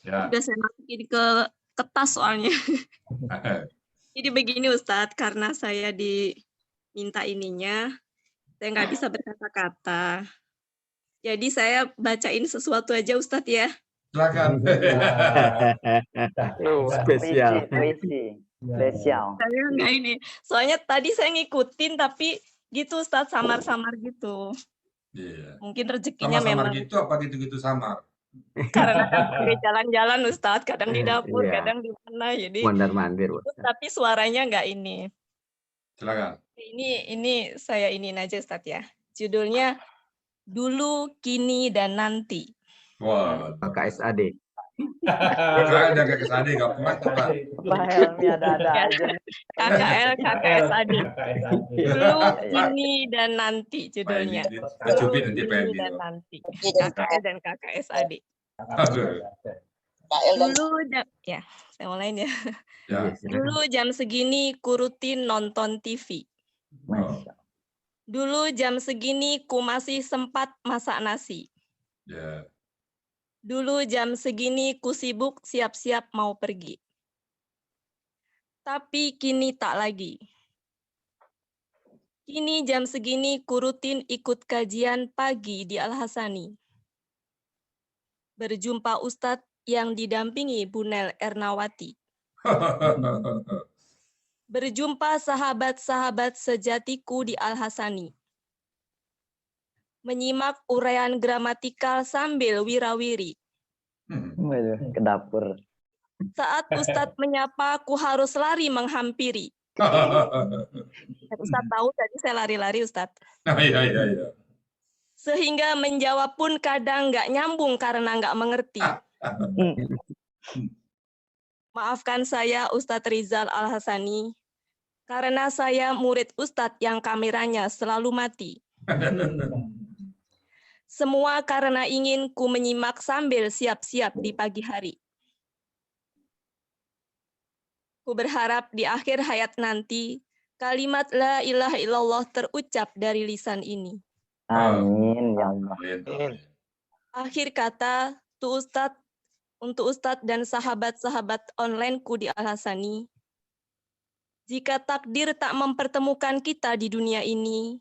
Ya. Udah saya masukin ke kertas soalnya. Jadi begini Ustadz, karena saya diminta ininya, saya nggak bisa berkata-kata. Jadi saya bacain sesuatu aja Ustadz ya. Silakan. Spesial. Spesial. Saya enggak ini. Soalnya tadi saya ngikutin tapi gitu Ustadz, samar-samar gitu. Iya. Mungkin rezekinya Samar-samar memang. gitu apa gitu-gitu samar? Karena kan di jalan-jalan Ustadz, kadang di dapur, Iya. kadang di mana. Jadi Mondar-mandir. tapi suaranya enggak ini. Silakan. Ini saya ini aja Ustadz ya. Judulnya Dulu, Kini, dan Nanti. Wah, KSAD. KKL dan KSAD nggak pernah apa. Pak Helmi ada aja. KKL, KKSAD. Dulu, Kini, dan Nanti judulnya. Dulu, Kini, dan Nanti. KKL dan KKSAD. Dulu ya, saya mulai ya. Dulu jam segini ku rutin nonton TV. Dulu jam segini ku masih sempat masak nasi. Dulu jam segini ku sibuk siap-siap mau pergi. Tapi kini tak lagi. Kini jam segini ku rutin ikut kajian pagi di Al-Hasani. Berjumpa Ustadz yang didampingi Bu Nel Ernawati. Berjumpa sahabat-sahabat sejatiku di Al-Hasani. Menyimak uraian gramatikal sambil wirawiri. Ke dapur. Saat Ustadz menyapa, ku harus lari menghampiri. Ustadz tahu tadi saya lari-lari Ustadz. Iya. Sehingga menjawab pun kadang nggak nyambung karena nggak mengerti. Maafkan saya Ustadz Rizal Al-Hasani, karena saya murid Ustadz yang kameranya selalu mati. Semua karena ingin ku menyimak sambil siap-siap di pagi hari. Ku berharap di akhir hayat nanti, kalimat la ilaha illallah terucap dari lisan ini. Amin ya Allah. Akhir kata, untuk Ustadz dan sahabat-sahabat onlineku di Al-Hasani, jika takdir tak mempertemukan kita di dunia ini,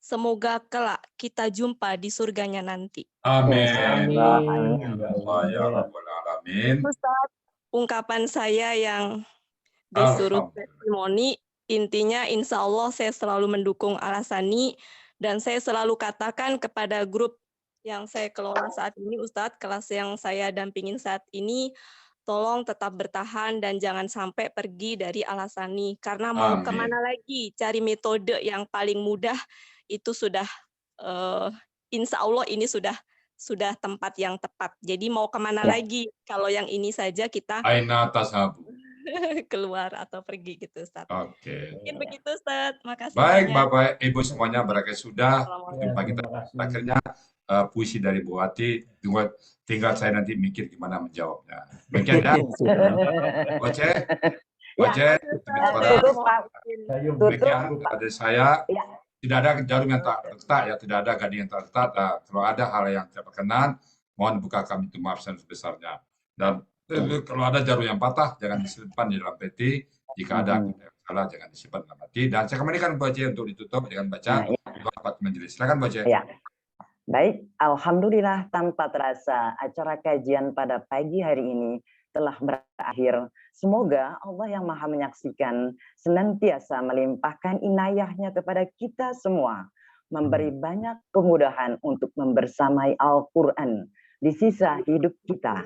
semoga kelak kita jumpa di surganya nanti. Amin. Ya Rabbal Alamin. Ustadz, ungkapan saya yang disuruh testimoni, intinya insya Allah saya selalu mendukung Al-Hasani dan saya selalu katakan kepada grup yang saya kelola saat ini, Ustadz, kelas yang saya dampingin saat ini, tolong tetap bertahan dan jangan sampai pergi dari Al-Hasani. Karena mau kemana lagi, cari metode yang paling mudah, itu sudah, insya Allah ini sudah tempat yang tepat. Jadi mau kemana lagi, kalau yang ini saja kita Aina tashabu. keluar atau pergi gitu, Ustadz. Oke. Mungkin begitu, Ustadz. Makasih Baik, banyak. Bapak, Ibu semuanya, berakhir sudah. Jumpa kita akhirnya puisi dari Bu Ati. Tinggal saya nanti mikir gimana menjawabnya. Bagian ya. Oce, ada saya. Tidak ada jarum yang tak retak, ya, tidak ada gading yang tak retak. Kalau ada hal yang tidak berkenan, mohon buka kami itu maaf sebesarnya. Dan kalau ada jarum yang patah, jangan disimpan di dalam peti. Jika ada yang salah, jangan disimpan dalam hati. Dan saya kembalikan Bu Aceh untuk ditutup dengan baca doa majelis. Silakan Bu Aceh. Ya. Baik, alhamdulillah tanpa terasa acara kajian pada pagi hari ini telah berakhir. Semoga Allah yang Maha Menyaksikan senantiasa melimpahkan inayahnya kepada kita semua, memberi banyak kemudahan untuk membersamai Al-Quran di sisa hidup kita.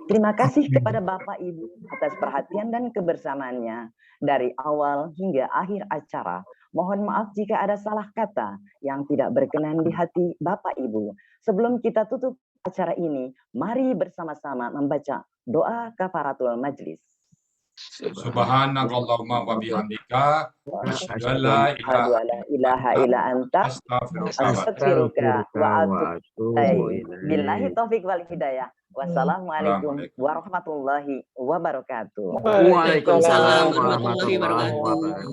Terima kasih kepada Bapak Ibu atas perhatian dan kebersamaannya dari awal hingga akhir acara. Mohon maaf jika ada salah kata yang tidak berkenan di hati Bapak Ibu. Sebelum kita tutup acara ini, mari bersama-sama membaca doa kafaratul majlis. Subhanakallahumma wa bihamdika asyhadu an la ilaha illa anta astaghfiruka wa atubu ilaik. Billahi taufik wal hidayah. Wassalamualaikum warahmatullahi wabarakatuh. Waalaikumsalam warahmatullahi wabarakatuh.